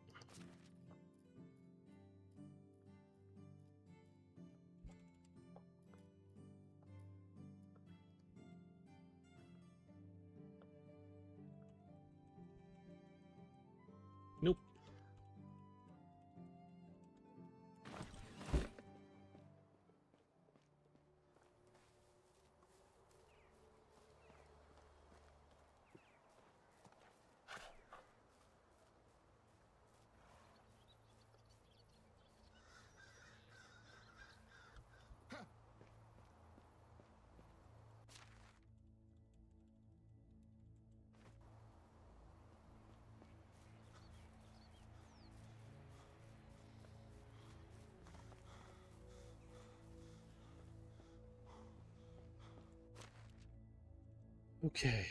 S1: Okay.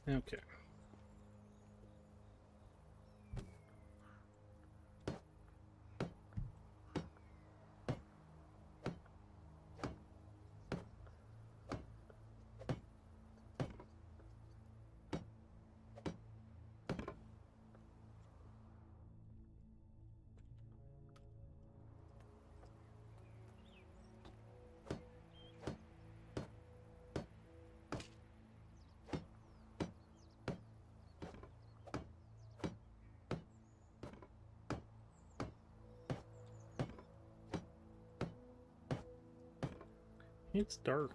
S1: Okay. It's dark.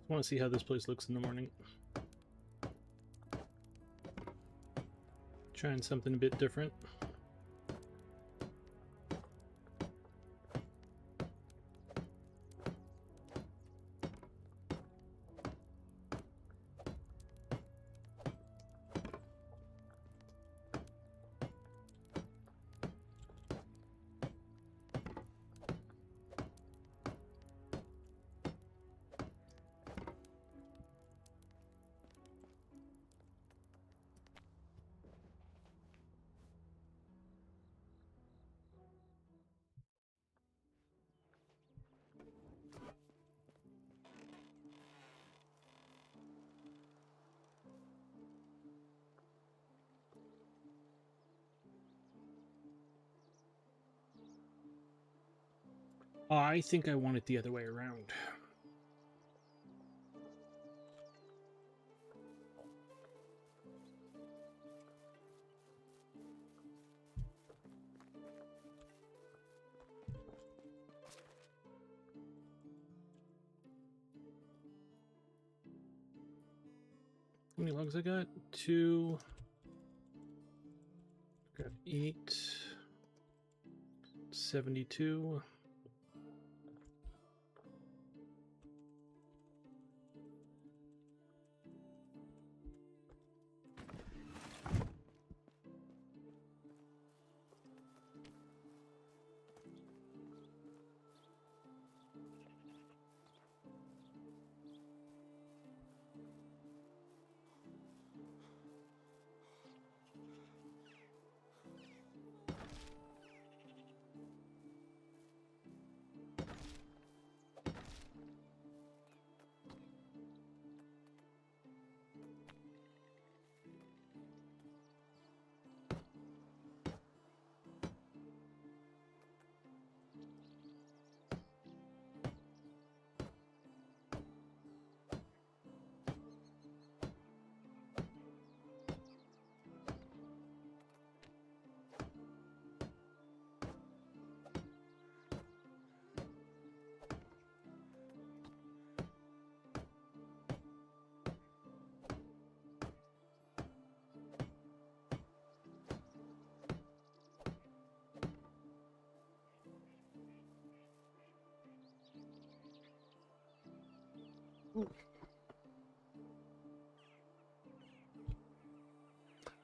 S1: I want to see how this place looks in the morning. Trying something a bit different. I think I want it the other way around. How many logs I got? 2. Got 8. 72.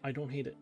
S1: I don't hate it.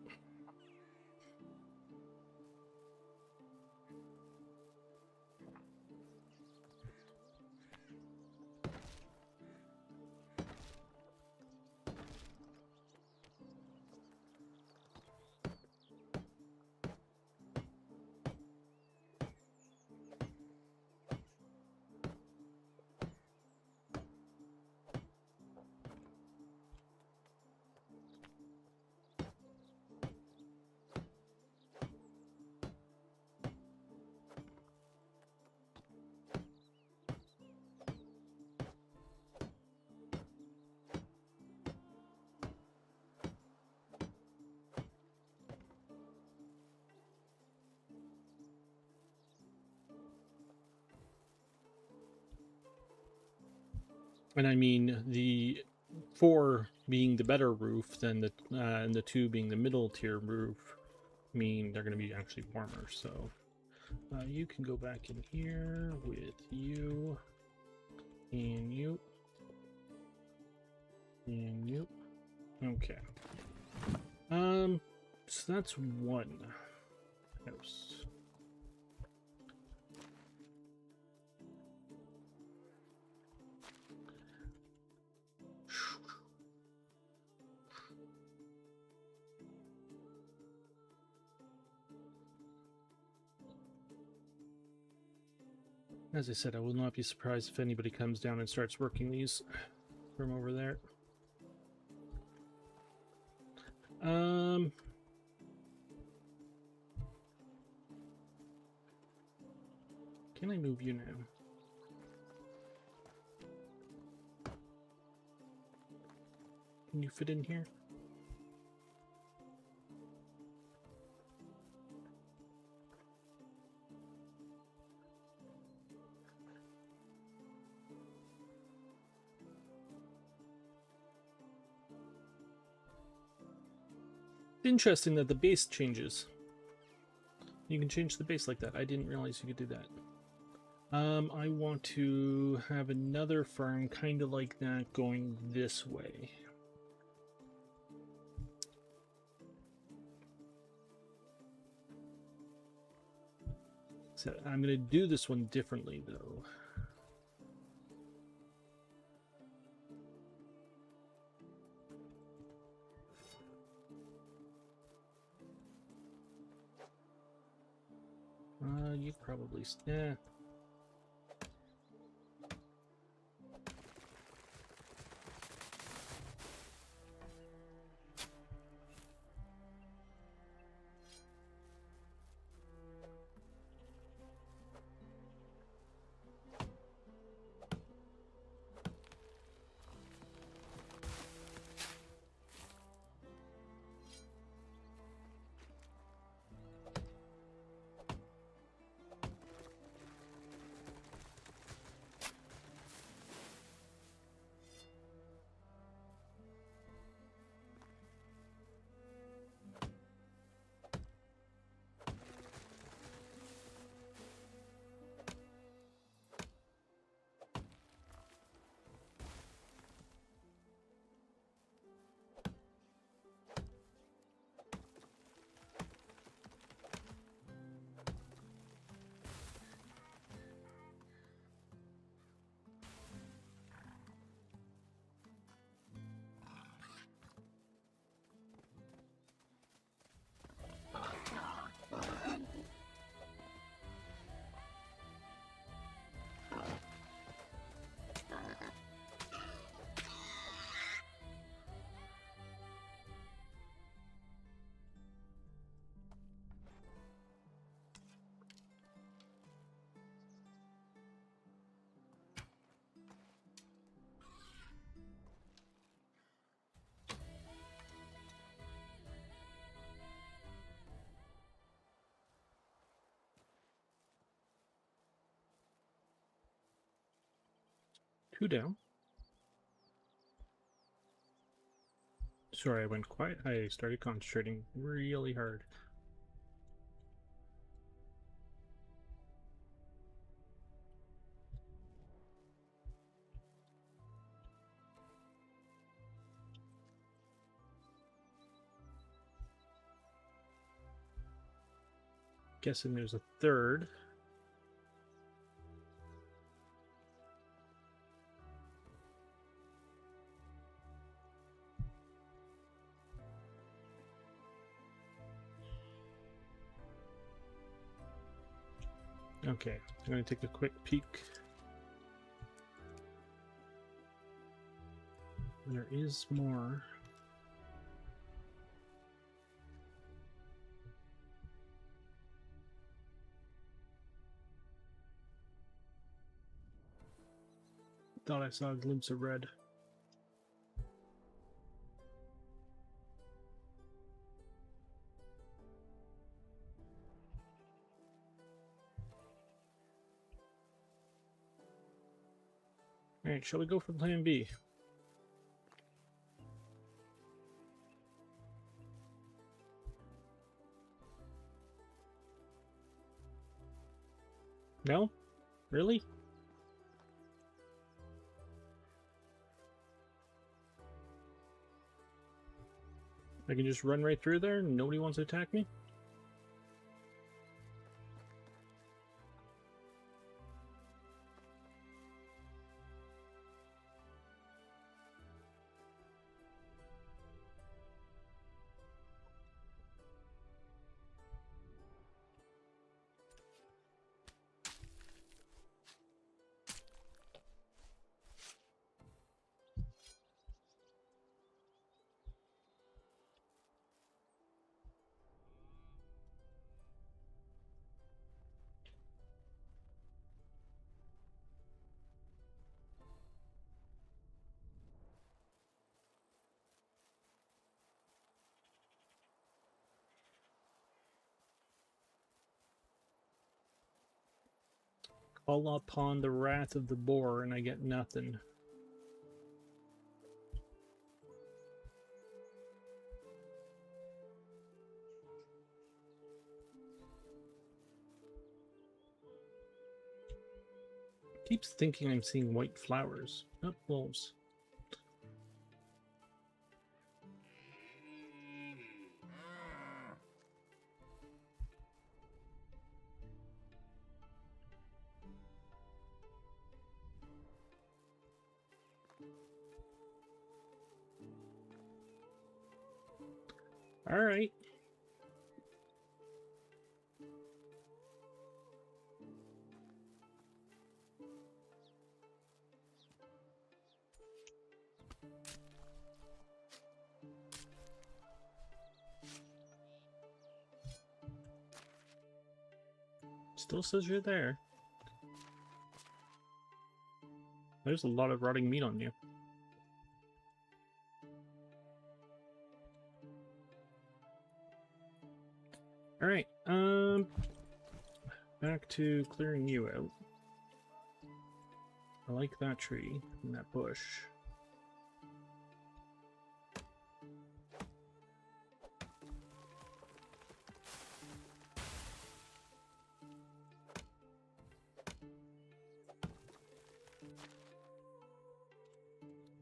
S1: And I mean, the 4 being the better roof than the and the 2 being the middle tier roof mean they're going to be actually warmer. So you can go back in here with you and you and you. Okay. So that's one house. As I said, I will not be surprised if anybody comes down and starts working these from over there. Can I move you now? Can you fit in here? Interesting that the base changes. You can change the base like that. I didn't realize you could do that. I want to have another farm kind of like that going this way. So I'm going to do this one differently though. You probably... Yeah. Two down. Sorry, I went quiet. I started concentrating really hard. Guessing there's a third. Okay, I'm going to take a quick peek. There is more. Thought I saw a glimpse of red. Alright, shall we go for plan B? No? Really? I can just run right through there and nobody wants to attack me? Call upon the wrath of the boar and I get nothing. Keeps thinking I'm seeing white flowers. Oh, wolves. All right. Still says you're there. There's a lot of rotting meat on you. Alright, back to clearing you out. I like that tree and that bush.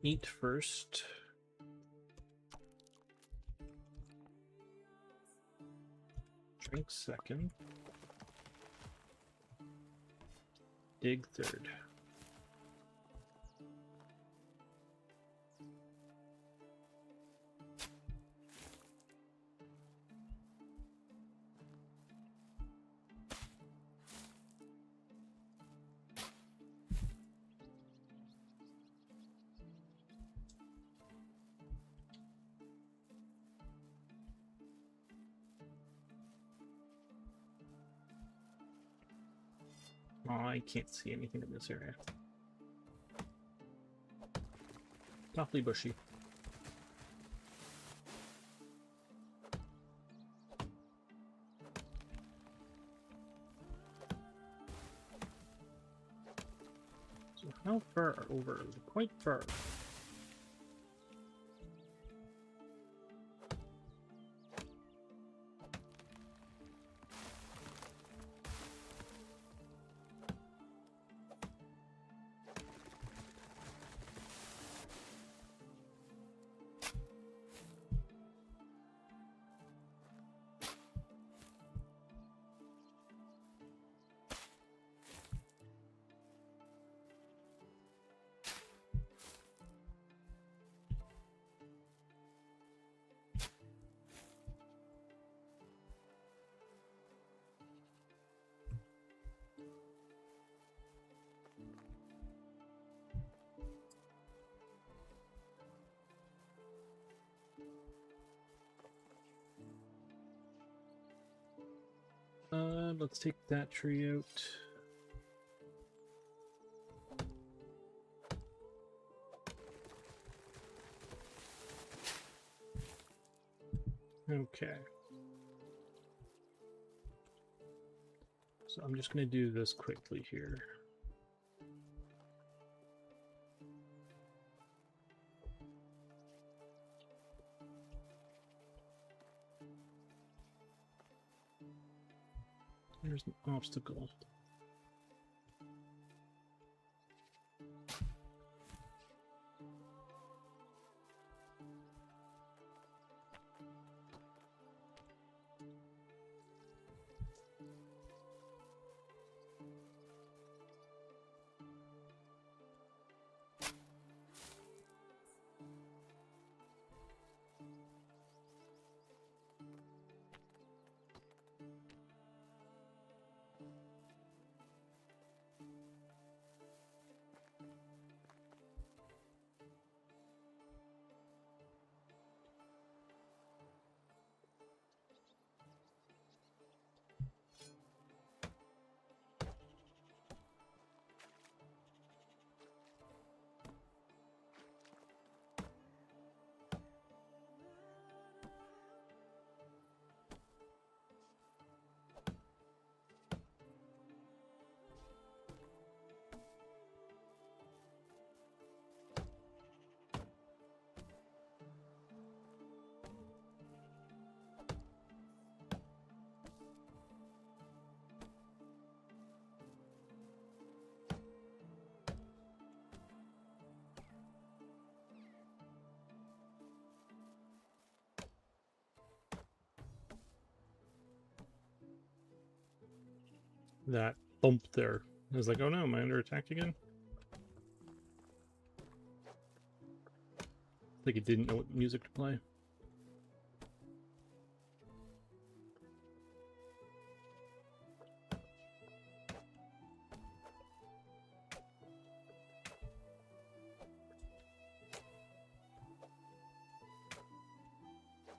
S1: Eat first. Drink second. Dig third. Oh, I can't see anything in this area. Awfully bushy. So how far over? Quite far. Let's take that tree out. Okay. So I'm just going to do this quickly here. There's an obstacle. That bump there. I was like, oh no, am I under attack again? Like it didn't know what music to play.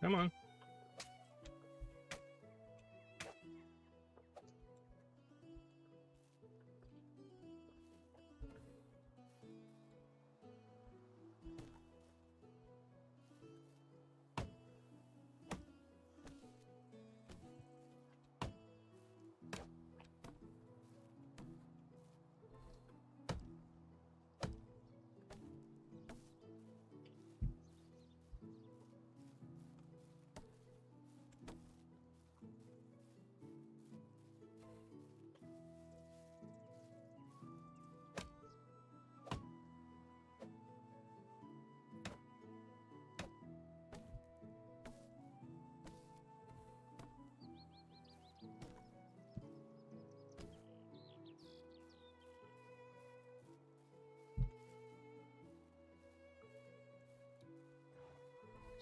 S1: Come on.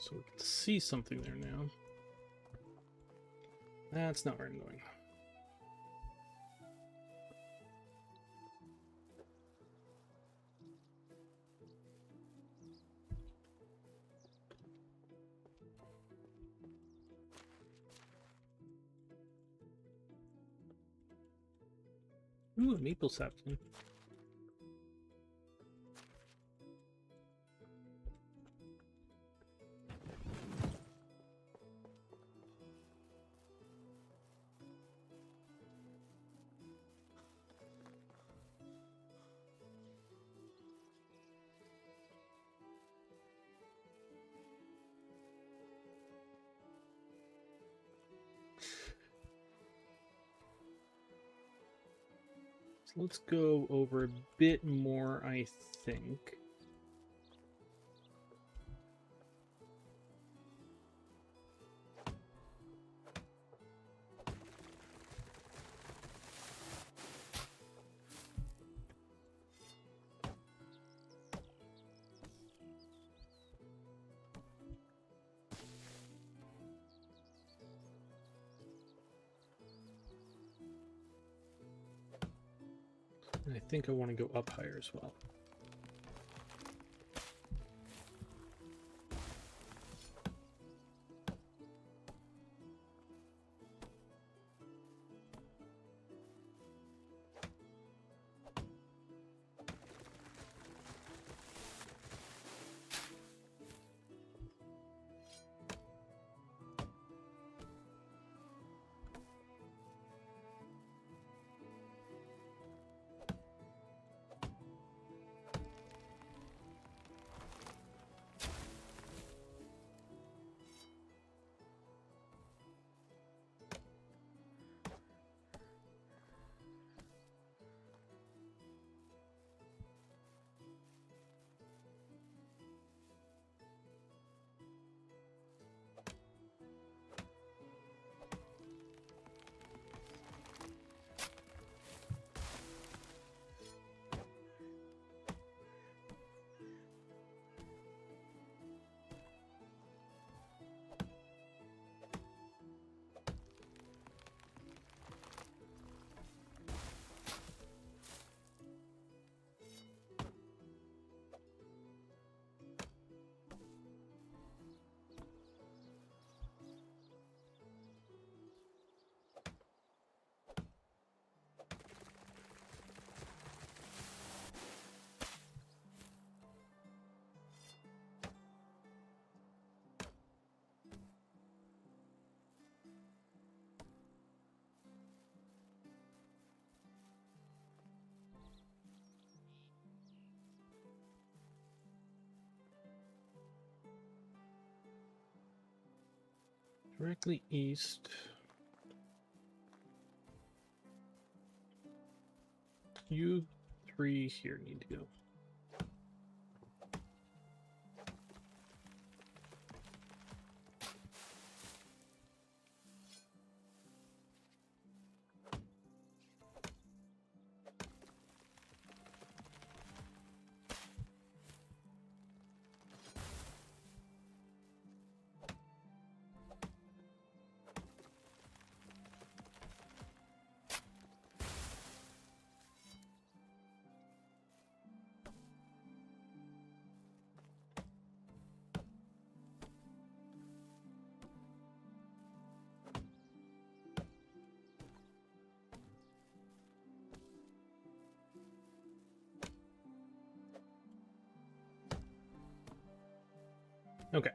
S1: So we can see something there now. That's not where I'm going. Ooh, a maple sapling. So let's go over a bit more, I think. And I think I want to go up higher as well. directly east. You three here need to go. Okay.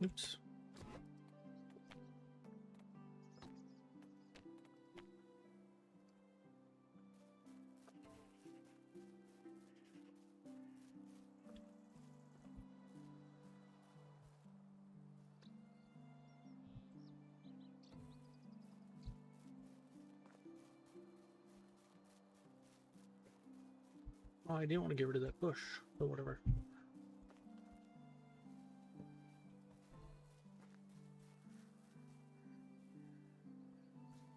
S1: Oops. Oh, I didn't want to get rid of that bush, but whatever.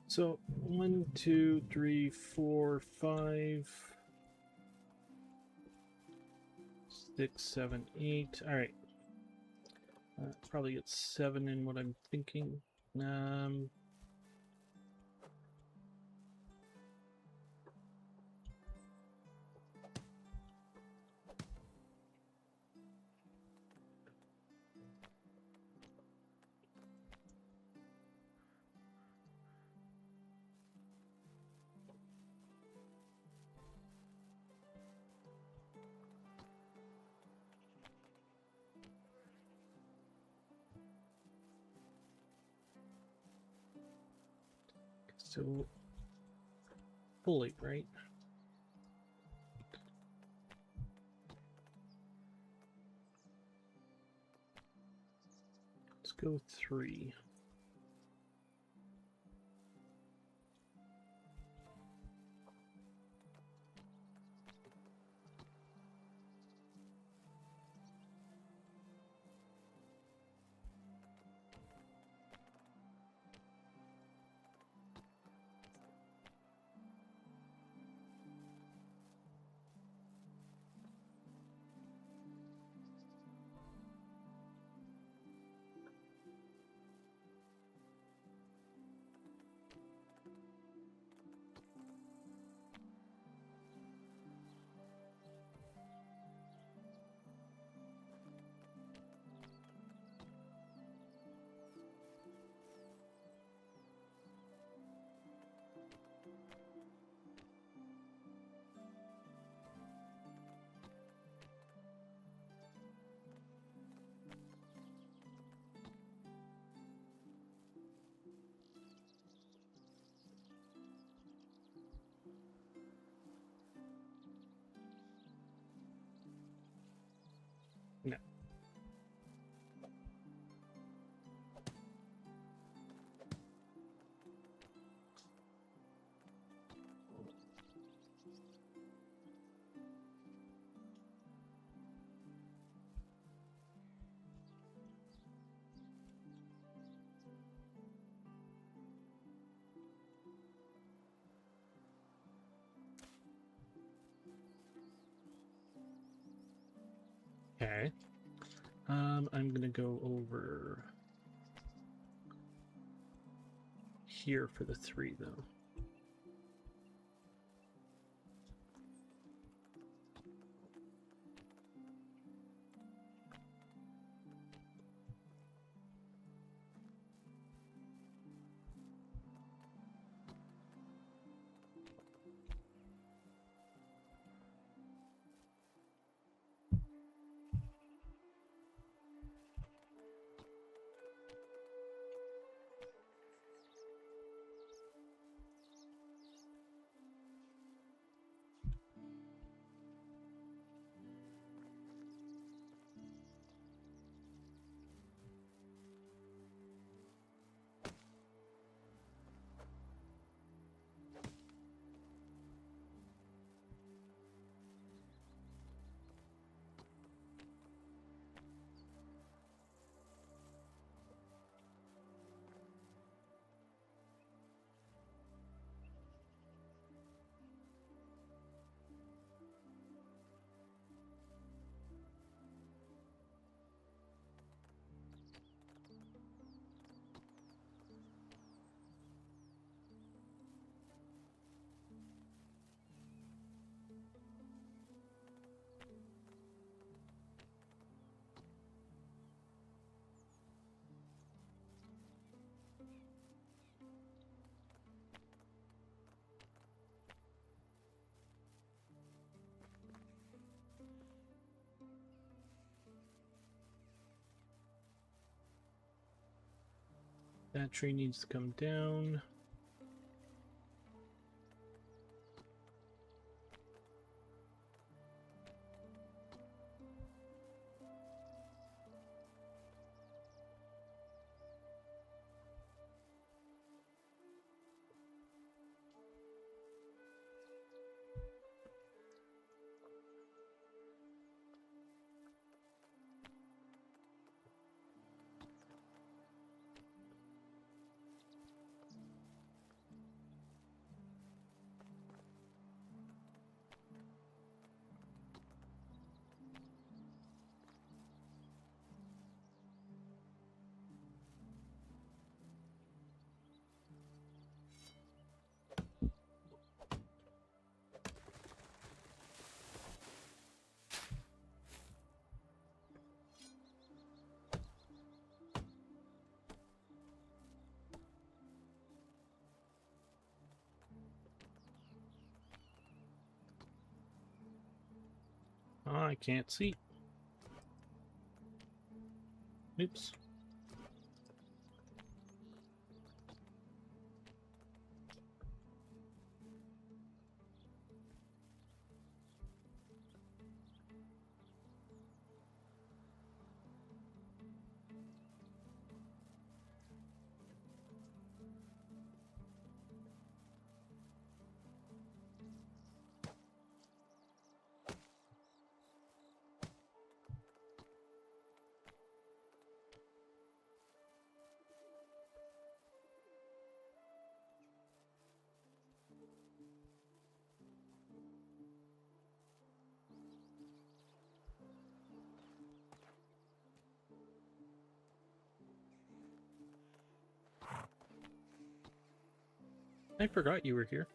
S1: So 1, 2, 3, 4, 5, 6, 7, 8. All right. Probably get 7 in what I'm thinking. So fully, right? Let's go 3. No. Okay. I'm gonna go over here for the 3 though. That tree needs to come down. I can't see. Oops. I forgot you were here.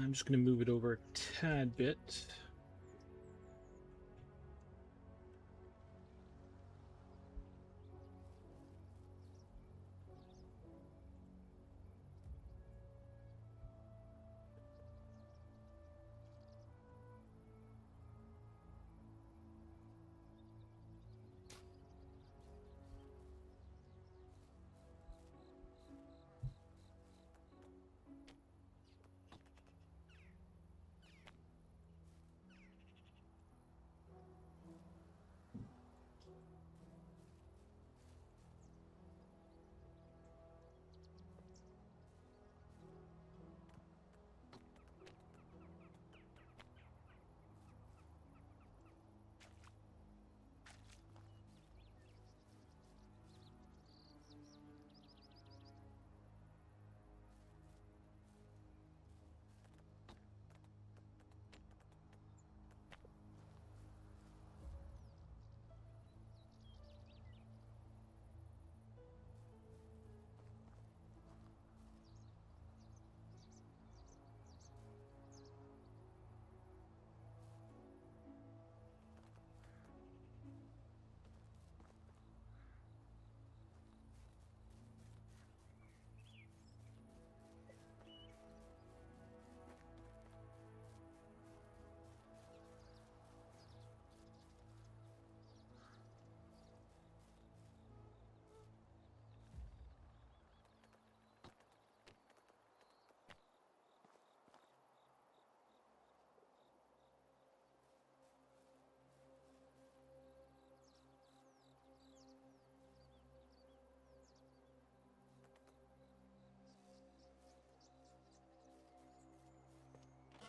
S1: I'm just going to move it over a tad bit.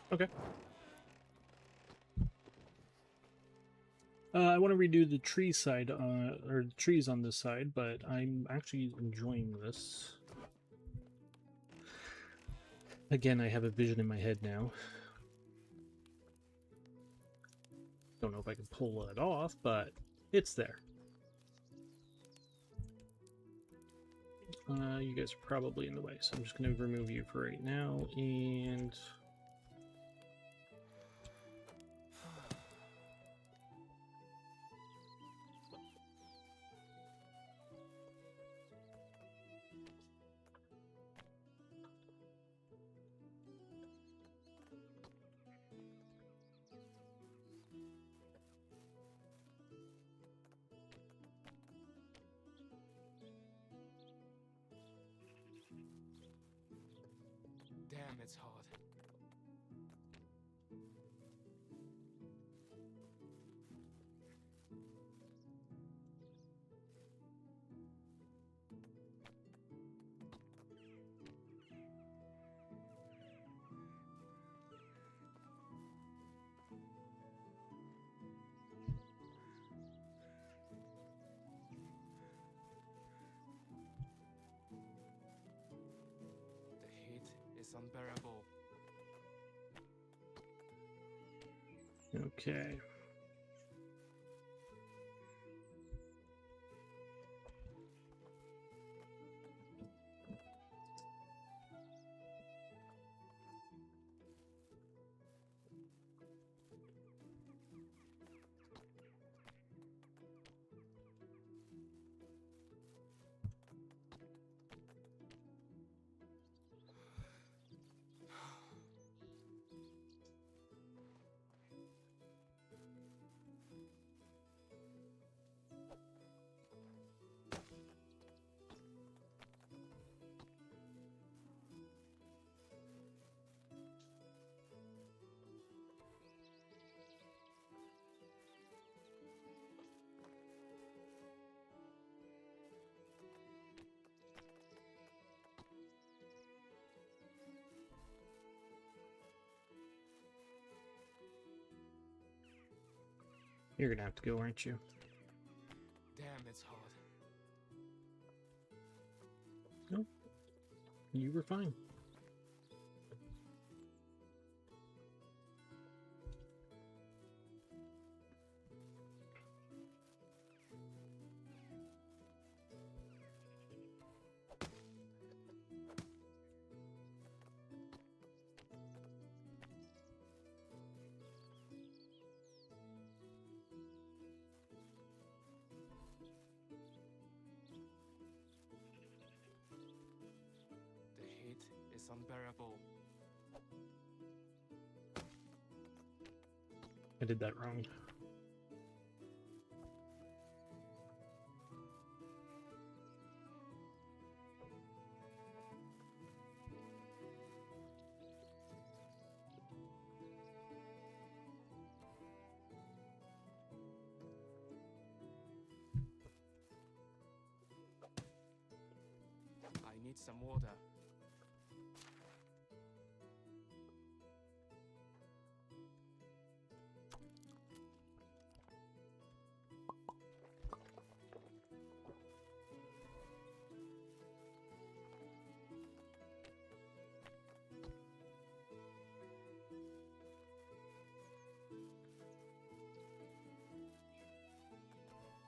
S1: Okay. I want to redo the tree side, or the trees on this side, but I'm actually enjoying this. Again, I have a vision in my head now. Don't know if I can pull it off, but it's there. You guys are probably in the way, so I'm just going to remove you for right now, and...
S2: Damn, it's hard. The heat is unbearable.
S1: Okay. You're gonna have to go, aren't you?
S2: Damn, it's hard.
S1: No. You were fine.
S2: The heat is unbearable.
S1: I did that wrong.
S2: I need some water.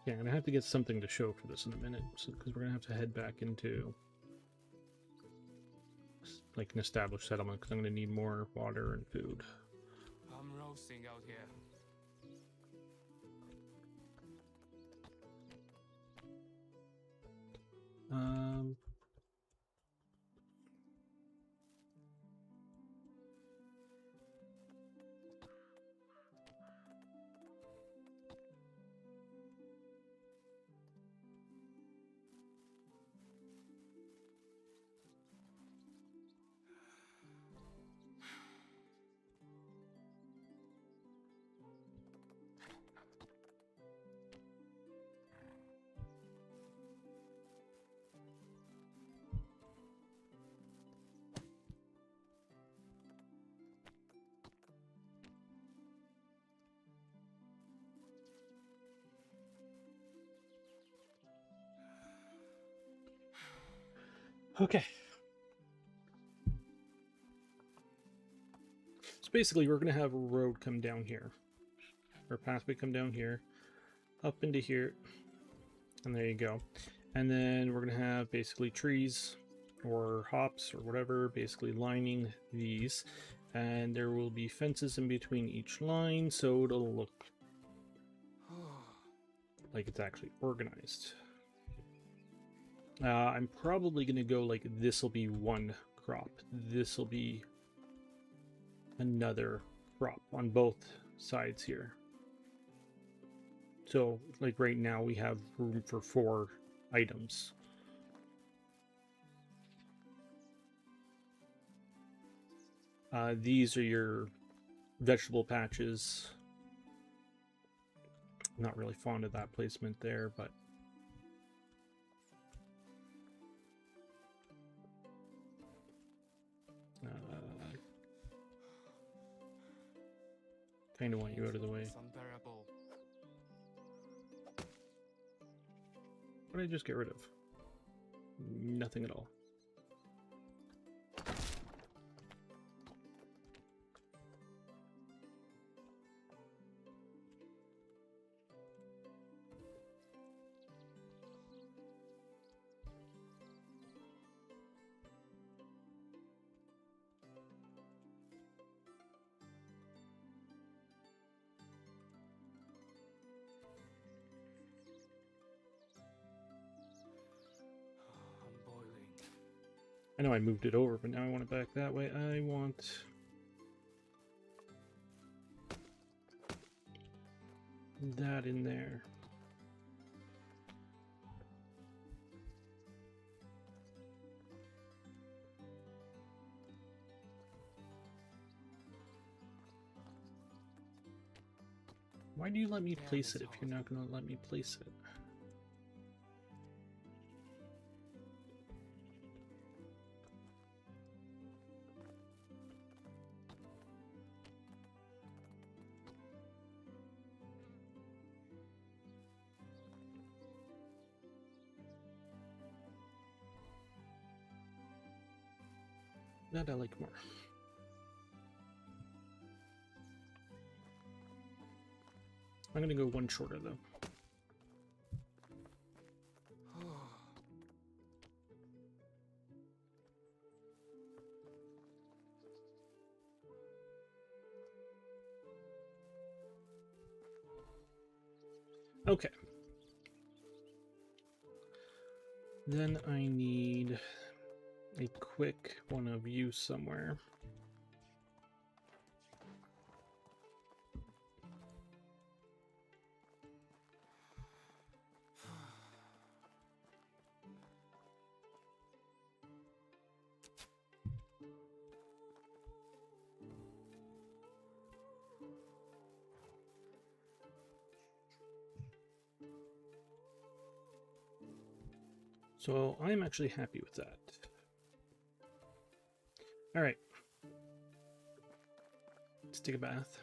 S1: Yeah, I'm gonna have to get something to show for this in a minute, because we're gonna have to head back into like an established settlement, because I'm gonna need more water and food.
S2: I'm roasting out here.
S1: Um. Okay. So basically, we're going to have a road come down here. Or pathway come down here. Up into here. And there you go. And then we're going to have basically trees or hops or whatever basically lining these. And there will be fences in between each line, so it'll look like it's actually organized. I'm probably going to go like this will be one crop. This will be another crop on both sides here. So like right now we have room for 4 items. These are your vegetable patches. Not really fond of that placement there, but kind of want you out of the way.
S2: It's unbearable.
S1: What did I just get rid of? Nothing at all.
S2: I'm boiling.
S1: I know I moved it over, but now I want it back that way. I want that in there. Why do you let me place it if you're not going to let me place it? That I like more. I'm gonna go one shorter though. Okay. Then I need a quick one of you somewhere. So I'm actually happy with that. All right. Let's take a bath.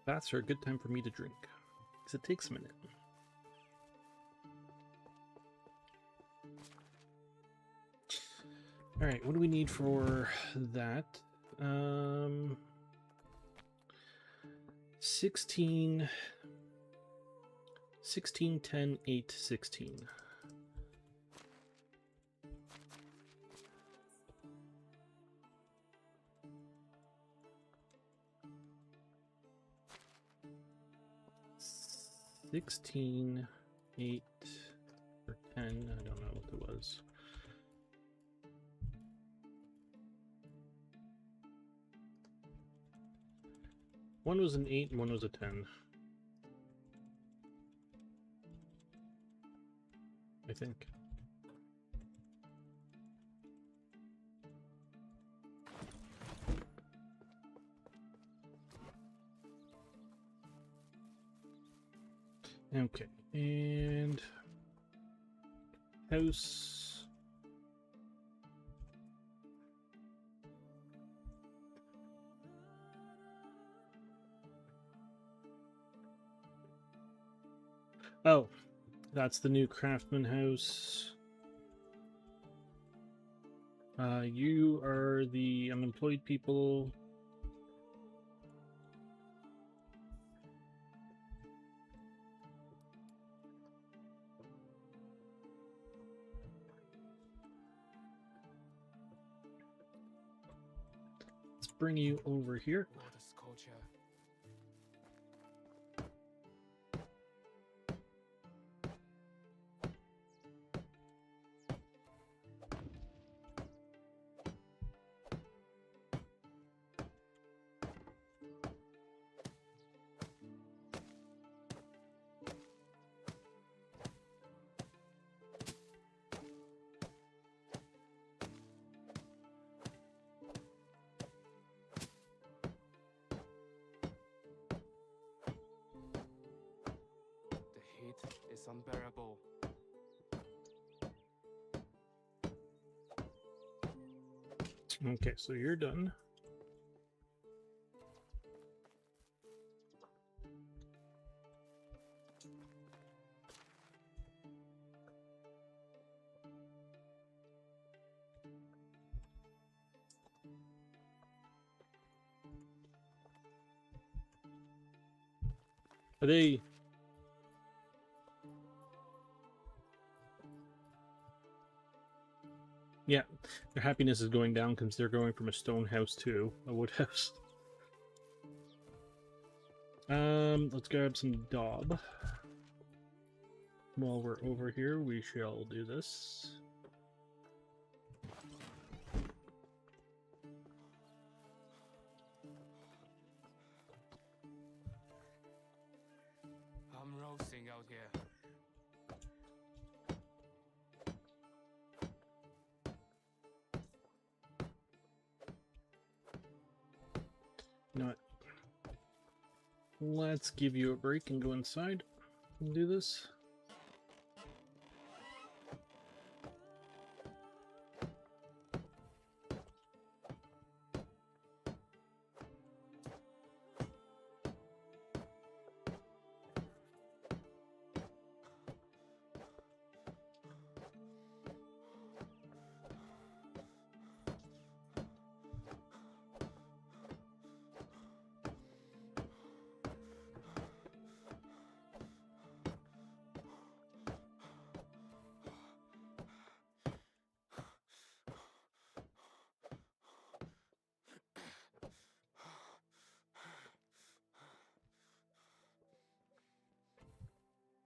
S1: Baths are a good time for me to drink, because it takes a minute. Alright, what do we need for that? 16, 10, 8, 16. $16, 8, or 10, I don't know what it was. One was an 8 and one was a 10. I think. Okay, and house. Oh, that's the new craftsman house. You are the unemployed people. Let's bring you over here.
S2: What a sculpture. The heat is unbearable.
S1: Okay, so you're done. Are they? Yeah, their happiness is going down because they're going from a stone house to a wood house. Let's grab some daub. While we're over here, we shall do this.
S2: I'm roasting out here.
S1: You know what? Let's give you a break and go inside and do this.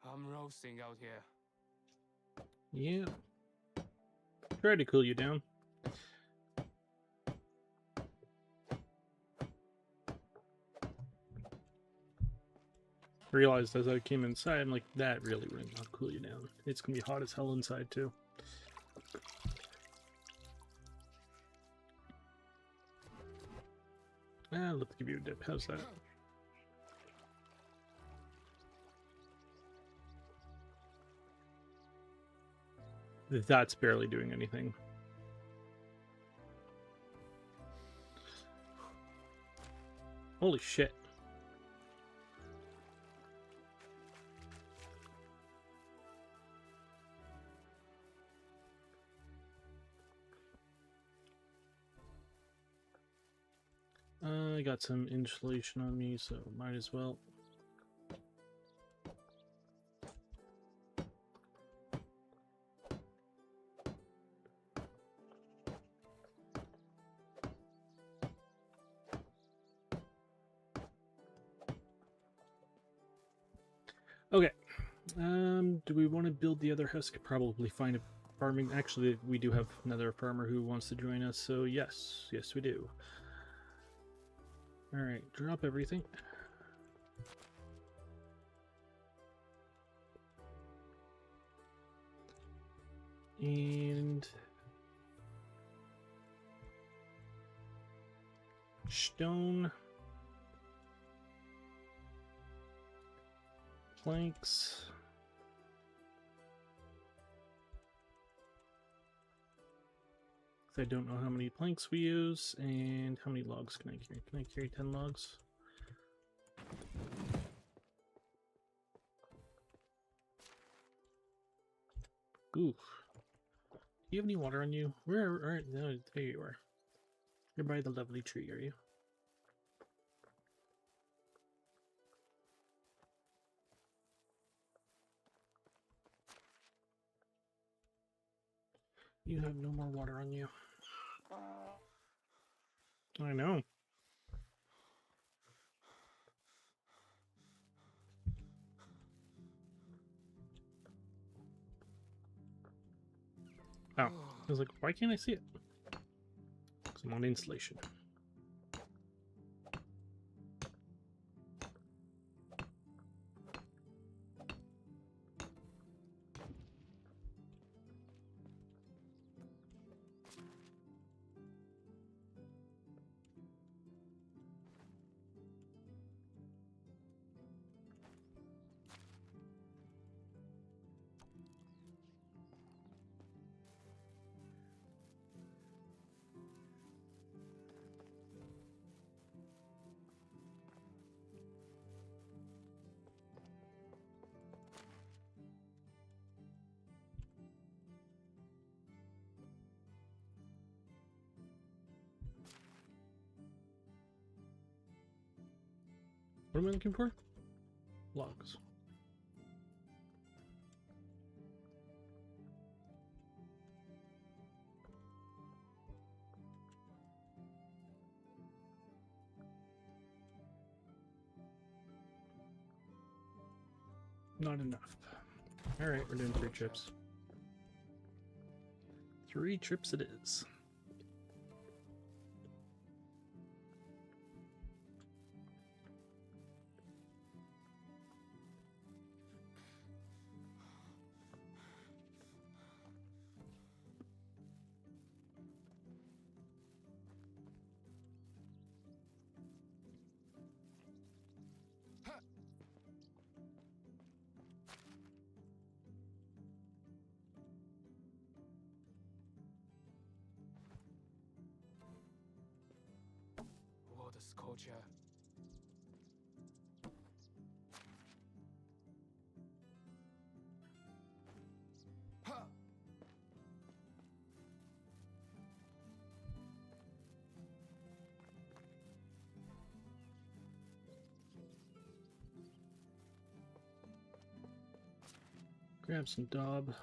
S2: I'm roasting out here.
S1: Yeah. Try to cool you down. Realized as I came inside, I'm like, that really would not cool you down. It's gonna be hot as hell inside too. Let's give you a dip. How's that? That's barely doing anything. Holy shit. I got some insulation on me, so might as well. Okay. Do we want to build the other house? Could probably find a farming. Actually, we do have another farmer who wants to join us, so yes, we do. All right, drop everything. And stone. planks. I don't know how many planks we use, and how many logs can I carry? Can I carry 10 logs? Ooh. Do you have any water on you? Where are... No, there you are. You're by the lovely tree, are you? You have no more water on you. I know. Oh, I was like, why can't I see it? Because I'm on insulation. What am I looking for? Logs. Not enough. Alright, we're doing 3 trips. 3 trips it is.
S2: What a scorcher.
S1: Grab some daub.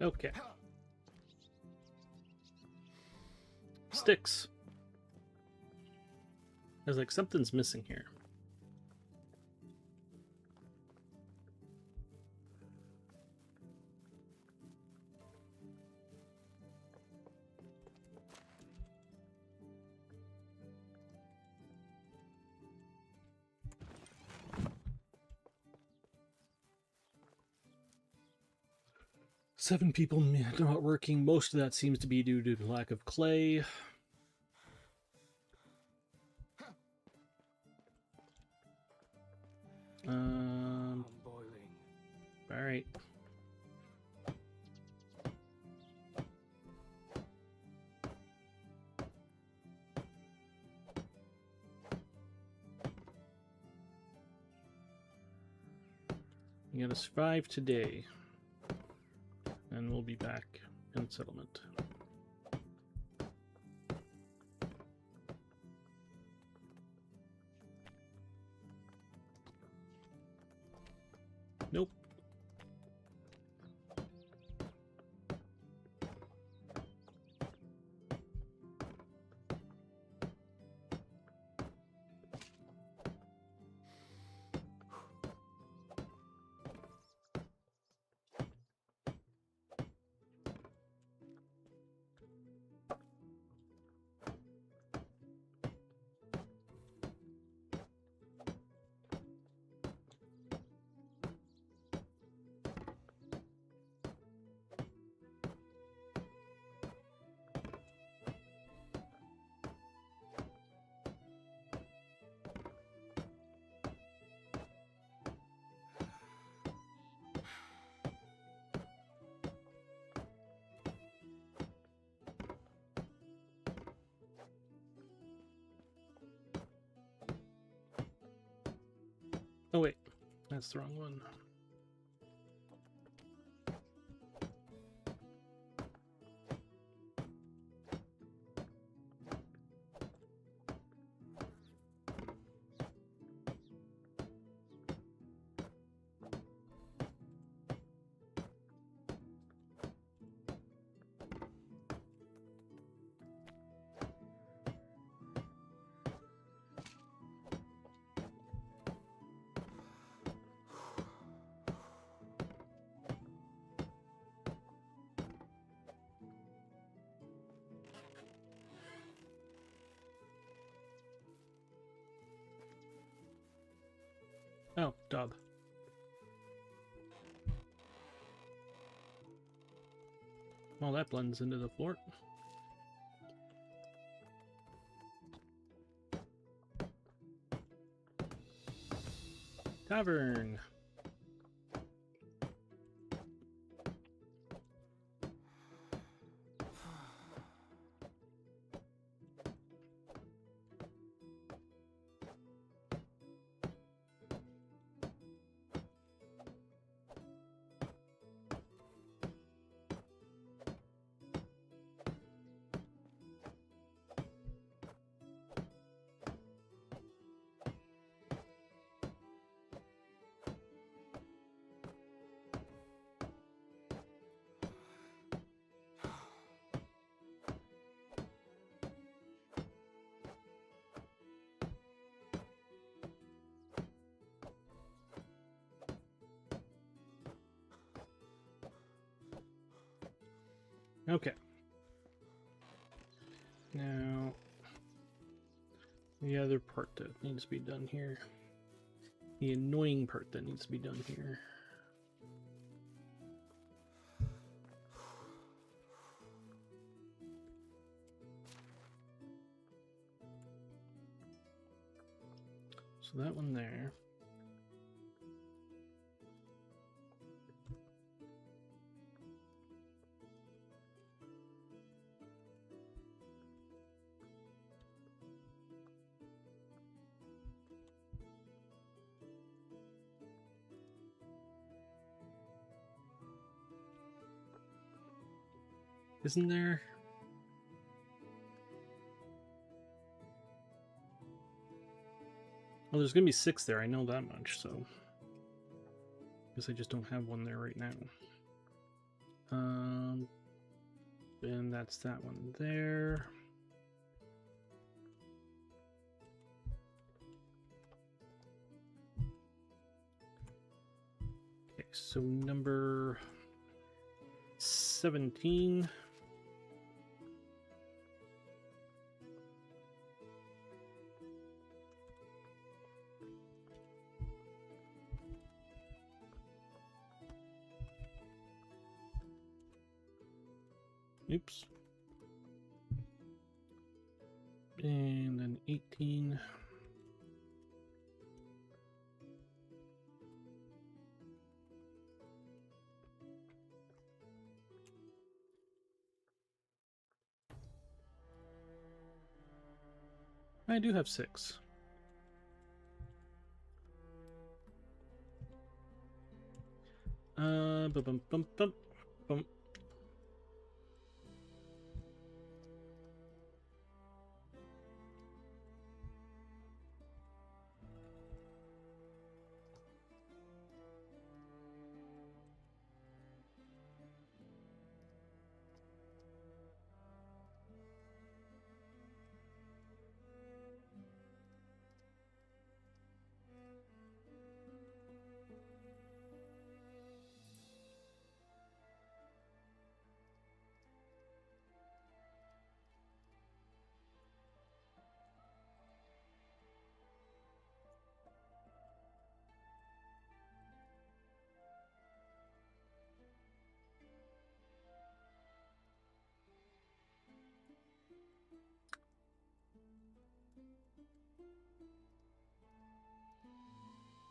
S1: Okay. Sticks. I was like, something's missing here. Seven people not working. Most of that seems to be due to the lack of clay.
S2: I'm boiling.
S1: All right. You gotta survive today. And we'll be back in settlement. Nope. that's the wrong one. Oh, dub. Well, that blends into the floor. Tavern. Okay. Now, the other part that needs to be done here. The annoying part that needs to be done here. So that one there. Isn't there? Well, there's gonna be 6 there, I know that much, so guess I just don't have one there right now. And that's that one there. Okay, so number 17. Oops. And then 18. I do have 6. Bum bum bum bum bum.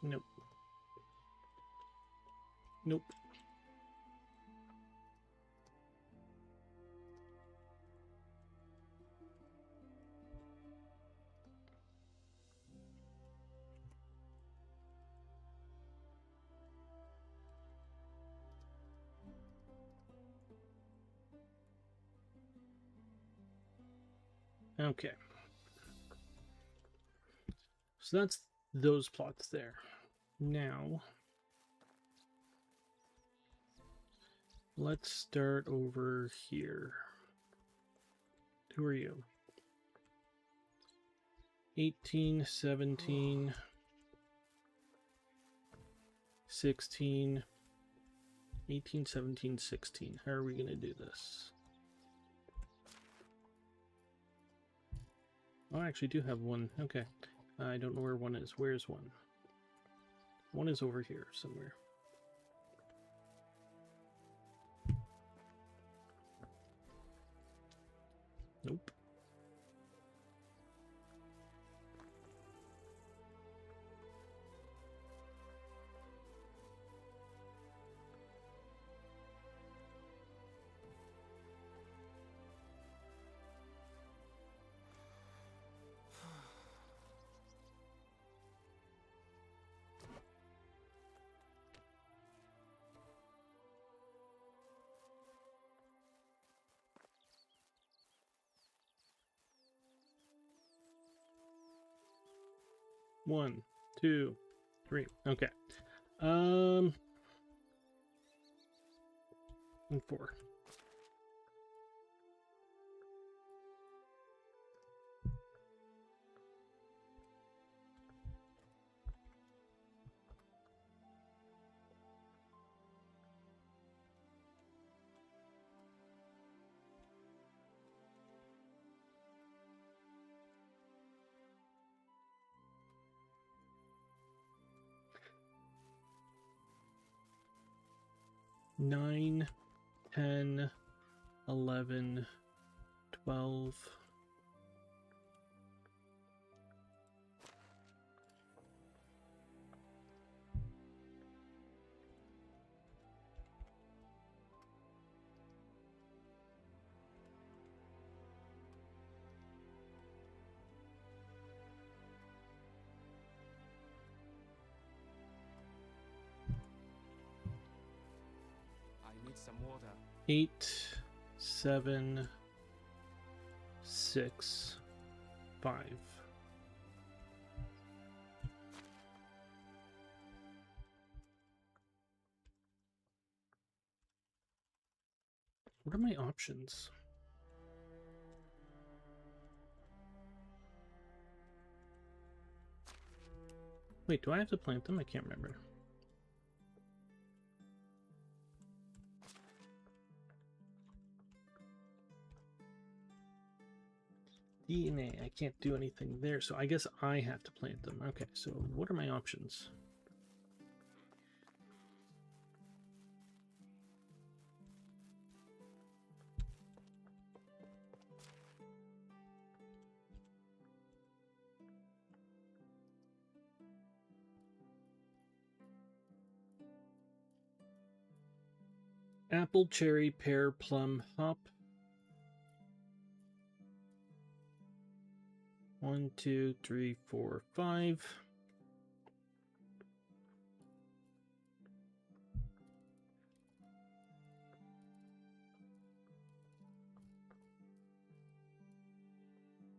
S1: Nope. Nope. Okay. So that's those plots there. Now, let's start over here. Who are you? 18, 17, 16, 18, 17, 16. How are we going to do this? Oh, I actually do have one. Okay. I don't know where one is. Where's one? One is over here somewhere. Nope. One, two, three. Okay. And 4. Nine, 10, 11, 12.
S2: I need some water.
S1: 8, 7, 6, 5. What are my options? Wait, do I have to plant them? I can't remember. DNA, I can't do anything there, so I guess I have to plant them. Okay, so what are my options? Apple, cherry, pear, plum, hop. 1, 2, 3, 4, 5.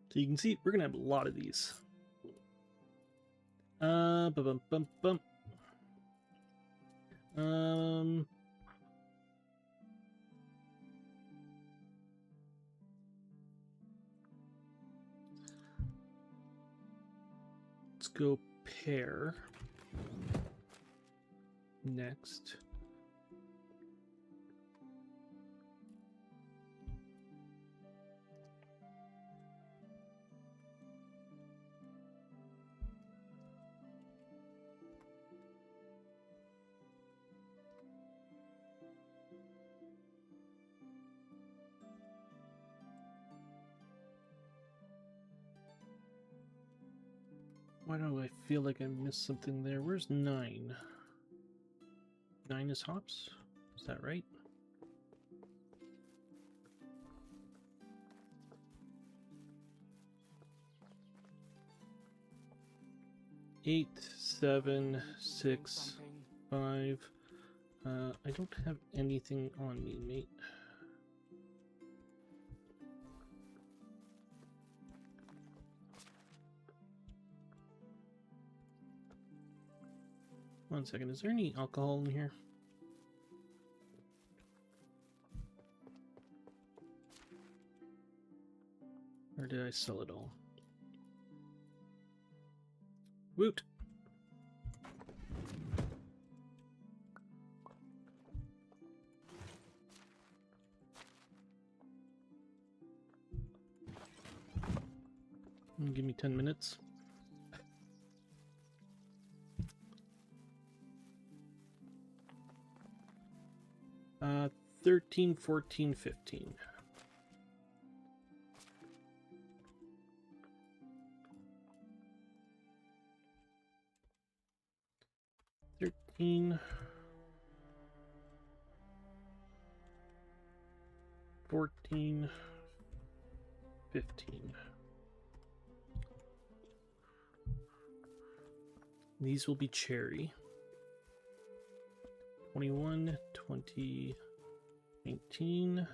S1: So you can see we're gonna have a lot of these. Bum bum bum bum. Let's go pear next. Why do I feel like I missed something there? Where's 9? 9 is hops? Is that right? Eight, 7, 6,
S2: Something.
S1: 5. I don't have anything on me, mate. 1 second, is there any alcohol in here? Or did I sell it all? Woot! Give me 10 minutes. 13, 14, 15. $14, 15. These will be cherry. 21, 20, 19.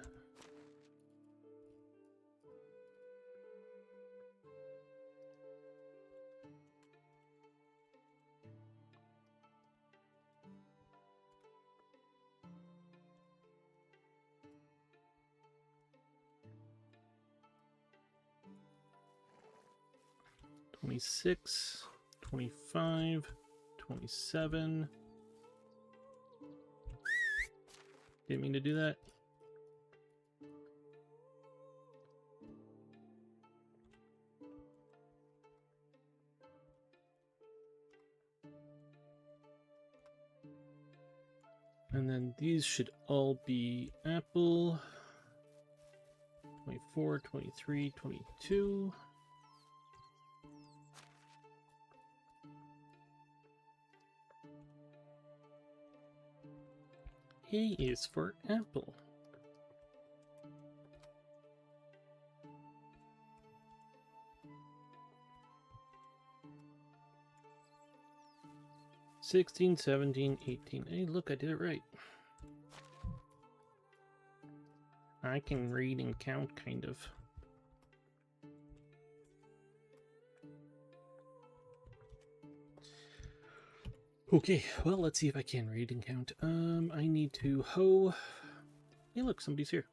S1: $26, 25, 27. Didn't mean to do that. And then these should all be apple. 24, 23, 22. A is for apple. $16, 17, 18. Hey, look, I did it right. I can read and count, kind of. Okay, well, let's see if I can read and count. I need to hoe. Hey, look, somebody's here.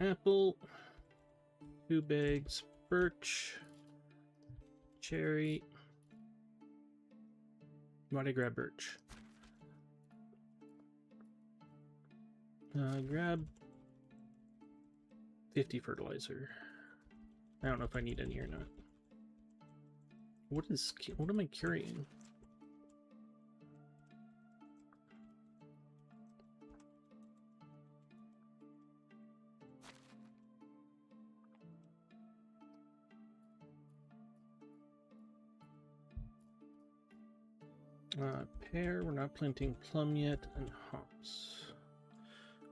S1: Apple. 2 bags. Birch. Cherry. Why'd I grab birch? Grab 50 fertilizer. I don't know if I need any or not. What am I carrying? Pear, we're not planting plum yet, and hops.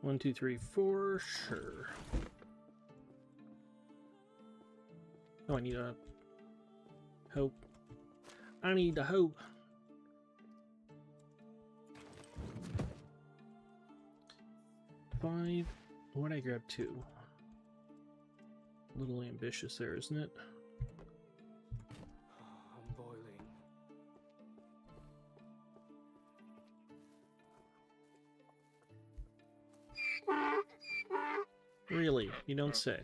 S1: 1, 2, 3, 4, sure. Oh, I need a hoe. I need a hoe. Five. Why'd I grab 2? A little ambitious there, isn't it?
S2: I'm boiling.
S1: Really? You don't say.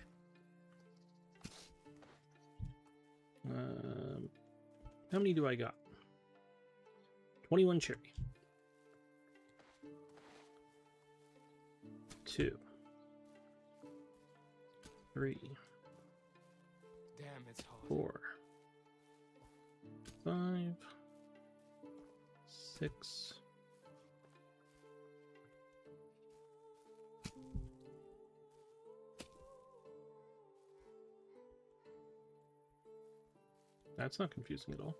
S1: How many do I got? 21 cherry. 2. 3.
S2: Damn, it's hot.
S1: 4. 5. 6. 7. That's not confusing at all.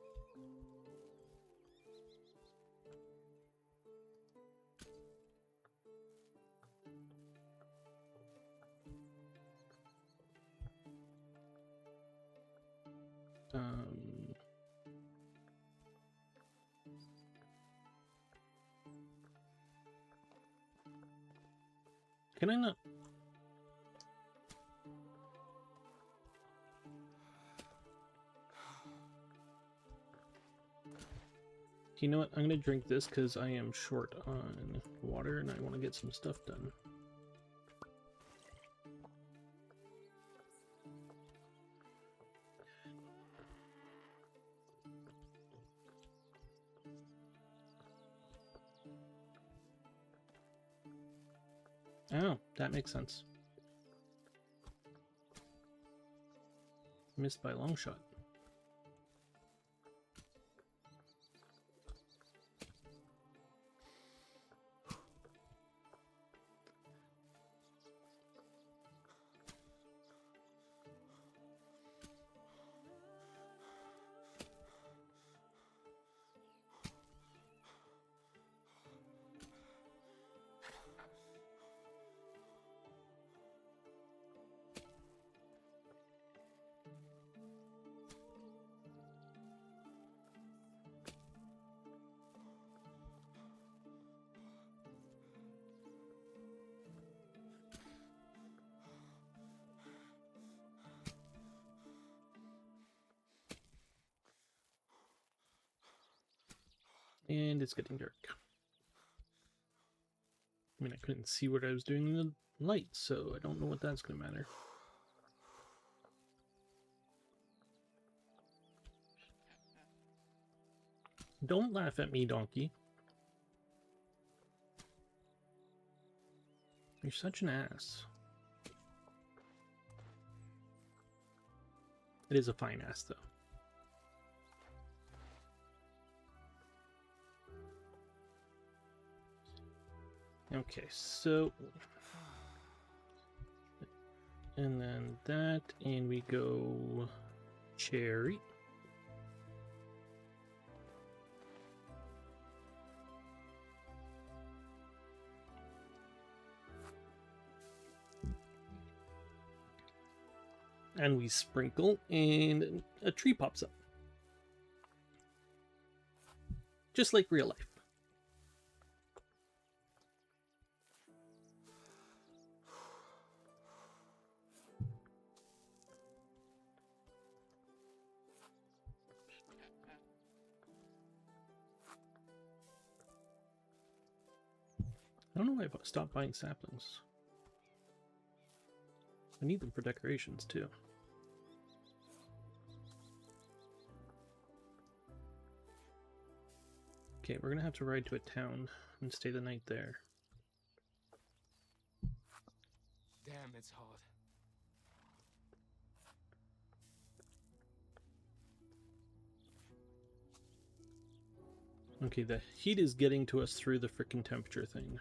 S1: Can I not? You know what? I'm gonna drink this because I am short on water and I want to get some stuff done. Oh, that makes sense. Missed by a long shot. And it's getting dark. I mean, I couldn't see what I was doing in the light, so I don't know what that's going to matter. Don't laugh at me, donkey. You're such an ass. It is a fine ass, though. Okay, so... And then that, and we go... Cherry. And we sprinkle, and a tree pops up. Just like real life. I don't know why I stopped buying saplings. I need them for decorations, too. Okay, we're gonna have to ride to a town and stay the night there.
S2: Damn, it's hot.
S1: Okay, the heat is getting to us through the frickin' temperature thing.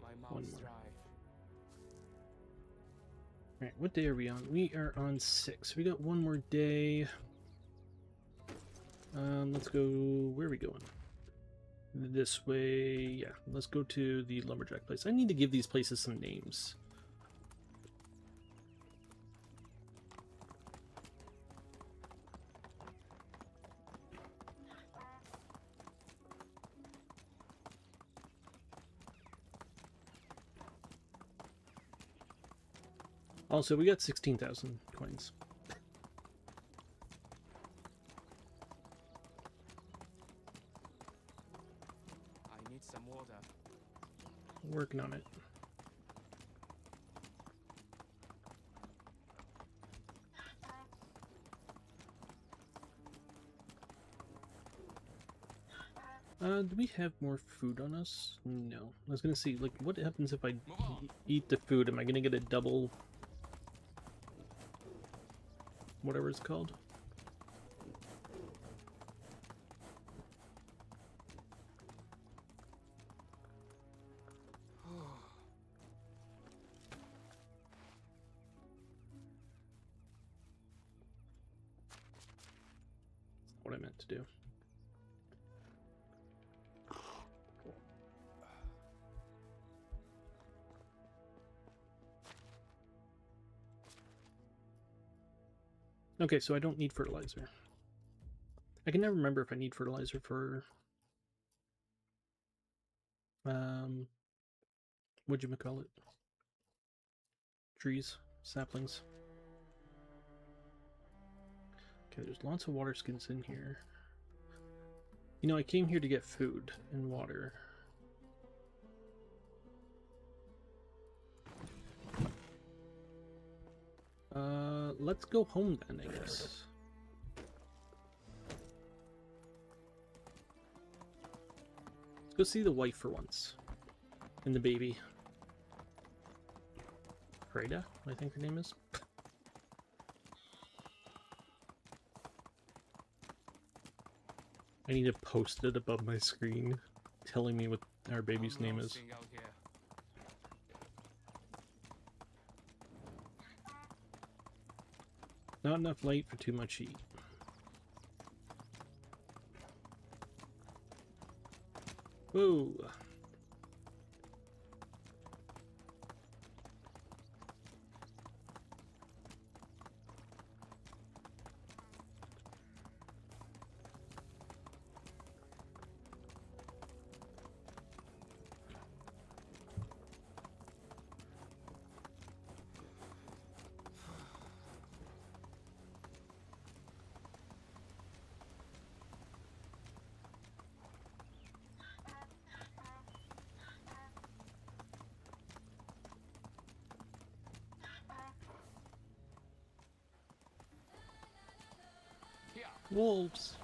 S2: My
S1: One
S2: mouth's
S1: more.
S2: dry.
S1: Alright, what day are we on? We are on 6. We got one more day. Let's go... Where are we going? This way... Yeah, let's go to the lumberjack place. I need to give these places some names. Also, we got 16,000 coins.
S2: I need some water.
S1: Working on it. Do we have more food on us? No. I was gonna see, like, what happens if I
S7: Move on.
S1: eat the food? Am I gonna get a double... whatever it's called? What I meant to do. Okay, so I don't need fertilizer. I can never remember if I need fertilizer for Whatchamacallit? Trees, saplings. Okay, there's lots of water skins in here. You know, I came here to get food and water. Let's go home then, I guess. Let's go see the wife for once. And the baby. Freda, I think her name is. I need to post it above my screen, telling me what our baby's name is.
S2: Thing out here.
S1: Not enough light for too much heat. Whoa!
S2: Here.
S1: Wolves!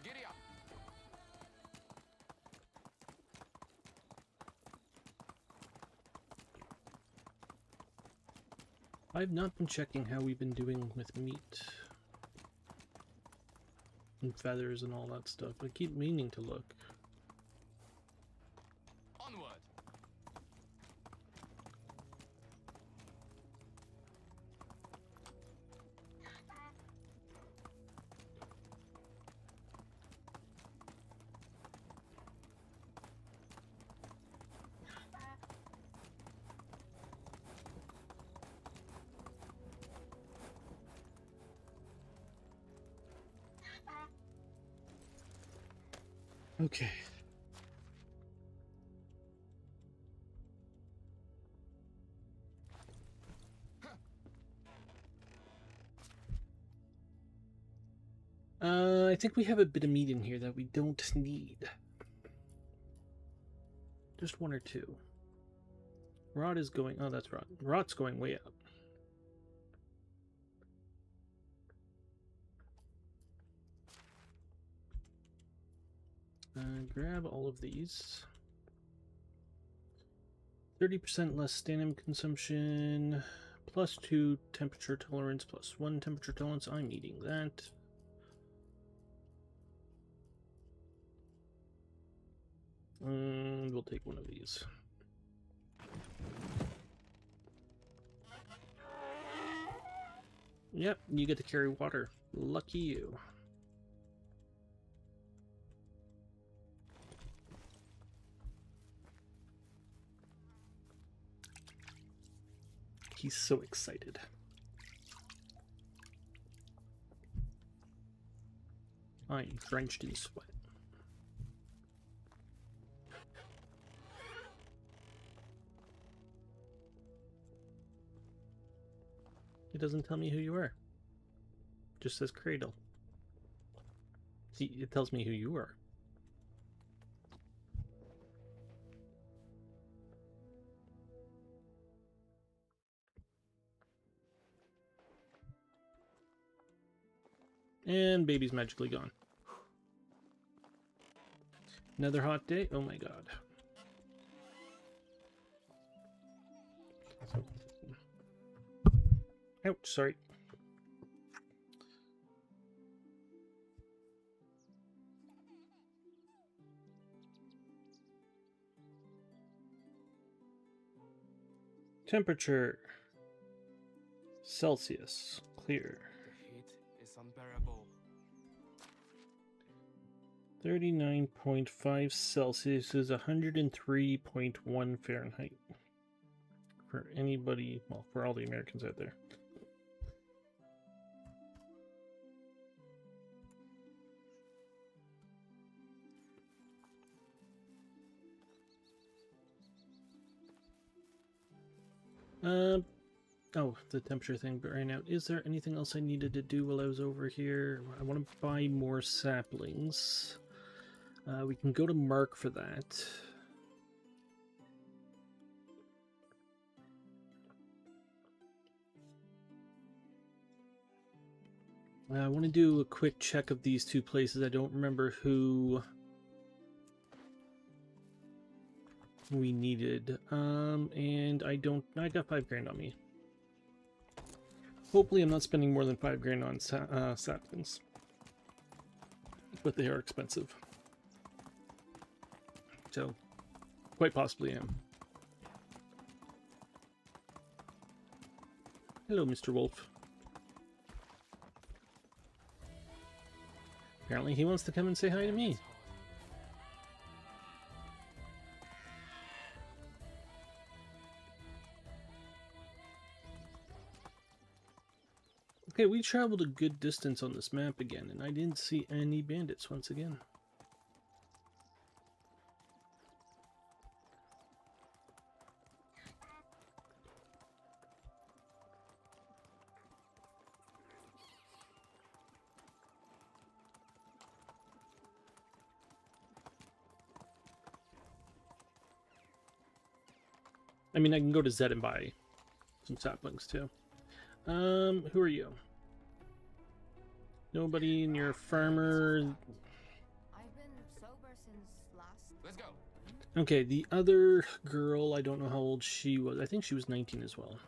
S2: Giddy up.
S1: I've not been checking how we've been doing with meat. And feathers and all that stuff. I keep meaning to look.
S2: Onward.
S1: Okay. I think we have a bit of meat in here that we don't need. Just one or two. Rot is going... Oh, that's rot. Rot's going way up. Grab all of these. 30% less stamina consumption. +2 temperature tolerance. +1 temperature tolerance. I'm eating that. And we'll take one of these. Yep, you get to carry water. Lucky you. He's so excited. I'm drenched in sweat. It doesn't tell me who you are. It just says Cradle. See, it tells me who you are. And baby's magically gone. Another hot day? Oh my god. Ouch, sorry. Temperature. Celsius. Clear.
S2: The heat is unbearable.
S1: 39.5 Celsius is 103.1 Fahrenheit. For anybody, well, for all the Americans out there. Oh, the temperature thing, but right now, is there anything else I needed to do while I was over here? I want to buy more saplings. We can go to Mark for that. I want to do a quick check of these two places. I don't remember who we needed. And I got 5 grand on me. Hopefully I'm not spending more than 5 grand on saplings. But they are expensive. So, quite possibly am. Hello, Mr. Wolf. Apparently he wants to come and say hi to me. Okay, we traveled a good distance on this map again, and I didn't see any bandits once again. I mean, I can go to Zed and buy some saplings too. Who are you? Nobody in your farmer.
S3: I've been sober since last.
S2: Let's go.
S1: Okay, the other girl, I don't know how old she was. I think she was 19 as well.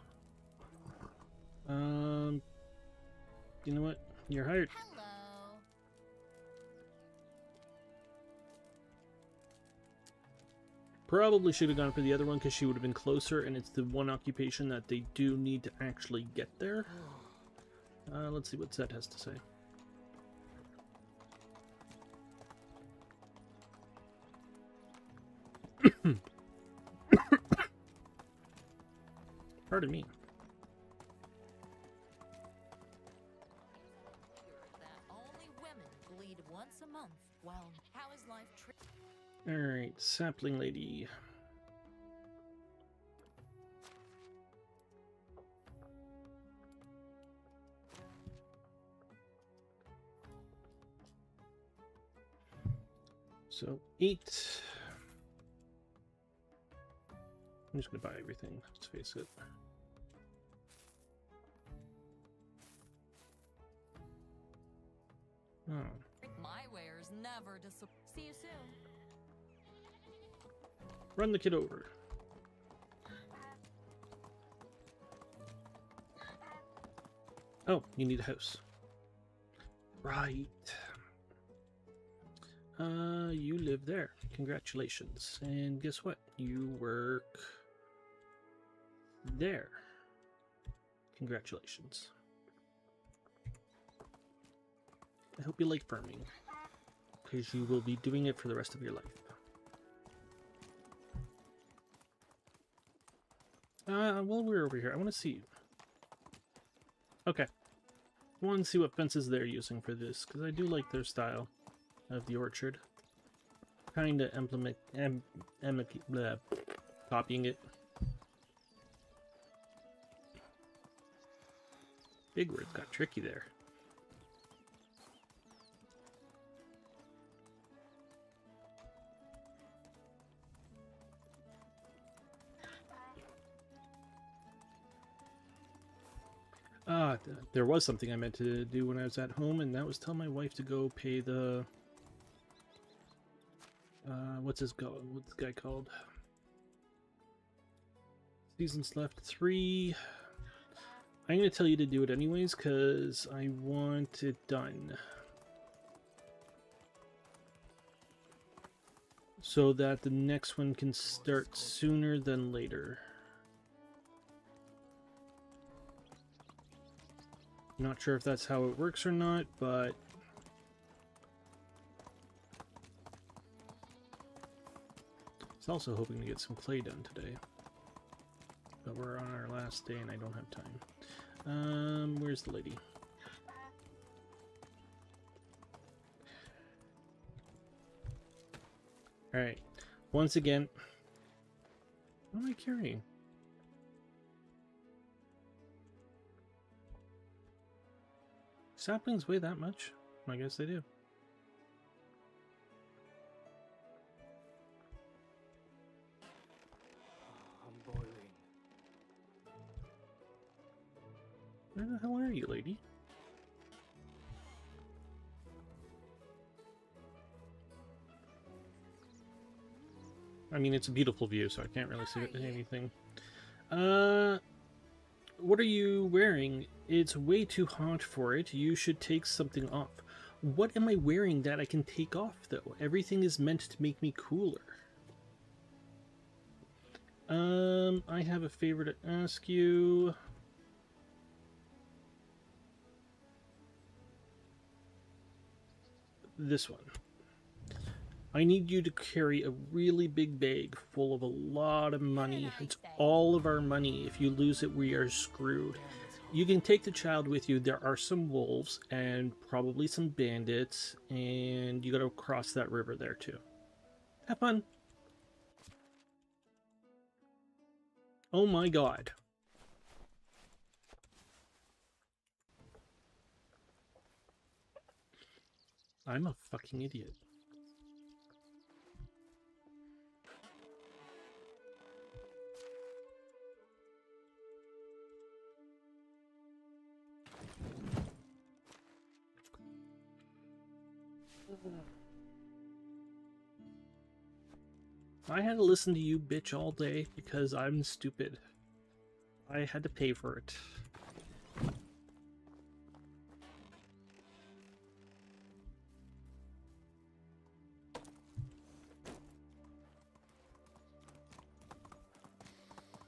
S1: You know what? You're hired.
S6: Hello.
S1: Probably should have gone for the other one because she would have been closer, and it's the one occupation that they do need to actually get there. Let's see what Zed has to say. Pardon me.
S6: That only women bleed once a month. Well, how is life
S1: Alright, sapling lady. So, 8. I'm just gonna buy everything, let's face it. Oh.
S6: My wares never disappoint. See you soon.
S1: Run the kid over. Oh, you need a house. Right. You live there. Congratulations. And guess what? You work there. Congratulations. I hope you like farming, because you will be doing it for the rest of your life. While we're over here, I want to see you. Okay. I want to see what fences they're using for this, because I do like their style of the orchard. Kind of copying it. Big words got tricky there. There was something I meant to do when I was at home, and that was tell my wife to go pay the... what's the guy called? Seasons left 3. I'm going to tell you to do it anyways, because I want it done. So that the next one can start sooner than later. Not sure if that's how it works or not, but... I was also hoping to get some clay done today. But we're on our last day and I don't have time. Where's the lady? Alright. Once again... What am I carrying? Saplings weigh that much? I guess they do.
S2: I'm boiling.
S1: Where the hell are you, lady? I mean, it's a beautiful view, so I can't really see anything. What are you wearing? It's way too hot for it. You should take something off. What am I wearing that I can take off, though? Everything is meant to make me cooler. I have a favor to ask you. This one. I need you to carry a really big bag full of a lot of money. It's all of our money. If you lose it, we are screwed. You can take the child with you. There are some wolves and probably some bandits, and you gotta cross that river there too. Have fun. Oh my god. I'm a fucking idiot. I had to listen to you bitch all day because I'm stupid. I had to pay for it.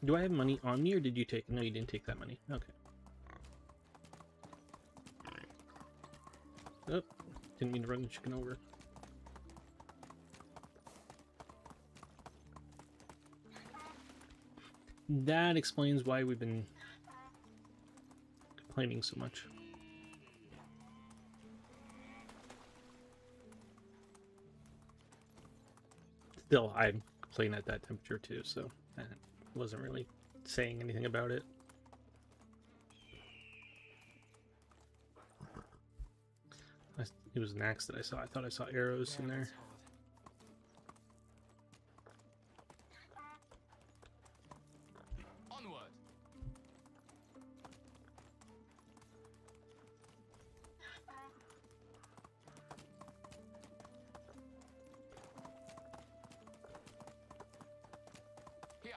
S1: Do I have money on me, or did you take it? No, you didn't take that money. Okay. Oh, didn't mean to run the chicken over. That explains why we've been complaining so much. Still, I'm playing at that temperature too, so I wasn't really saying anything about it. It was an axe that I saw. I thought I saw arrows in there.
S2: Onward. Here.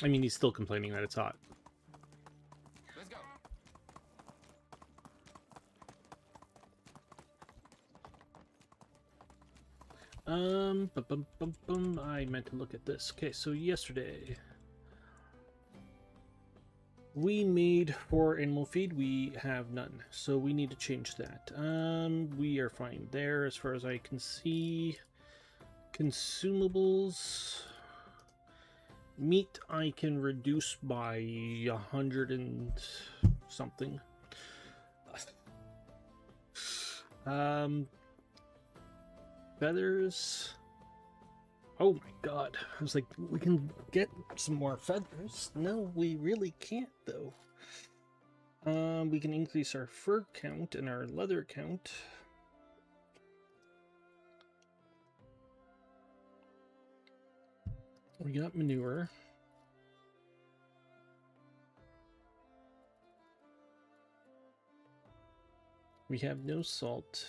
S1: I mean, he's still complaining that it's hot.
S2: Let's go.
S1: I meant to look at this. Okay, so yesterday we made 4 animal feed. We have none, so we need to change that. We are fine there as far as I can see. Consumables. Meat I can reduce by 100 and something. Feathers. Oh my god. I was like, we can get some more feathers. No, we really can't though. We can increase our fur count and our leather count. We got manure. We have no salt.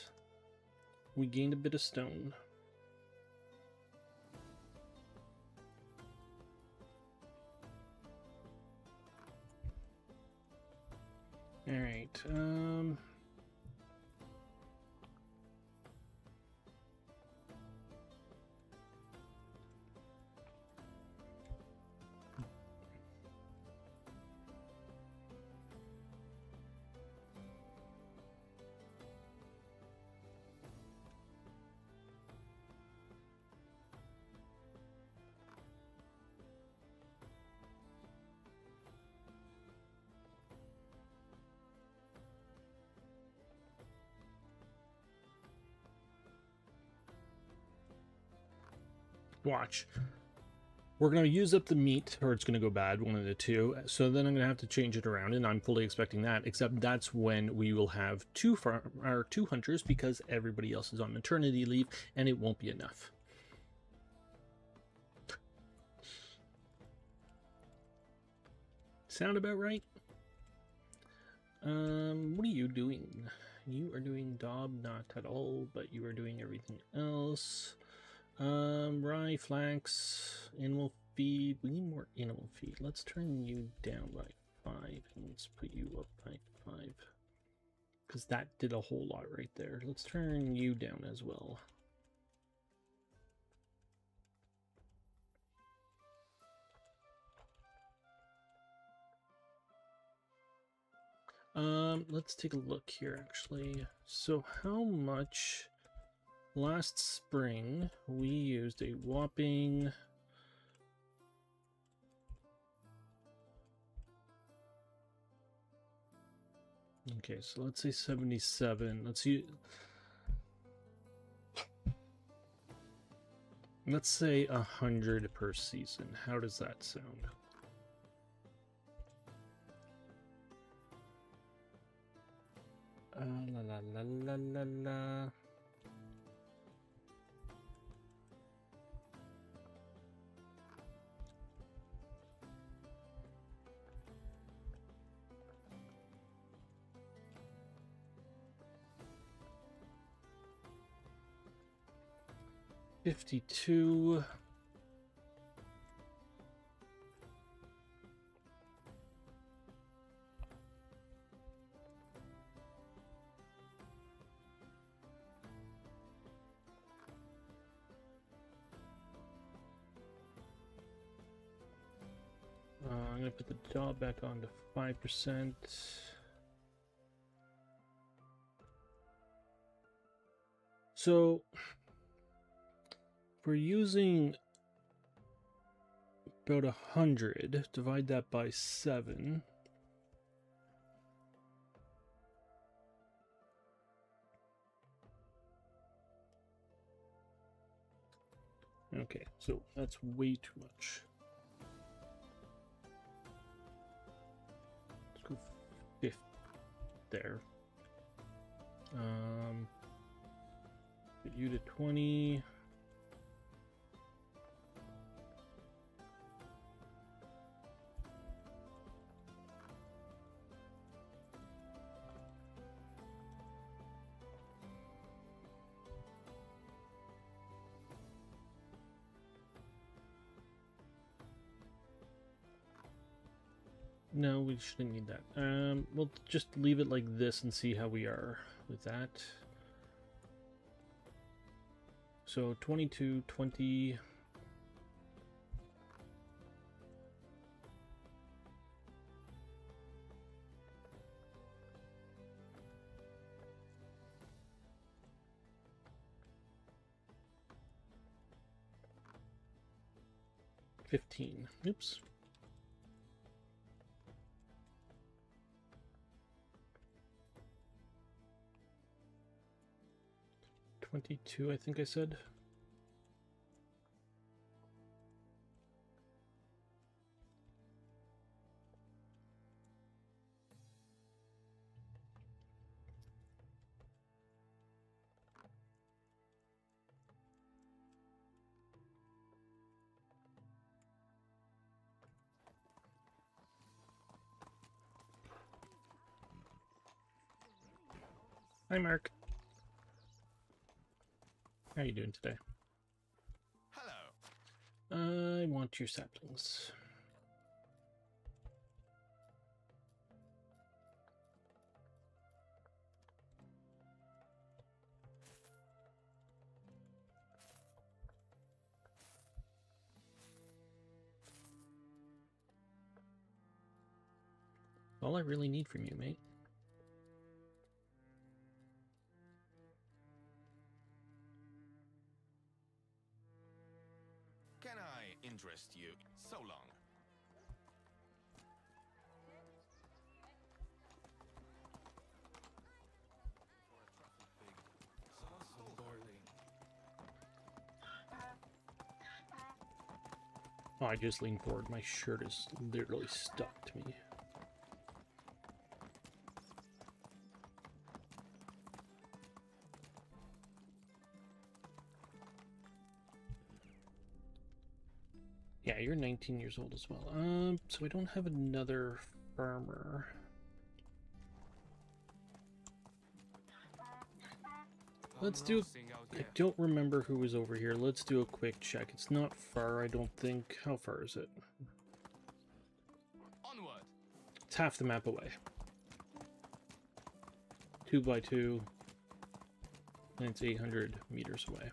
S1: We gained a bit of stone. All right. Watch. We're going to use up the meat, or it's going to go bad, one of the two. So then I'm going to have to change it around, and I'm fully expecting that, except that's when we will have two hunters, because everybody else is on maternity leave, and it won't be enough. Sound about right? What are you doing? You are doing Dob, not at all, but you are doing everything else. Rye, flax, animal feed. We need more animal feed. Let's turn you down by 5, and let's put you up by 5. Because that did a whole lot right there. Let's turn you down as well. Let's take a look here, actually. So how much... Last spring, we used a whopping... Okay, so let's say 77. Let's use... Let's say 100 per season. How does that sound? La la la la la la. $52. I'm going to put the job back on to 5%. So, we're using about 100. Divide that by 7. Okay, so that's way too much. Let's go 50 there. Get you to 20. No, we shouldn't need that. We'll just leave it like this and see how we are with that. So 22, 20. $15. Oops. $22, I think I said. Hi, Mark. How are you doing today?
S4: Hello.
S1: I want your saplings. All I really need from you, mate.
S4: Can I interest you? So long.
S2: Some barley.
S1: Oh, I just leaned forward. My shirt is literally stuck to me. Yeah, you're 19 years old as well. So I don't have another farmer. Let's do.
S2: roasting out
S1: I
S2: here.
S1: don't remember who was over here. Let's do a quick check. It's not far, I don't think. How far is it?
S2: Onward.
S1: It's half the map away. 2 by 2. And it's 800 meters away.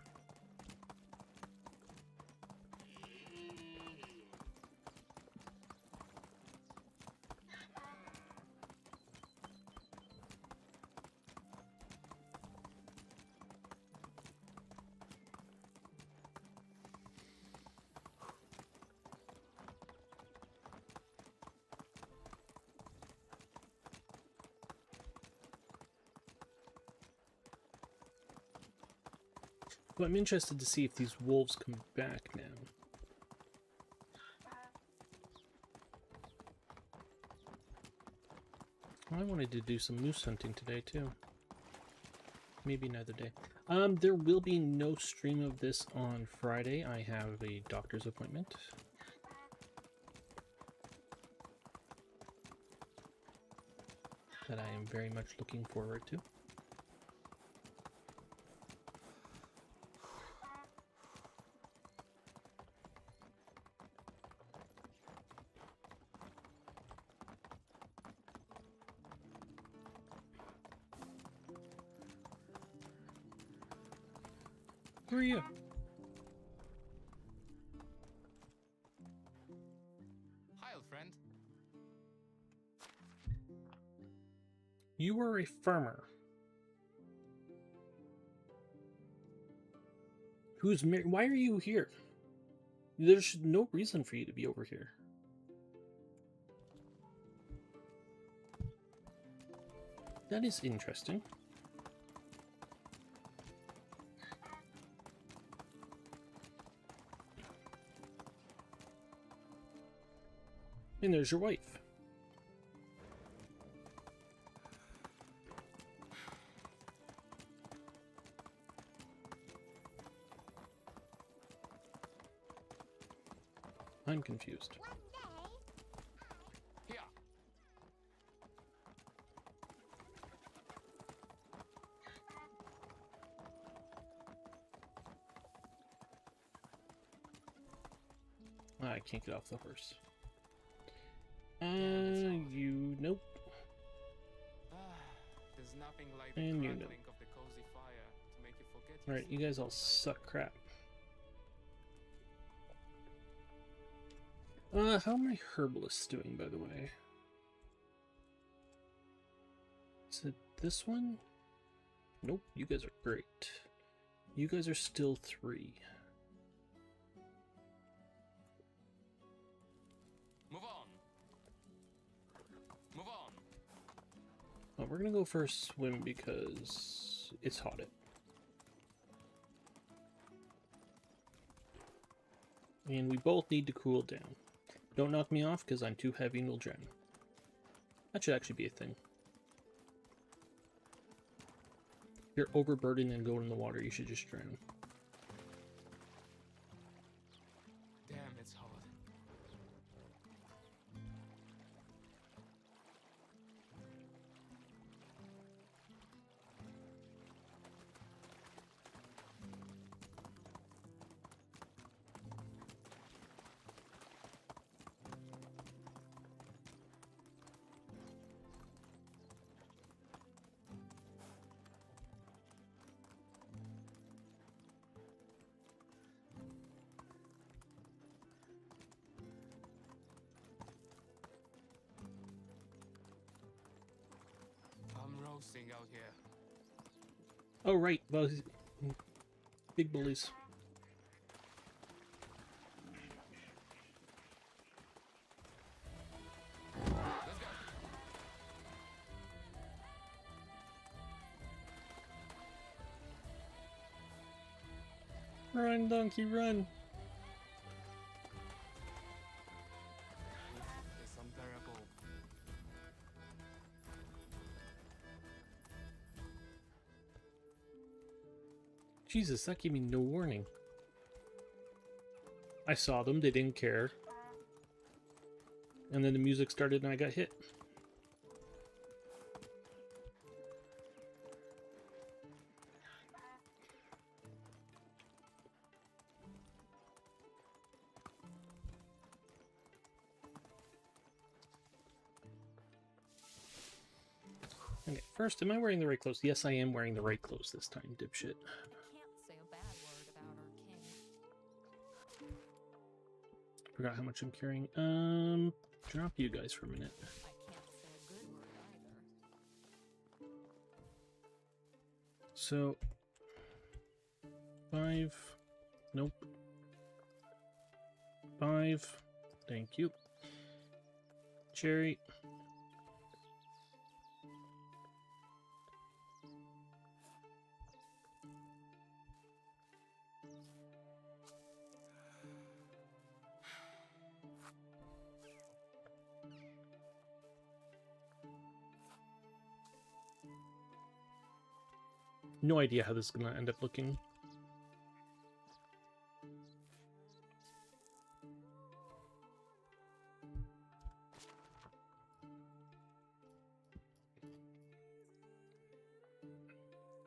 S1: Well, I'm interested to see if these wolves come back now. I wanted to do some moose hunting today too. Maybe another day. There will be no stream of this on Friday. I have a doctor's appointment. That I am very much looking forward to. Who are you?
S2: Hi, old friend.
S1: You are a farmer. Who's married? Why are you here? There's no reason for you to be over here. That is interesting. And there's your wife. I'm confused.
S2: Here.
S1: I can't get off the horse. Nope.
S2: There's nothing like the
S1: And you
S2: crackling
S1: know.
S2: of the cozy fire to make you forget
S1: Alright, you guys all suck crap. How are my herbalists doing, by the way? Is it this one? Nope, you guys are great. You guys are still 3.
S2: Move on. Move on.
S1: Well, we're gonna go for a swim because it's hot out. And we both need to cool down. Don't knock me off because I'm too heavy and will drown. That should actually be a thing. If you're overburdened and go in the water, you should just drown.
S2: Damn, it's hot. I'm roasting out here.
S1: Oh, right. Well, big bullies.
S2: Let's go.
S1: Run, donkey, run. Jesus, that gave me no warning. I saw them, they didn't care. And then the music started and I got hit. Okay, first, am I wearing the right clothes? Yes, I am wearing the right clothes this time, dipshit.
S6: Can't say a bad word about our king.
S1: Forgot how much I'm carrying. Drop you guys for a minute.
S6: I can't say a good word either.
S1: So, 5. Nope. 5. Thank you. Cherry. No idea how this is going to end up looking.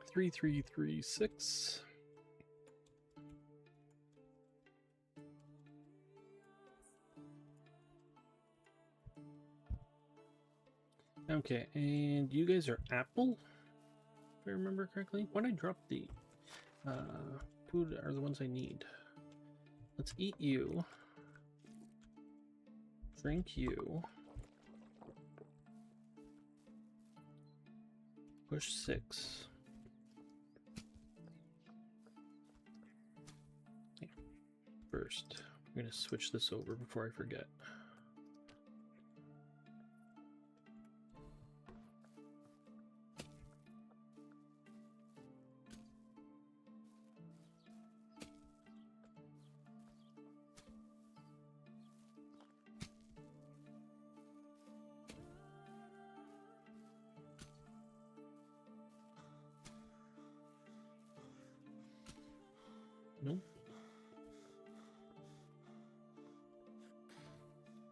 S1: Three, 3, 6. Okay, and you guys are apple? If I remember correctly. Why did I drop the food are the ones I need? Let's eat you. Drink you. Push 6. Okay. First, I'm gonna switch this over before I forget. Nope.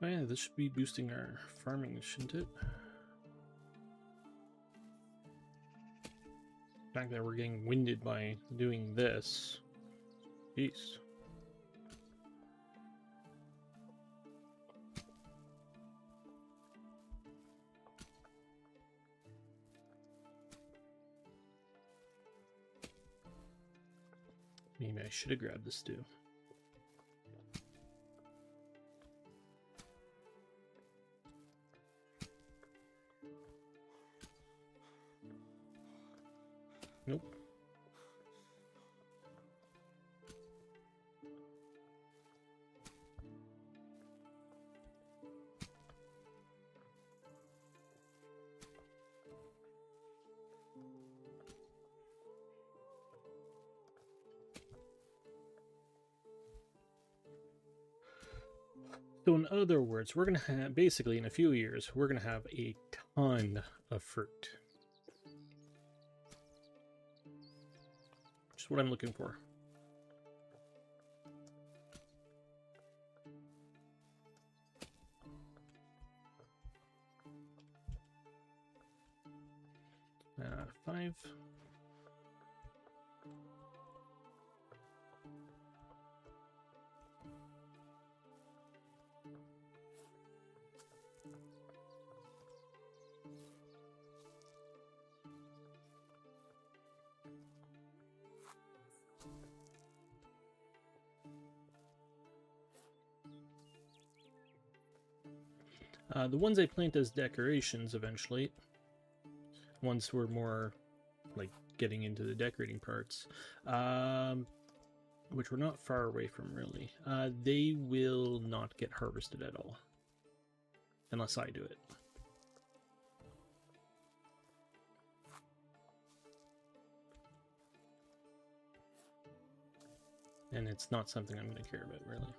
S1: Oh yeah, this should be boosting our farming, shouldn't it? The fact that we're getting winded by doing this. Jeez. Maybe I should have grabbed this too. Nope. So in other words, we're going to have, basically in a few years, we're going to have a ton of fruit. Which is what I'm looking for. Uh, 5. The ones I plant as decorations eventually, once we're more like getting into the decorating parts, which we're not far away from really, they will not get harvested at all, unless I do it. And it's not something I'm going to care about really.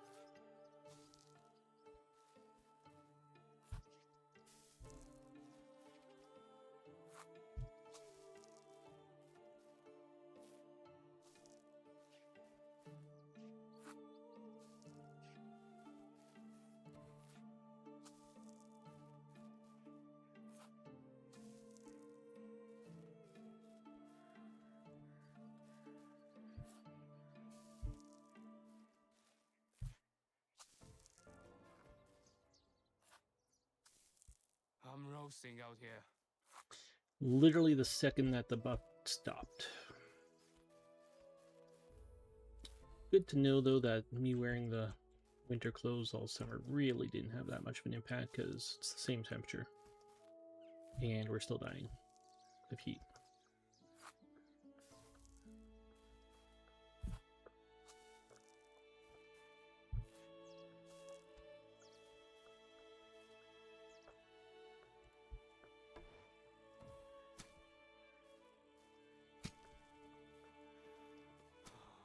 S2: I'm roasting out here.
S1: Literally the second that the buff stopped. Good to know, though, that me wearing the winter clothes all summer really didn't have that much of an impact because it's the same temperature. And we're still dying of heat.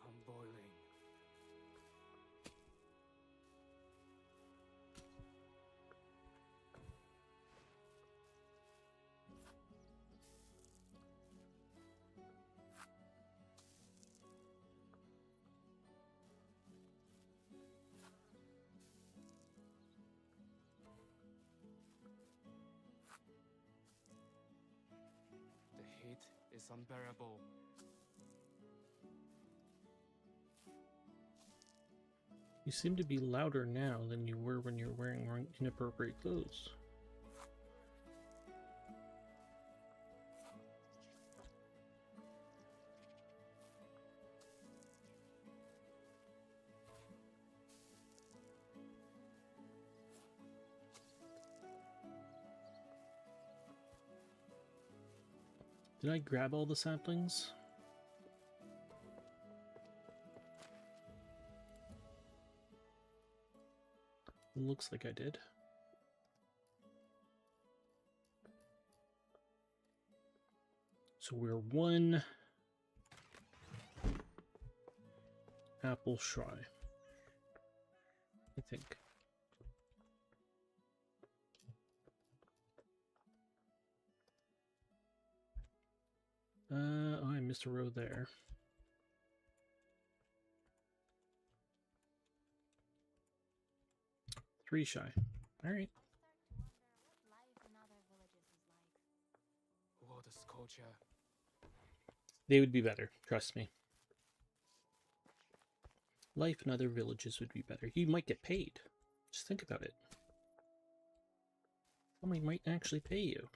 S2: I'm boiling. The heat is unbearable.
S1: You seem to be louder now than you were when you were wearing inappropriate clothes. Did I grab all the saplings? Looks like I did. So we're one apple shy, I think. Oh, I missed a row there. Three shy. All right.
S2: What a scorcher.
S1: They would be better, trust me. Life in other villages would be better. You might get paid. Just think about it. Somebody might actually pay you.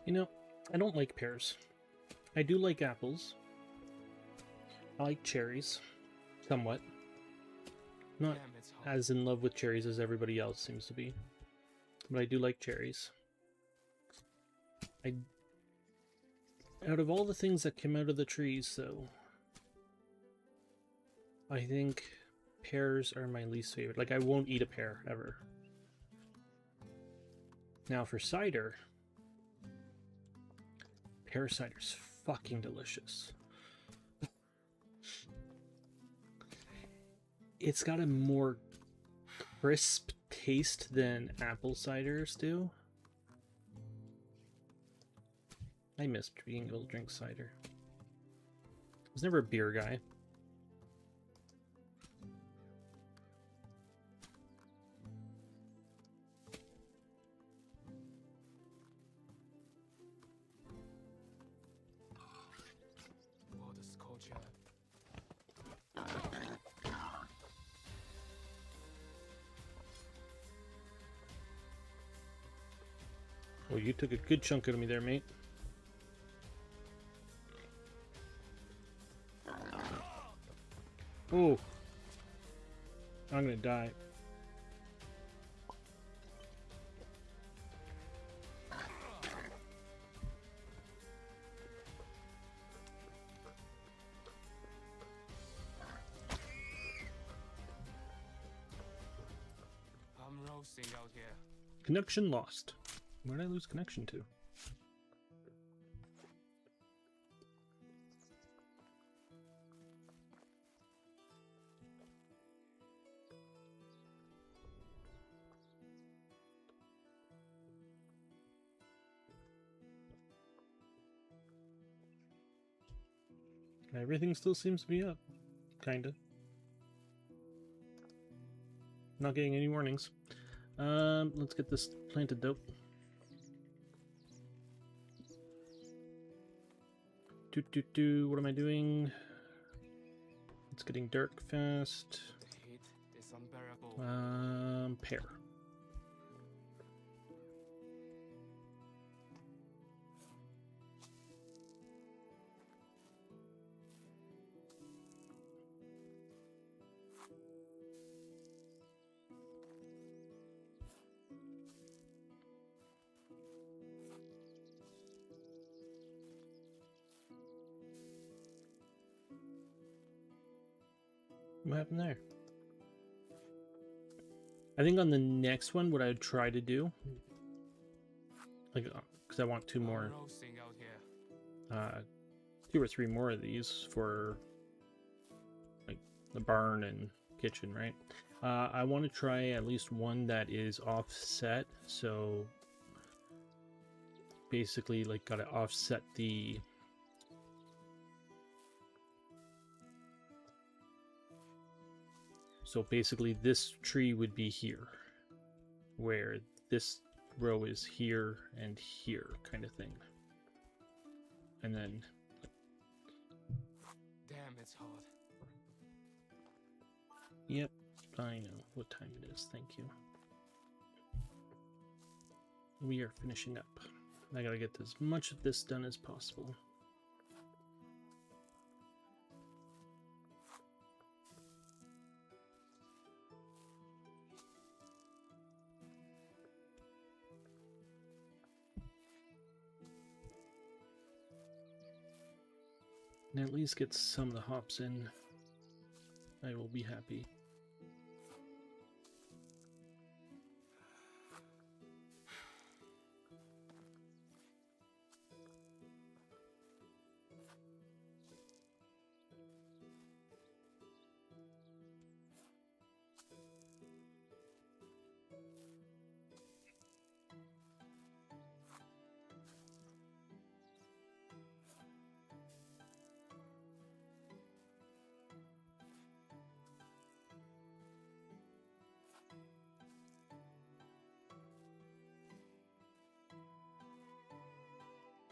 S1: You know, I don't like pears. I do like apples. I like cherries, somewhat. Not
S2: Damn, it's hot.
S1: as in love with cherries as everybody else seems to be. But I do like cherries. Out of all the things that come out of the trees, though, I think pears are my least favorite. Like, I won't eat a pear, ever. Now, for cider, pear cider's fucking delicious. It's got a more crisp taste than apple ciders do. I miss being able to drink cider. I was never a beer guy.
S2: What a scorcher.
S1: Oh, you took a good chunk out of me there, mate. Oh, I'm gonna die.
S2: I'm roasting out here.
S1: Connection lost. Where did I lose connection to? Everything still seems to be up. Kinda. Not getting any warnings. Let's get this planted though. What am I doing? It's getting dark fast.
S2: The heat is unbearable.
S1: Pear. What happened there? I think on the next one, what I would try to do, like, because I want two more,
S2: Roasting out here.
S1: 2 or 3 more of these for, like, the barn and kitchen, right? I want to try at least one that is offset, so basically, like, gotta offset the So basically this tree would be here, where this row is here and here, kind of thing. And then...
S2: Damn, it's hot.
S1: Yep, I know what time it is, thank you. We are finishing up. I gotta get as much of this done as possible. And at least get some of the hops in. I will be happy.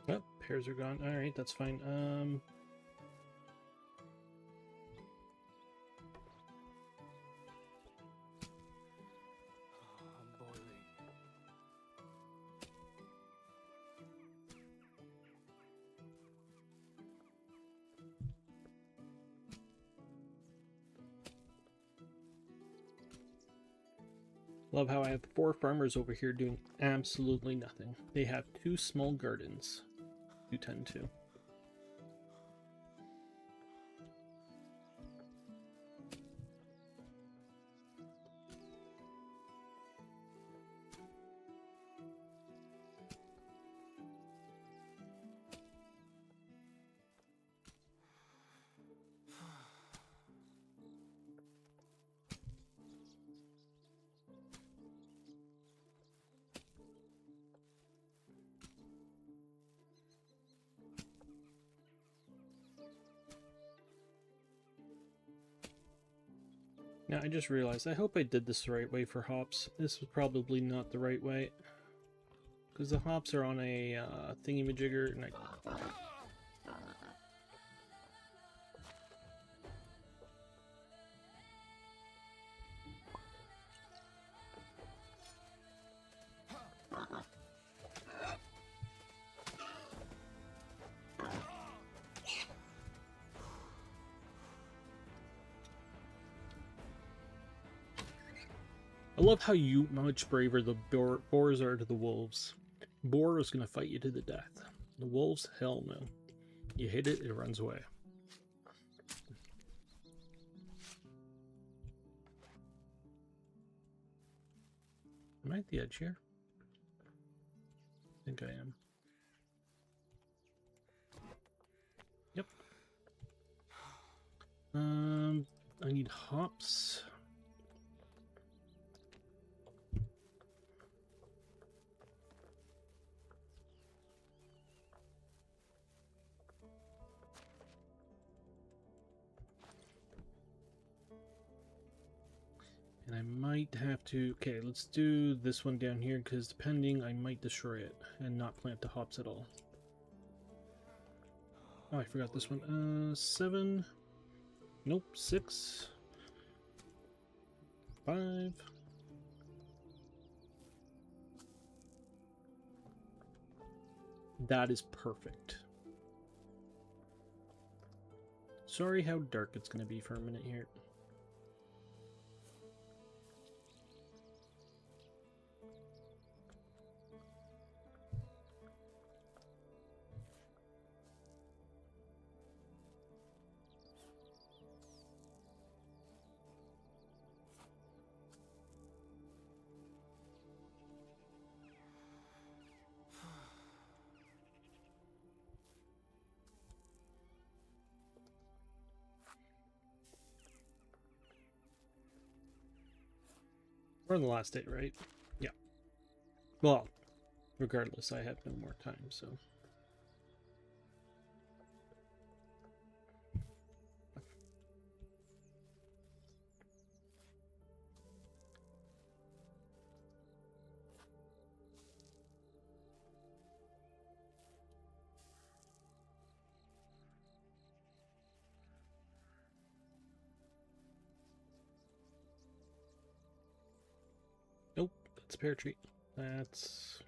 S1: Oh, pears are gone. All right, that's fine.
S2: I'm boiling.
S1: Love how I have 4 farmers over here doing absolutely nothing. They have 2 small gardens. You tend to. Now, I just realized, I hope I did this the right way for hops. This was probably not the right way. Because the hops are on a thingy-majigger, and I... I love how much braver the boars are to the wolves. Boar is going to fight you to the death. The wolves, hell no. You hit it, it runs away. Am I at the edge here? I think I am. Yep. I need hops. I might have to... Okay, let's do this one down here, because depending, I might destroy it and not plant the hops at all. Oh, I forgot this one. 7. Nope, 6. 5. That is perfect. Sorry how dark it's going to be for a minute here. We're on the last day, right? Yeah. Well, regardless, I have no more time, so... Nope, that's a pear tree. That's...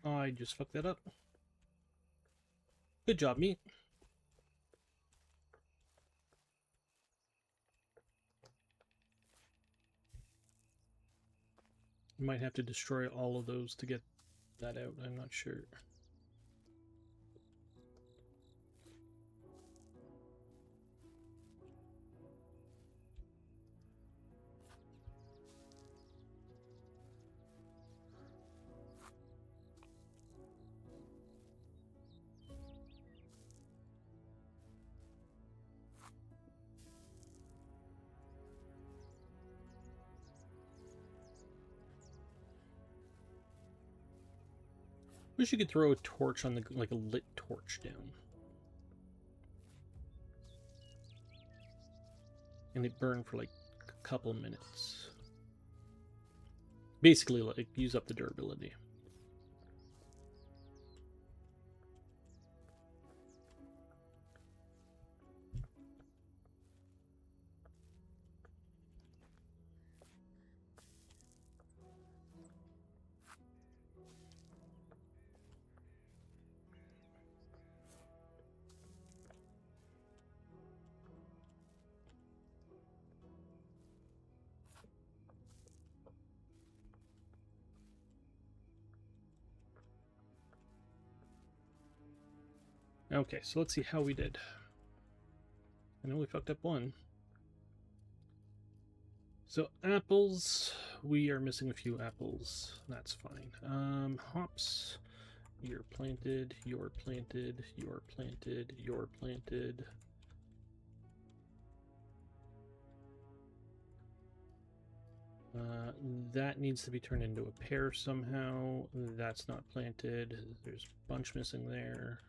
S1: I just fucked that up. Good job, me. You might have to destroy all of those to get that out, I'm not sure. Wish you could throw a torch on the, like a lit torch down. And it burned for like a couple minutes. Basically, like, use up the durability. Okay, so let's see how we did. I know we fucked up one. So apples, we are missing a few apples. That's fine. Hops, you're planted, you're planted, you're planted, you're planted. That needs to be turned into a pear somehow. That's not planted. There's a bunch missing there.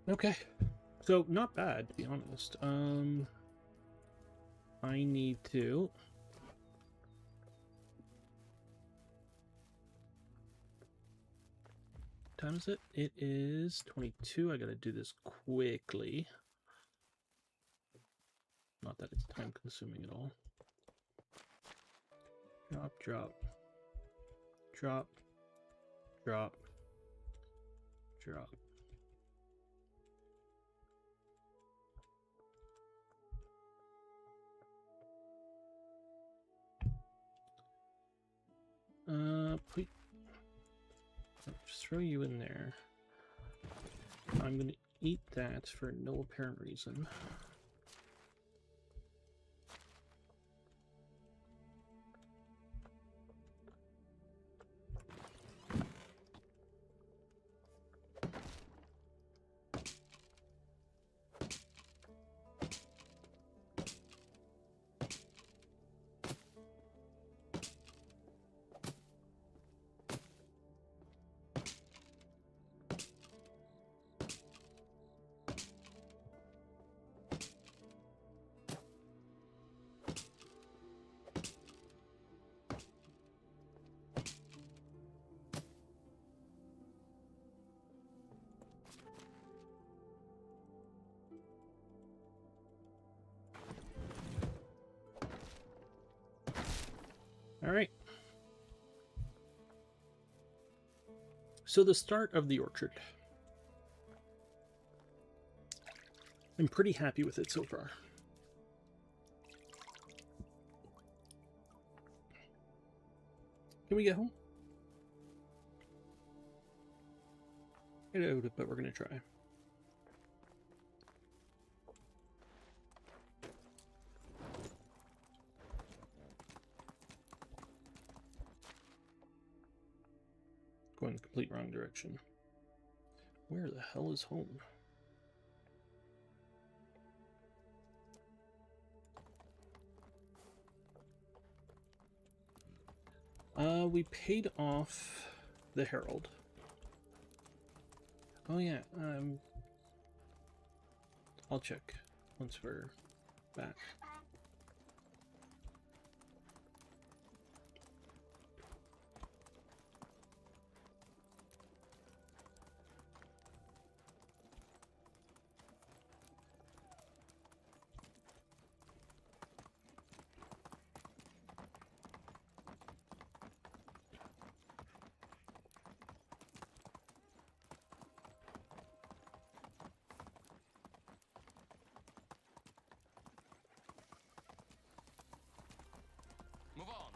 S1: Okay, so not bad, to be honest. I need to... What time is it? It is 22. I gotta do this quickly. Not that it's time consuming at all. Drop, drop. Drop. Drop. Drop. Please. Just throw you in there. I'm gonna eat that for no apparent reason. All right. So the start of the orchard. I'm pretty happy with it so far. Can we get home? I doubt it, but we're going to try. Going the complete wrong direction. Where the hell is home? We paid off the Herald. Oh yeah, I'll check once we're back.
S7: Move on.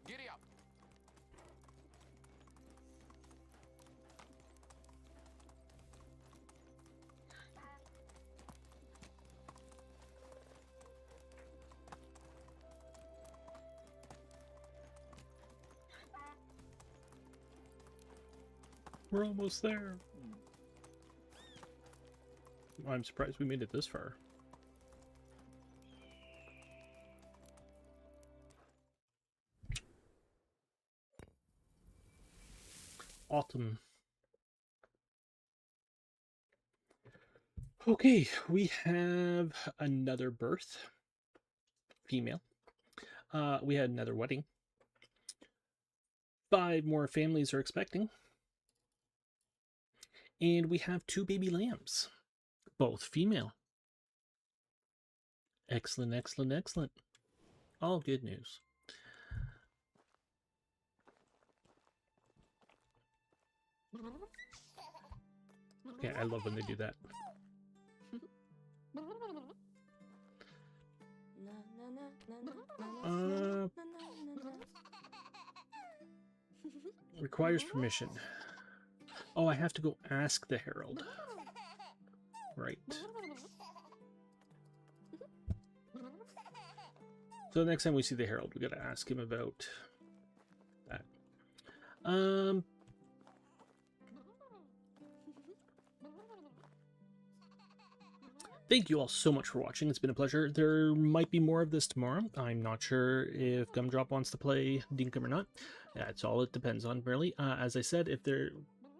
S7: Giddy up.
S1: We're almost there. I'm surprised we made it this far. Autumn. Okay, we have another birth. Female. We had another wedding. 5 more families are expecting. And we have 2 baby lambs. Both female. Excellent, excellent, excellent. All good news. Okay, I love when they do that. Requires permission. Oh, I have to go ask the Herald. Right. So the next time we see the Herald, we gotta ask him about that. Thank you all so much for watching. It's been a pleasure. There might be more of this tomorrow. I'm not sure if Gumdrop wants to play Dinkum or not. That's all it depends on, really. As I said, if there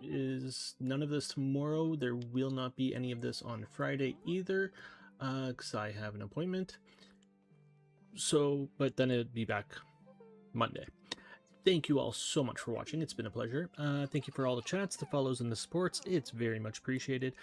S1: is none of this tomorrow, there will not be any of this on Friday either, because I have an appointment. So, but then it'd be back Monday. Thank you all so much for watching. It's been a pleasure. Thank you for all the chats, the follows, and the supports. It's very much appreciated.